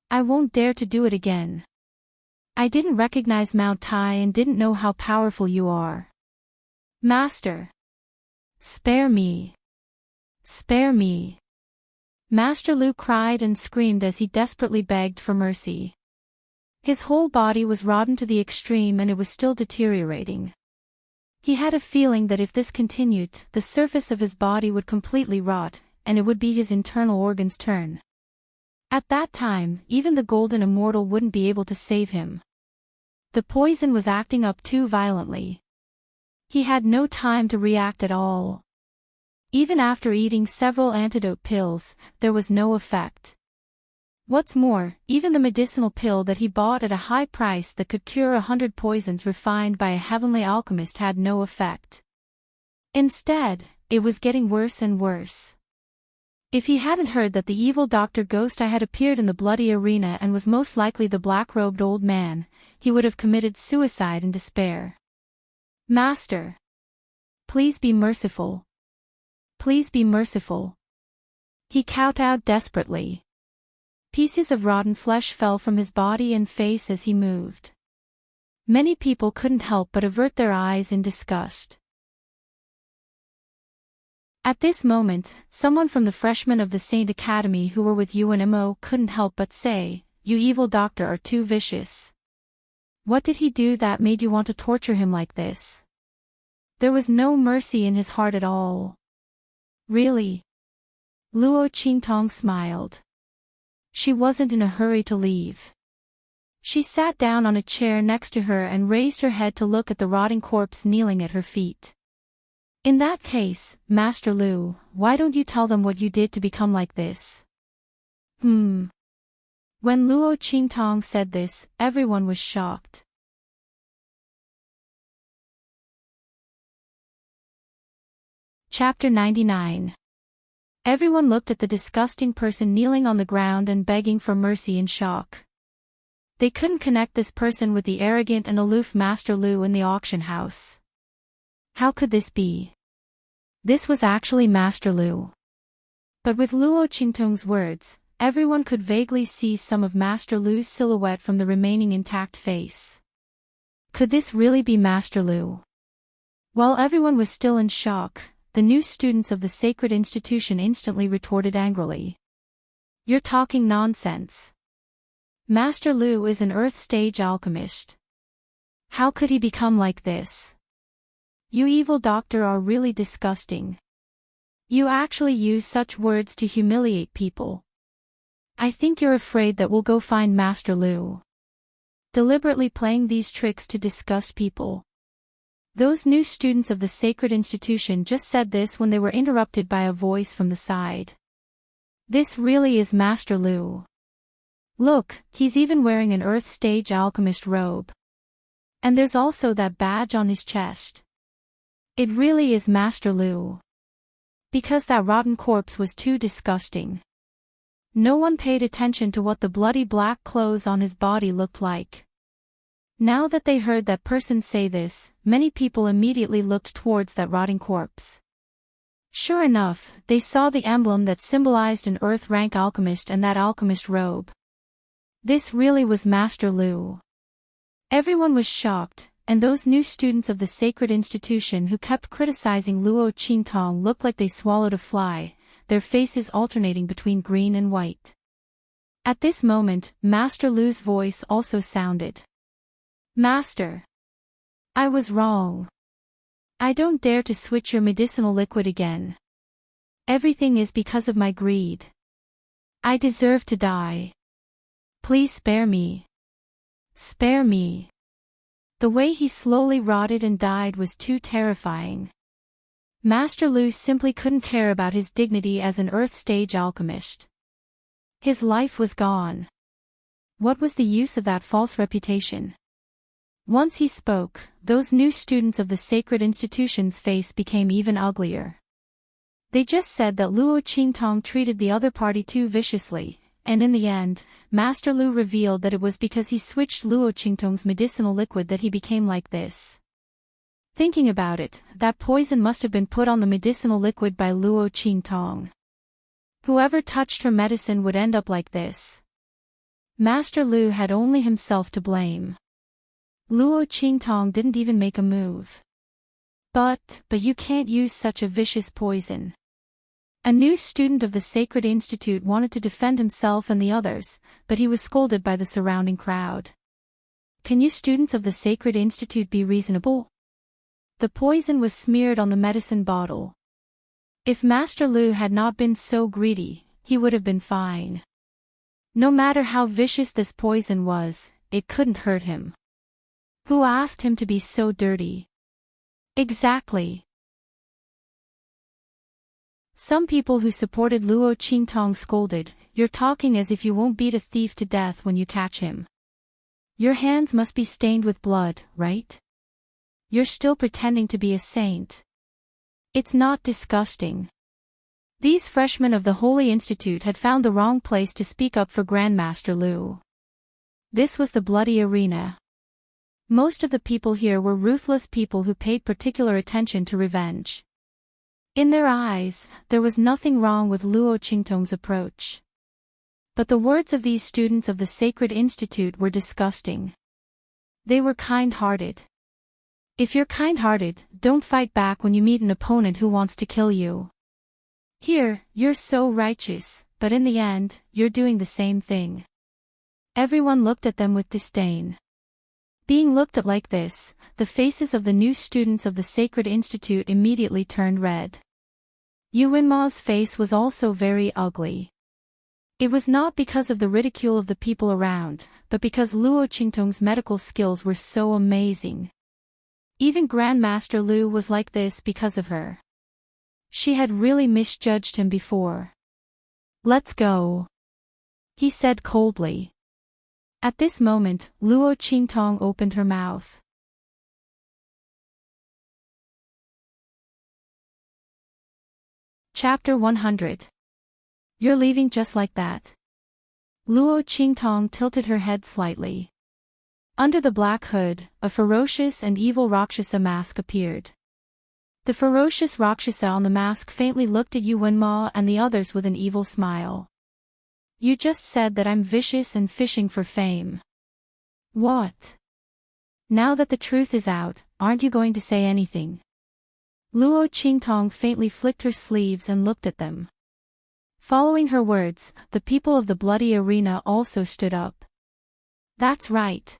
I won't dare to do it again. I didn't recognize Mount Tai and didn't know how powerful you are. Master. Spare me. Spare me. Master Lu cried and screamed as he desperately begged for mercy. His whole body was rotten to the extreme and it was still deteriorating. He had a feeling that if this continued, the surface of his body would completely rot, and it would be his internal organs' turn. At that time, even the Golden Immortal wouldn't be able to save him. The poison was acting up too violently. He had no time to react at all. Even after eating several antidote pills, there was no effect. What's more, even the medicinal pill that he bought at a high price that could cure 100 poisons refined by a heavenly alchemist had no effect. Instead, it was getting worse and worse. If he hadn't heard that the evil Dr. Ghost Eye had appeared in the bloody arena and was most likely the black-robed old man, he would have committed suicide in despair. Master! Please be merciful. Please be merciful. He kowtowed desperately. Pieces of rotten flesh fell from his body and face as he moved. Many people couldn't help but avert their eyes in disgust. At this moment, someone from the freshmen of the Saint Academy who were with UNMO couldn't help but say, "You evil doctor are too vicious. What did he do that made you want to torture him like this?" There was no mercy in his heart at all. Really? Luo Qingtong smiled. She wasn't in a hurry to leave. She sat down on a chair next to her and raised her head to look at the rotting corpse kneeling at her feet. "In that case, Master Lu, why don't you tell them what you did to become like this?" When Luo Qingtong said this, everyone was shocked. Chapter 99. Everyone looked at the disgusting person kneeling on the ground and begging for mercy in shock. They couldn't connect this person with the arrogant and aloof Master Lu in the auction house. How could this be? This was actually Master Lu. But with Luo Qingtong's words, everyone could vaguely see some of Master Lu's silhouette from the remaining intact face. Could this really be Master Lu? While everyone was still in shock, the new students of the sacred institution instantly retorted angrily. "You're talking nonsense. Master Lu is an Earth stage alchemist. How could he become like this? You evil doctor are really disgusting. You actually use such words to humiliate people. I think you're afraid that we'll go find Master Lu. Deliberately playing these tricks to disgust people." Those new students of the sacred institution just said this when they were interrupted by a voice from the side. "This really is Master Lu. Look, he's even wearing an Earth stage alchemist robe. And there's also that badge on his chest. It really is Master Lu." Because that rotten corpse was too disgusting. No one paid attention to what the bloody black clothes on his body looked like. Now that they heard that person say this, many people immediately looked towards that rotting corpse. Sure enough, they saw the emblem that symbolized an Earth rank alchemist and that alchemist robe. This really was Master Lu. Everyone was shocked, and those new students of the sacred institution who kept criticizing Luo Qingtong looked like they swallowed a fly, their faces alternating between green and white. At this moment, Master Lu's voice also sounded. "Master. I was wrong. I don't dare to switch your medicinal liquid again. Everything is because of my greed. I deserve to die. Please spare me. Spare me." The way he slowly rotted and died was too terrifying. Master Lu simply couldn't care about his dignity as an Earth stage alchemist. His life was gone. What was the use of that false reputation? Once he spoke, those new students of the sacred institution's face became even uglier. They just said that Luo Qingtong treated the other party too viciously, and in the end, Master Lu revealed that it was because he switched Luo Qingtong's medicinal liquid that he became like this. Thinking about it, that poison must have been put on the medicinal liquid by Luo Qingtong. Whoever touched her medicine would end up like this. Master Lu had only himself to blame. Luo Qingtong didn't even make a move. But you can't use such a vicious poison. A new student of the Sacred Institute wanted to defend himself and the others, but he was scolded by the surrounding crowd. "Can you students of the Sacred Institute be reasonable?" The poison was smeared on the medicine bottle. If Master Lu had not been so greedy, he would have been fine. No matter how vicious this poison was, it couldn't hurt him. Who asked him to be so dirty? Exactly. Some people who supported Luo Qingtong scolded, "You're talking as if you won't beat a thief to death when you catch him. Your hands must be stained with blood, right? You're still pretending to be a saint. It's not disgusting." These freshmen of the Holy Institute had found the wrong place to speak up for Grandmaster Lu. This was the bloody arena. Most of the people here were ruthless people who paid particular attention to revenge. In their eyes, there was nothing wrong with Luo Qingtong's approach. But the words of these students of the Sacred Institute were disgusting. They were kind-hearted. If you're kind-hearted, don't fight back when you meet an opponent who wants to kill you. Here, you're so righteous, but in the end, you're doing the same thing. Everyone looked at them with disdain. Being looked at like this, the faces of the new students of the Sacred Institute immediately turned red. Yu Wenma's face was also very ugly. It was not because of the ridicule of the people around, but because Luo Qingtong's medical skills were so amazing. Even Grandmaster Lu was like this because of her. She had really misjudged him before. "Let's go," he said coldly. At this moment, Luo Qingtong opened her mouth. Chapter 100. You're leaving just like that? Luo Qingtong tilted her head slightly. Under the black hood, a ferocious and evil Rakshasa mask appeared. The ferocious Rakshasa on the mask faintly looked at Yu Wenma and the others with an evil smile. "You just said that I'm vicious and fishing for fame. What? Now that the truth is out, aren't you going to say anything?" Luo Qingtong faintly flicked her sleeves and looked at them. Following her words, the people of the bloody arena also stood up. "That's right.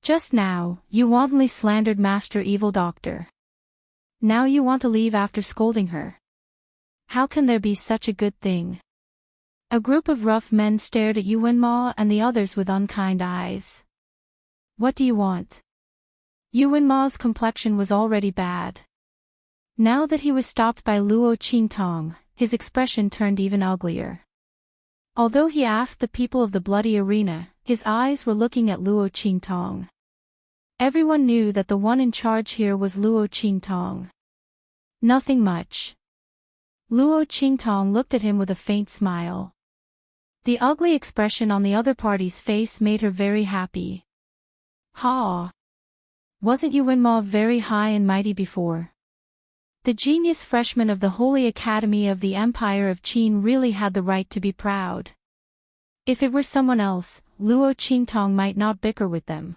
Just now, you wantonly slandered Master Evil Doctor. Now you want to leave after scolding her. How can there be such a good thing?" A group of rough men stared at Yu Wenma and the others with unkind eyes. "What do you want?" Yu Wenma's complexion was already bad. Now that he was stopped by Luo Qingtong, his expression turned even uglier. Although he asked the people of the bloody arena, his eyes were looking at Luo Qingtong. Everyone knew that the one in charge here was Luo Qingtong. "Nothing much." Luo Qingtong looked at him with a faint smile. The ugly expression on the other party's face made her very happy. "Ha! Wasn't Yu Wenma very high and mighty before?" The genius freshman of the Holy Academy of the Empire of Qin really had the right to be proud. If it were someone else, Luo Qingtong might not bicker with them.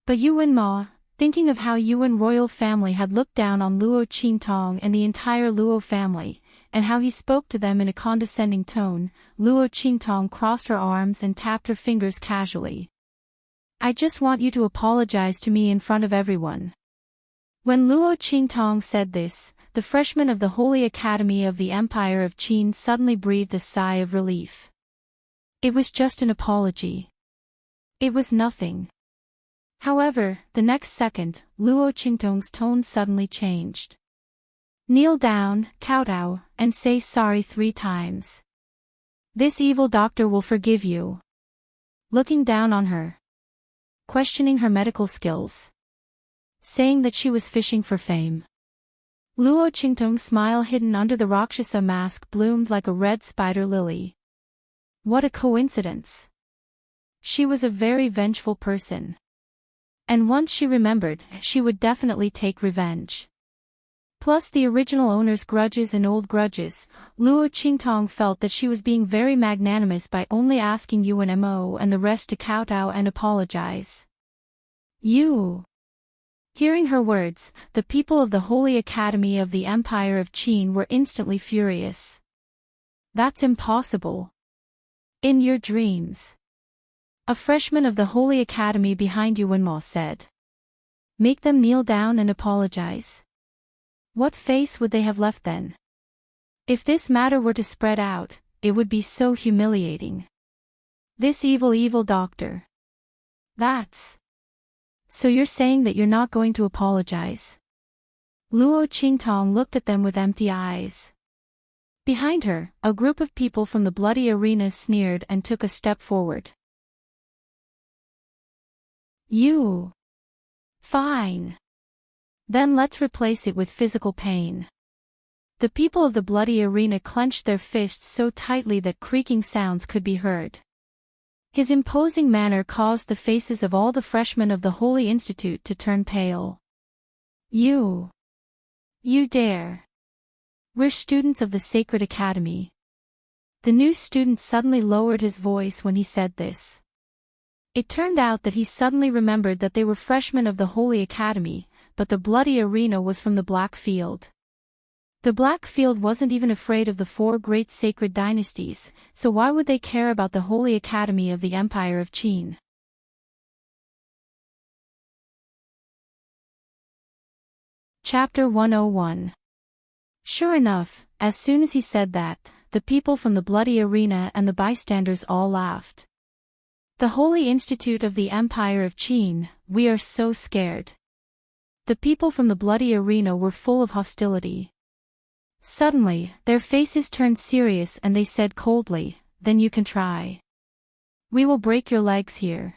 But Yu Wenma, thinking of how Yuan royal family had looked down on Luo Qingtong and the entire Luo family, and how he spoke to them in a condescending tone, Luo Qingtong crossed her arms and tapped her fingers casually. "I just want you to apologize to me in front of everyone." When Luo Qingtong said this, the freshmen of the Holy Academy of the Empire of Qin suddenly breathed a sigh of relief. It was just an apology. It was nothing. However, the next second, Luo Qingtong's tone suddenly changed. "Kneel down, kowtow, and say sorry 3 times. This evil doctor will forgive you." Looking down on her, questioning her medical skills, saying that she was fishing for fame. Luo Qingtong's smile hidden under the Rakshasa mask bloomed like a red spider lily. What a coincidence. She was a very vengeful person. And once she remembered, she would definitely take revenge. Plus the original owner's grudges and old grudges, Luo Qingtong felt that she was being very magnanimous by only asking Yuan Mo and the rest to kowtow and apologize. "You." Hearing her words, the people of the Holy Academy of the Empire of Qin were instantly furious. "That's impossible. In your dreams." A freshman of the Holy Academy behind Yu Wenma said. "Make them kneel down and apologize." What face would they have left then? If this matter were to spread out, it would be so humiliating. This evil doctor. That's... So you're saying that you're not going to apologize? Luo Qingtong looked at them with empty eyes. Behind her, a group of people from the bloody arena sneered and took a step forward. You. Fine. Then let's replace it with physical pain. The people of the bloody arena clenched their fists so tightly that creaking sounds could be heard. His imposing manner caused the faces of all the freshmen of the Holy Institute to turn pale. You dare. We're students of the Sacred Academy. The new student suddenly lowered his voice when he said this. It turned out that he suddenly remembered that they were freshmen of the Holy Academy, but the bloody arena was from the Black Field. The Black Field wasn't even afraid of the 4 great sacred dynasties, so why would they care about the Holy Academy of the Empire of Qin? Chapter 101. Sure enough, as soon as he said that, the people from the bloody arena and the bystanders all laughed. The Holy Institute of the Empire of Qin, we are so scared. The people from the bloody arena were full of hostility. Suddenly, their faces turned serious and they said coldly, then you can try. We will break your legs here.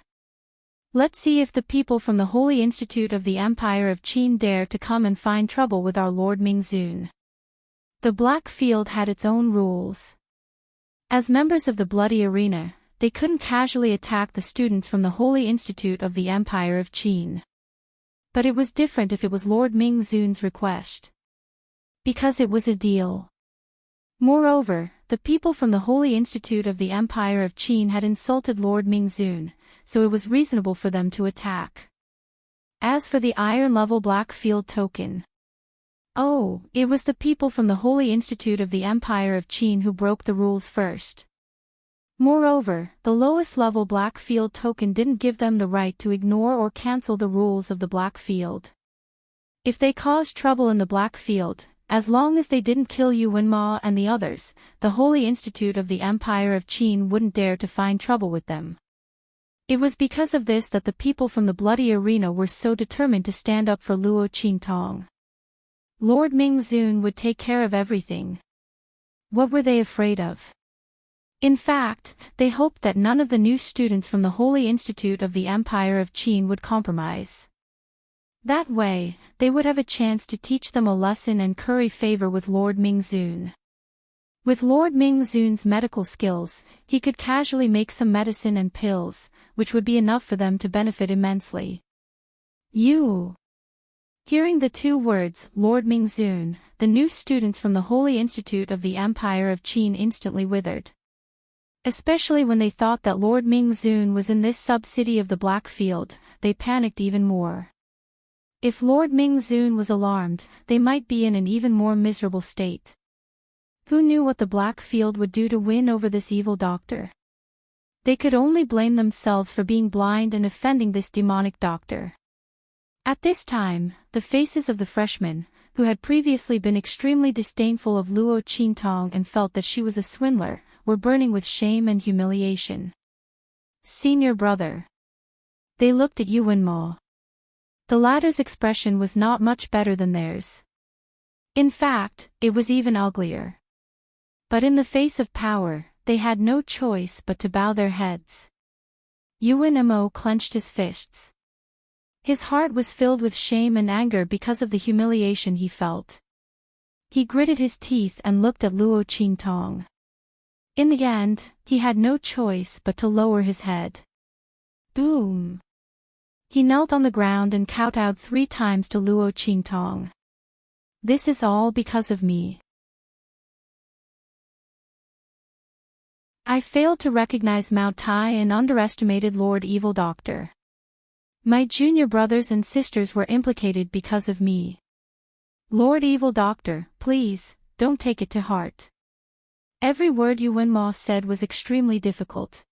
Let's see if the people from the Holy Institute of the Empire of Qin dare to come and find trouble with our Lord Mingzun. The Black Field had its own rules. As members of the bloody arena, they couldn't casually attack the students from the Holy Institute of the Empire of Qin. But it was different if it was Lord Mingzun's request. Because it was a deal. Moreover, the people from the Holy Institute of the Empire of Qin had insulted Lord Mingzun, so it was reasonable for them to attack. As for the iron-level Black Field token. Oh, it was the people from the Holy Institute of the Empire of Qin who broke the rules first. Moreover, the lowest-level Black Field token didn't give them the right to ignore or cancel the rules of the Black Field. If they caused trouble in the Black Field, as long as they didn't kill Yuanma and the others, the Holy Institute of the Empire of Qin wouldn't dare to find trouble with them. It was because of this that the people from the bloody arena were so determined to stand up for Luo Qintong. Lord Mingzun would take care of everything. What were they afraid of? In fact, they hoped that none of the new students from the Holy Institute of the Empire of Qin would compromise. That way, they would have a chance to teach them a lesson and curry favor with Lord Mingzun. With Lord Mingzun's medical skills, he could casually make some medicine and pills, which would be enough for them to benefit immensely. You. Hearing the 2 words, Lord Mingzun, the new students from the Holy Institute of the Empire of Qin instantly withered. Especially when they thought that Lord Mingzun was in this sub-city of the Black Field, they panicked even more. If Lord Mingzun was alarmed, they might be in an even more miserable state. Who knew what the Black Field would do to win over this evil doctor? They could only blame themselves for being blind and offending this demonic doctor. At this time, the faces of the freshmen, who had previously been extremely disdainful of Luo Qintong and felt that she was a swindler, were burning with shame and humiliation. Senior brother. They looked at Yuanma. The latter's expression was not much better than theirs. In fact, it was even uglier. But in the face of power, they had no choice but to bow their heads. Yuanmo clenched his fists. His heart was filled with shame and anger because of the humiliation he felt. He gritted his teeth and looked at Luo Qintong. In the end, he had no choice but to lower his head. Boom! He knelt on the ground and kowtowed 3 times to Luo Qintong. This is all because of me. I failed to recognize Mao Tai and underestimated Lord Evil Doctor. My junior brothers and sisters were implicated because of me. Lord Evil Doctor, please, don't take it to heart. Every word Yuanma said was extremely difficult.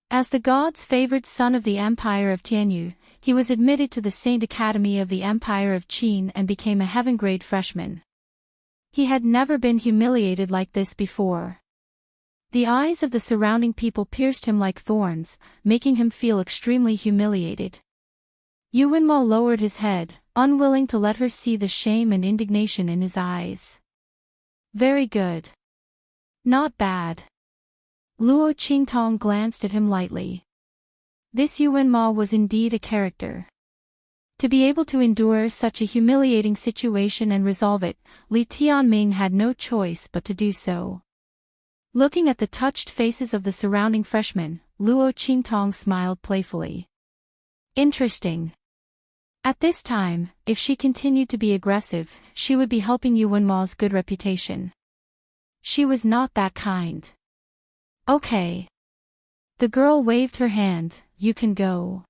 As the god's favored son of the Empire of Tianyu, he was admitted to the Saint Academy of the Empire of Qin and became a heaven-grade freshman. He had never been humiliated like this before. The eyes of the surrounding people pierced him like thorns, making him feel extremely humiliated. Yuanma lowered his head, unwilling to let her see the shame and indignation in his eyes. Very good. Not bad. Luo Qingtong glanced at him lightly. This Yuan Ma was indeed a character. To be able to endure such a humiliating situation and resolve it, Li Tianming had no choice but to do so. Looking at the touched faces of the surrounding freshmen, Luo Qingtong smiled playfully. Interesting. At this time, if she continued to be aggressive, she would be helping Yuan Ma's good reputation. She was not that kind. Okay. The girl waved her hand, you can go.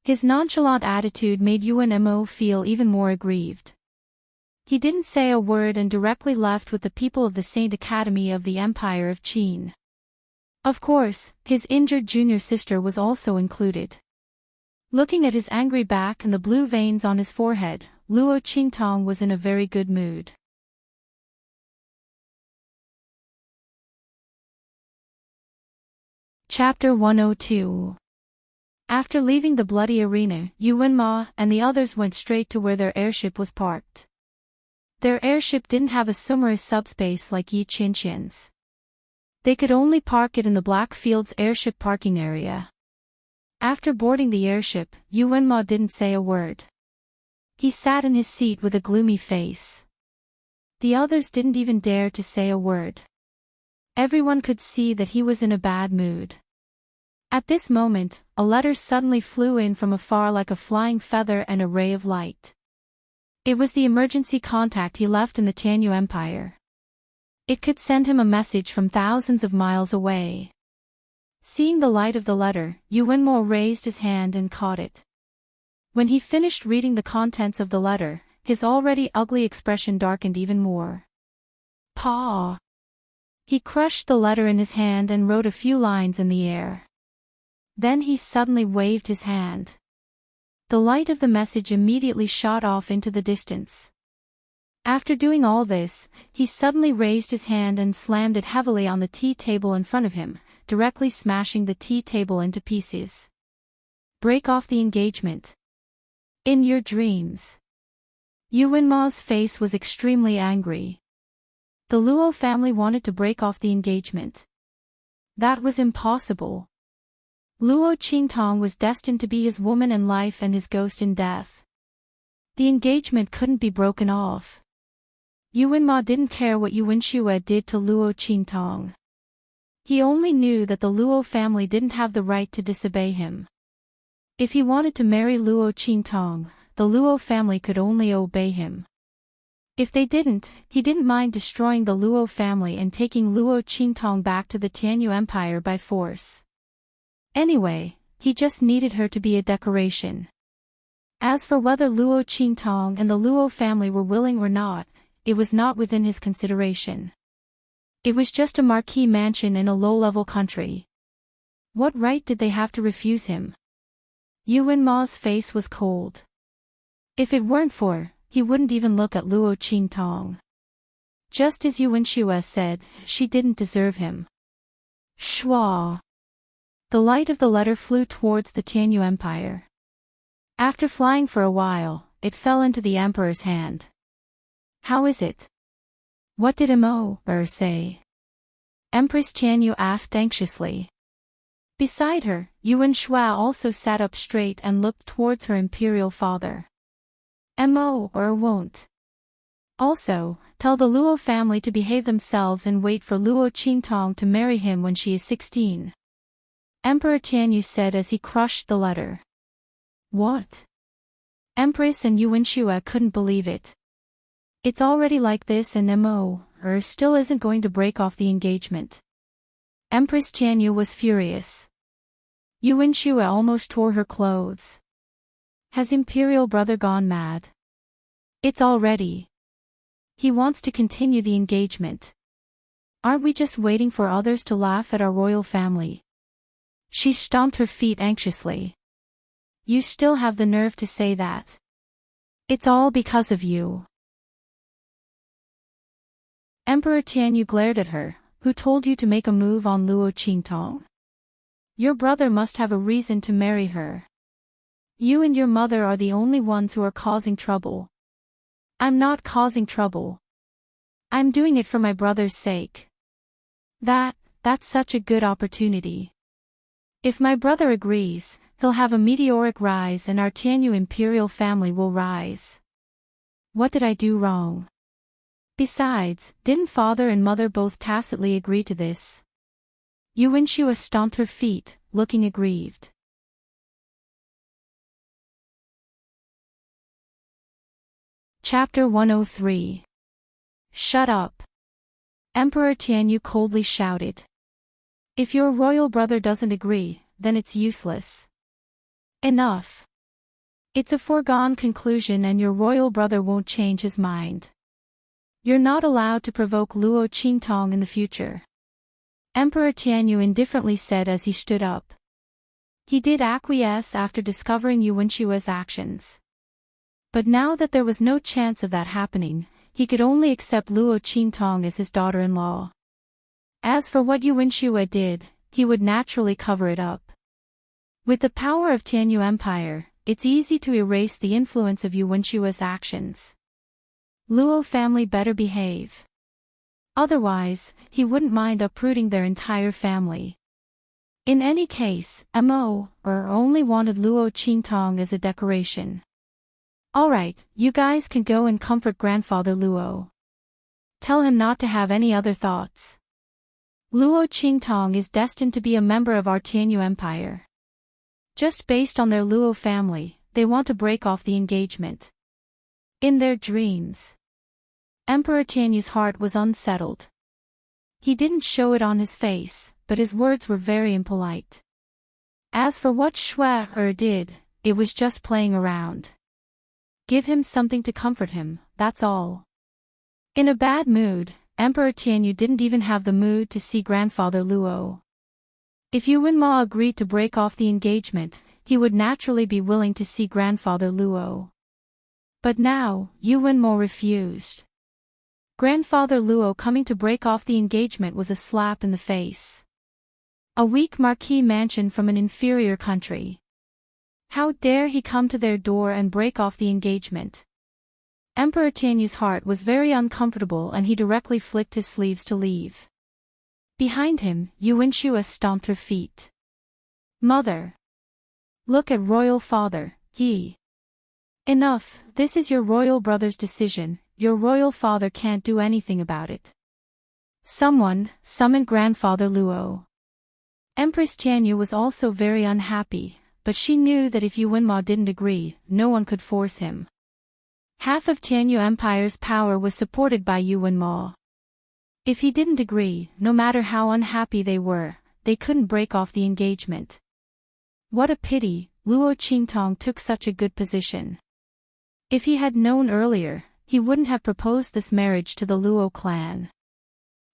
His nonchalant attitude made Yuan Mo feel even more aggrieved. He didn't say a word and directly left with the people of the Saint Academy of the Empire of Qin. Of course, his injured junior sister was also included. Looking at his angry back and the blue veins on his forehead, Luo Qingtong was in a very good mood. Chapter 102. After leaving the bloody arena, Yuan Ma and the others went straight to where their airship was parked. Their airship didn't have a summer's subspace like Yi Qinqian's. They could only park it in the Blackfields airship parking area. After boarding the airship, Yuan Ma didn't say a word. He sat in his seat with a gloomy face. The others didn't even dare to say a word. Everyone could see that he was in a bad mood. At this moment, a letter suddenly flew in from afar like a flying feather and a ray of light. It was the emergency contact he left in the Tianyu Empire. It could send him a message from thousands of miles away. Seeing the light of the letter, Yuan Mo raised his hand and caught it. When he finished reading the contents of the letter, his already ugly expression darkened even more. Pa! He crushed the letter in his hand and wrote a few lines in the air. Then he suddenly waved his hand. The light of the message immediately shot off into the distance. After doing all this, he suddenly raised his hand and slammed it heavily on the tea table in front of him, directly smashing the tea table into pieces. Break off the engagement. In your dreams. Yuan Ma's face was extremely angry. The Luo family wanted to break off the engagement. That was impossible. Luo Qingtong was destined to be his woman in life and his ghost in death. The engagement couldn't be broken off. Yuan Ma didn't care what Yuan Shue did to Luo Qingtong. He only knew that the Luo family didn't have the right to disobey him. If he wanted to marry Luo Qingtong, the Luo family could only obey him. If they didn't, he didn't mind destroying the Luo family and taking Luo Qingtong back to the Tianyu Empire by force. Anyway, he just needed her to be a decoration. As for whether Luo Qingtong and the Luo family were willing or not, it was not within his consideration. It was just a marquee mansion in a low-level country. What right did they have to refuse him? Yuan Ma's face was cold. If it weren't for, he wouldn't even look at Luo Qingtong. Just as Yuan Shue said, she didn't deserve him. Shua. The light of the letter flew towards the Tianyu Empire. After flying for a while, it fell into the emperor's hand. How is it? What did Mo say? Empress Tianyu asked anxiously. Beside her, Yuan Shua also sat up straight and looked towards her imperial father. Mo won't. Also, tell the Luo family to behave themselves and wait for Luo Qingtong to marry him when she is 16. Emperor Tianyu said as he crushed the letter. What? Empress and Yuan Shue couldn't believe it. It's already like this and Mo still isn't going to break off the engagement. Empress Tianyu was furious. Yuan Shue almost tore her clothes. Has imperial brother gone mad? It's already. He wants to continue the engagement. Aren't we just waiting for others to laugh at our royal family? She stomped her feet anxiously. You still have the nerve to say that. It's all because of you. Emperor Tianyu glared at her. Who told you to make a move on Luo Qingtong? Your brother must have a reason to marry her. You and your mother are the only ones who are causing trouble. I'm not causing trouble. I'm doing it for my brother's sake. That's such a good opportunity. If my brother agrees, he'll have a meteoric rise and our Tianyu imperial family will rise. What did I do wrong? Besides, didn't father and mother both tacitly agree to this? Yu Wenxue stomped her feet, looking aggrieved. Chapter 103. Shut up. Emperor Tianyu coldly shouted. If your royal brother doesn't agree, then it's useless. Enough. It's a foregone conclusion and your royal brother won't change his mind. You're not allowed to provoke Luo Qingtong in the future. Emperor Tianyu indifferently said as he stood up. He did acquiesce after discovering Yu Wenshue's actions. But now that there was no chance of that happening, he could only accept Luo Qingtong as his daughter-in-law. As for what Yu Wenxue did, he would naturally cover it up. With the power of Tianyu Empire, it's easy to erase the influence of Yu Wenshue's actions. Luo family better behave. Otherwise, he wouldn't mind uprooting their entire family. In any case, Mo only wanted Luo Qingtong as a decoration. Alright, you guys can go and comfort grandfather Luo. Tell him not to have any other thoughts. Luo Qingtong is destined to be a member of our Tianyu Empire. Just based on their Luo family, they want to break off the engagement. In their dreams, Emperor Tianyu's heart was unsettled. He didn't show it on his face, but his words were very impolite. As for what Shui did, it was just playing around. Give him something to comfort him, that's all. In a bad mood, Emperor Tianyu didn't even have the mood to see grandfather Luo. If Yu Wenma agreed to break off the engagement, he would naturally be willing to see grandfather Luo. But now, Yu Wenma refused. Grandfather Luo coming to break off the engagement was a slap in the face. A weak marquis mansion from an inferior country. How dare he come to their door and break off the engagement? Emperor Tianyu's heart was very uncomfortable and he directly flicked his sleeves to leave. Behind him, Yu Wenxue stomped her feet. Mother! Look at royal father, he. Enough, this is your royal brother's decision, your royal father can't do anything about it. Someone, summon grandfather Luo. Empress Tianyu was also very unhappy, but she knew that if Yu Wenma didn't agree, no one could force him. Half of Tianyu Empire's power was supported by Yu Wenma. If he didn't agree, no matter how unhappy they were, they couldn't break off the engagement. What a pity, Luo Qingtong took such a good position. If he had known earlier, he wouldn't have proposed this marriage to the Luo clan.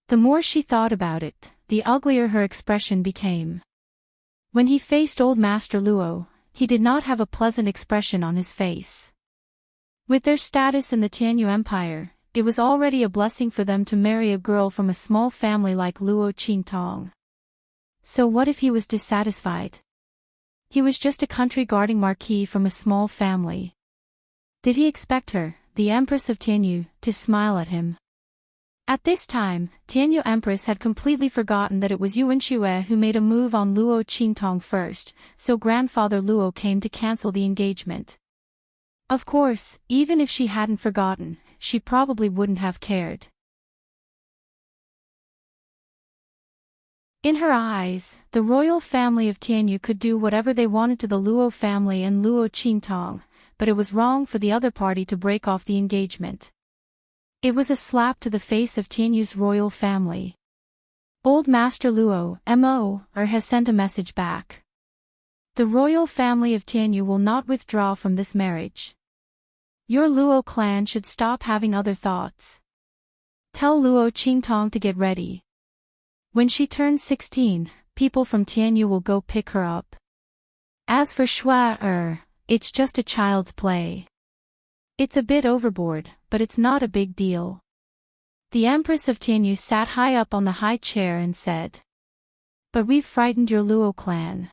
The more she thought about it, the uglier her expression became. When he faced old Master Luo, he did not have a pleasant expression on his face. With their status in the Tianyu Empire, it was already a blessing for them to marry a girl from a small family like Luo Qingtong. So what if he was dissatisfied? He was just a country-guarding marquis from a small family. Did he expect her, the Empress of Tianyu, to smile at him? At this time, Tianyu Empress had completely forgotten that it was Yu Wenxue who made a move on Luo Qingtong first, so grandfather Luo came to cancel the engagement. Of course, even if she hadn't forgotten, she probably wouldn't have cared. In her eyes, the royal family of Tianyu could do whatever they wanted to the Luo family and Luo Qingtong, but it was wrong for the other party to break off the engagement. It was a slap to the face of Tianyu's royal family. Old Master Luo, Mo, has sent a message back. The royal family of Tianyu will not withdraw from this marriage. Your Luo clan should stop having other thoughts. Tell Luo Qingtong to get ready. When she turns 16, people from Tianyu will go pick her up. As for Shui, it's just a child's play. It's a bit overboard, but it's not a big deal. The Empress of Tianyu sat high up on the high chair and said. But we've frightened your Luo clan.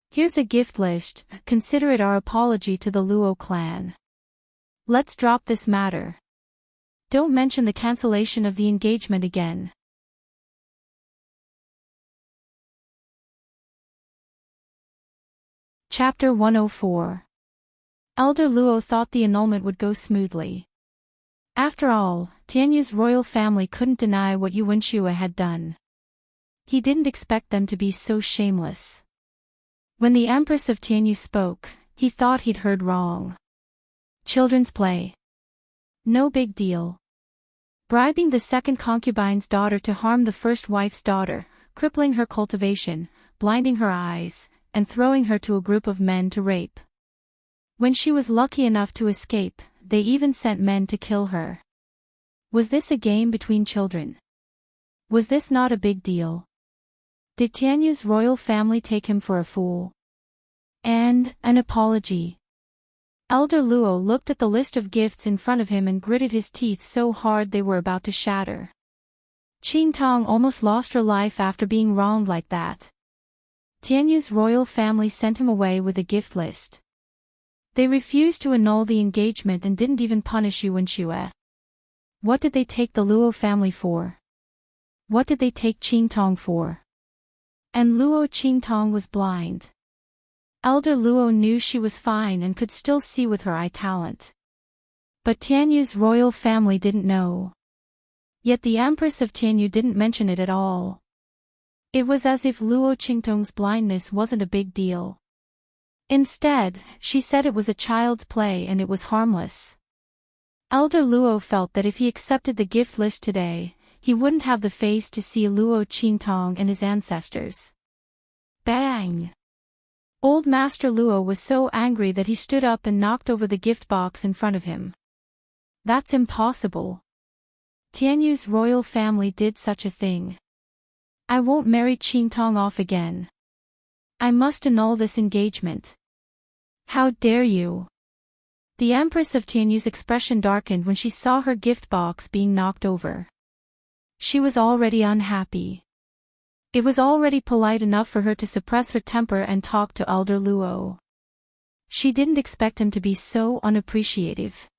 Here's a gift list, consider it our apology to the Luo clan. Let's drop this matter. Don't mention the cancellation of the engagement again. Chapter 104. Elder Luo thought the annulment would go smoothly. After all, Tianyu's royal family couldn't deny what Yu Wenshua had done. He didn't expect them to be so shameless. When the Empress of Tianyu spoke, he thought he'd heard wrong. Children's play. No big deal. Bribing the second concubine's daughter to harm the first wife's daughter, crippling her cultivation, blinding her eyes, and throwing her to a group of men to rape. When she was lucky enough to escape, they even sent men to kill her. Was this a game between children? Was this not a big deal? Did Tianyu's royal family take him for a fool? And an apology. Elder Luo looked at the list of gifts in front of him and gritted his teeth so hard they were about to shatter. Qingtong almost lost her life after being wronged like that. Tianyu's royal family sent him away with a gift list. They refused to annul the engagement and didn't even punish Yu Wenshua. What did they take the Luo family for? What did they take Qingtong for? And Luo Qingtong was blind. Elder Luo knew she was fine and could still see with her eye talent. But Tianyu's royal family didn't know. Yet the Empress of Tianyu didn't mention it at all. It was as if Luo Qingtong's blindness wasn't a big deal. Instead, she said it was a child's play and it was harmless. Elder Luo felt that if he accepted the gift list today, he wouldn't have the face to see Luo Qingtong and his ancestors. Bang! Old Master Luo was so angry that he stood up and knocked over the gift box in front of him. That's impossible. Tianyu's royal family did such a thing. I won't marry Qingtong off again. I must annul this engagement. How dare you? The Empress of Tianyu's expression darkened when she saw her gift box being knocked over. She was already unhappy. It was already polite enough for her to suppress her temper and talk to Elder Luo. She didn't expect him to be so unappreciative.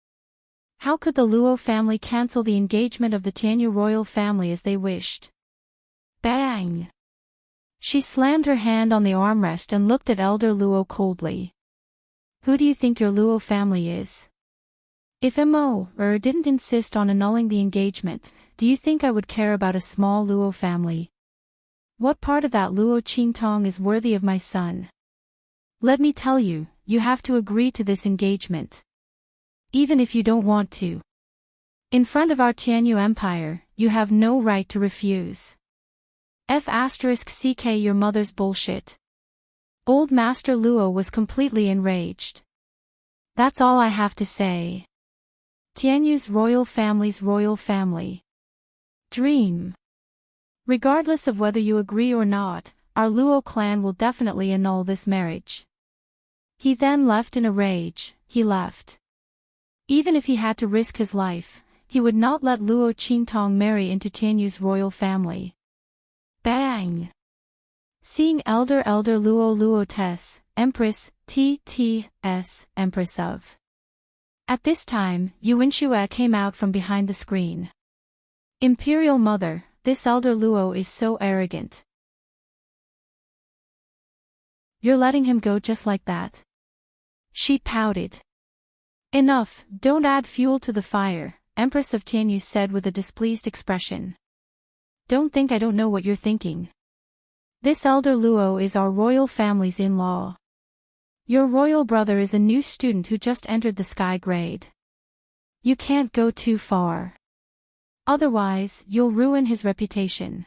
How could the Luo family cancel the engagement of the Tianyu royal family as they wished? Bang! She slammed her hand on the armrest and looked at Elder Luo coldly. Who do you think your Luo family is? If Mo didn't insist on annulling the engagement, do you think I would care about a small Luo family? What part of that Luo Qingtong is worthy of my son? Let me tell you, you have to agree to this engagement. Even if you don't want to. In front of our Tianyu Empire, you have no right to refuse. *CK your mother's bullshit. Old Master Luo was completely enraged. That's all I have to say. Tianyu's royal family's royal family. Dream. Regardless of whether you agree or not, our Luo clan will definitely annul this marriage. He then left in a rage. He left. Even if he had to risk his life, he would not let Luo Qingtong marry into Tianyu's royal family. Bang! Seeing Elder Luo Tess, Empress, T.T.S., Empress of. At this time, Yu Wenshua came out from behind the screen. Imperial Mother, this Elder Luo is so arrogant. You're letting him go just like that? She pouted. Enough, don't add fuel to the fire, Empress of Tianyu said with a displeased expression. Don't think I don't know what you're thinking. This Elder Luo is our royal family's in-law. Your royal brother is a new student who just entered the sky grade. You can't go too far. Otherwise, you'll ruin his reputation.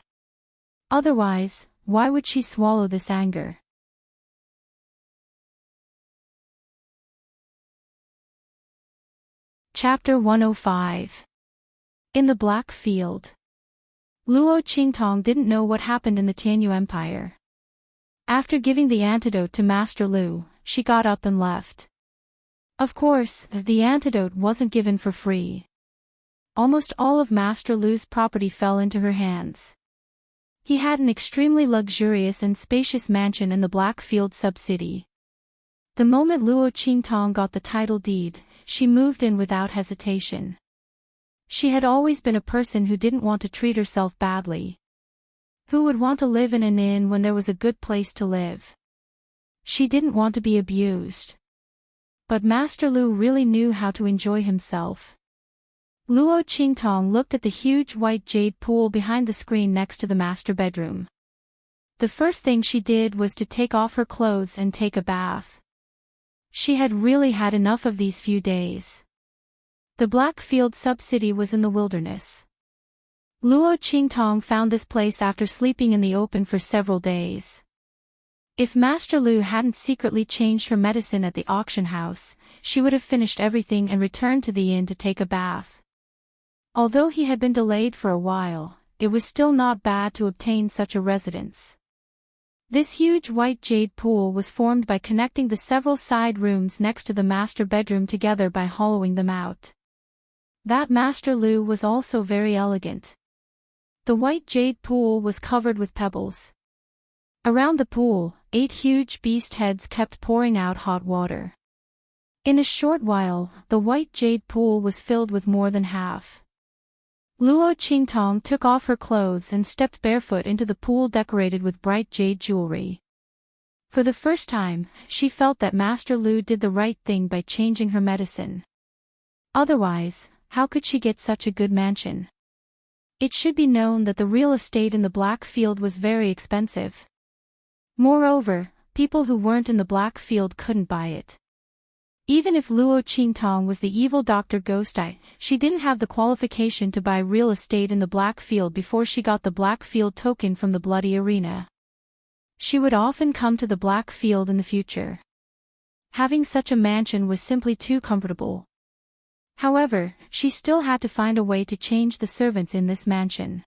Otherwise, why would she swallow this anger? Chapter 105. In the Black Field. Luo Qingtong didn't know what happened in the Tianyu Empire. After giving the antidote to Master Lu, she got up and left. Of course, the antidote wasn't given for free. Almost all of Master Lu's property fell into her hands. He had an extremely luxurious and spacious mansion in the Blackfield sub-city. The moment Luo Qingtong got the title deed, she moved in without hesitation. She had always been a person who didn't want to treat herself badly. Who would want to live in an inn when there was a good place to live? She didn't want to be abused. But Master Lu really knew how to enjoy himself. Luo Qingtong looked at the huge white jade pool behind the screen next to the master bedroom. The first thing she did was to take off her clothes and take a bath. She had really had enough of these few days. The Blackfield sub-city was in the wilderness. Luo Qingtong found this place after sleeping in the open for several days. If Master Lu hadn't secretly changed her medicine at the auction house, she would have finished everything and returned to the inn to take a bath. Although he had been delayed for a while, it was still not bad to obtain such a residence. This huge white jade pool was formed by connecting the several side rooms next to the master bedroom together by hollowing them out. That Master Lu was also very elegant. The white jade pool was covered with pebbles. Around the pool, 8 huge beast heads kept pouring out hot water. In a short while, the white jade pool was filled with more than half. Luo Qingtong took off her clothes and stepped barefoot into the pool decorated with bright jade jewelry. For the first time, she felt that Master Lu did the right thing by changing her medicine. Otherwise, how could she get such a good mansion? It should be known that the real estate in the Blackfield was very expensive. Moreover, people who weren't in the Blackfield couldn't buy it. Even if Luo Qingtong was the evil Dr. Ghost Eye, she didn't have the qualification to buy real estate in the Blackfield before she got the Blackfield token from the Bloody Arena. She would often come to the Blackfield in the future. Having such a mansion was simply too comfortable. However, she still had to find a way to change the servants in this mansion.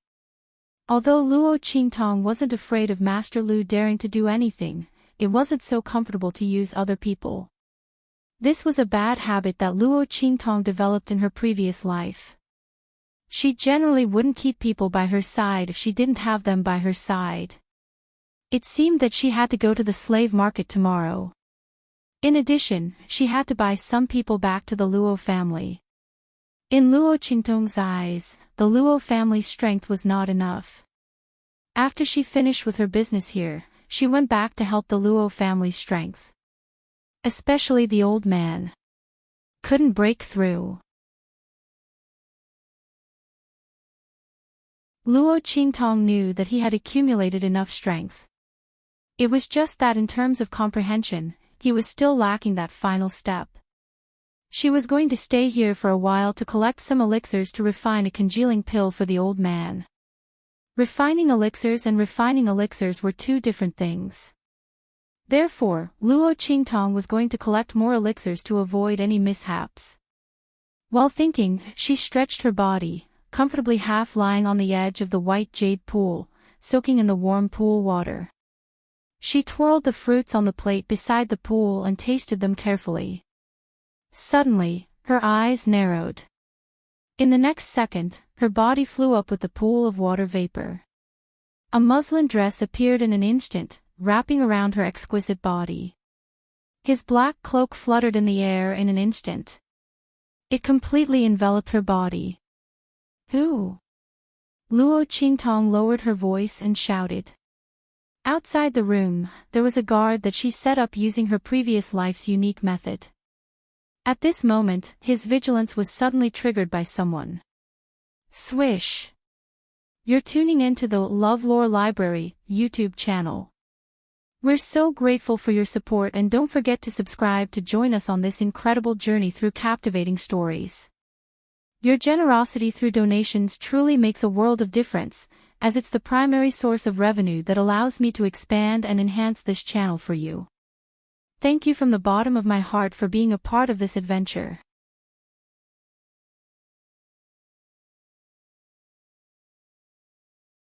Although Luo Qingtong wasn't afraid of Master Lu daring to do anything, it wasn't so comfortable to use other people. This was a bad habit that Luo Qingtong developed in her previous life. She generally wouldn't keep people by her side if she didn't have them by her side. It seemed that she had to go to the slave market tomorrow. In addition, she had to buy some people back to the Luo family. In Luo Qingtong's eyes, the Luo family's strength was not enough. After she finished with her business here, she went back to help the Luo family's strength. Especially the old man. Couldn't break through. Luo Qingtong knew that he had accumulated enough strength. It was just that in terms of comprehension, he was still lacking that final step. She was going to stay here for a while to collect some elixirs to refine a congealing pill for the old man. Refining elixirs and refining elixirs were two different things. Therefore, Luo Qingtong was going to collect more elixirs to avoid any mishaps. While thinking, she stretched her body, comfortably half lying on the edge of the white jade pool, soaking in the warm pool water. She twirled the fruits on the plate beside the pool and tasted them carefully. Suddenly, her eyes narrowed. In the next second, her body flew up with the pool of water vapor. A muslin dress appeared in an instant, wrapping around her exquisite body. His black cloak fluttered in the air in an instant. It completely enveloped her body. Who? Luo Qingtong lowered her voice and shouted. Outside the room, there was a guard that she set up using her previous life's unique method. At this moment, his vigilance was suddenly triggered by someone. Swish! You're tuning into the LoveLore Library YouTube channel. We're so grateful for your support and don't forget to subscribe to join us on this incredible journey through captivating stories. Your generosity through donations truly makes a world of difference, as it's the primary source of revenue that allows me to expand and enhance this channel for you. Thank you from the bottom of my heart for being a part of this adventure.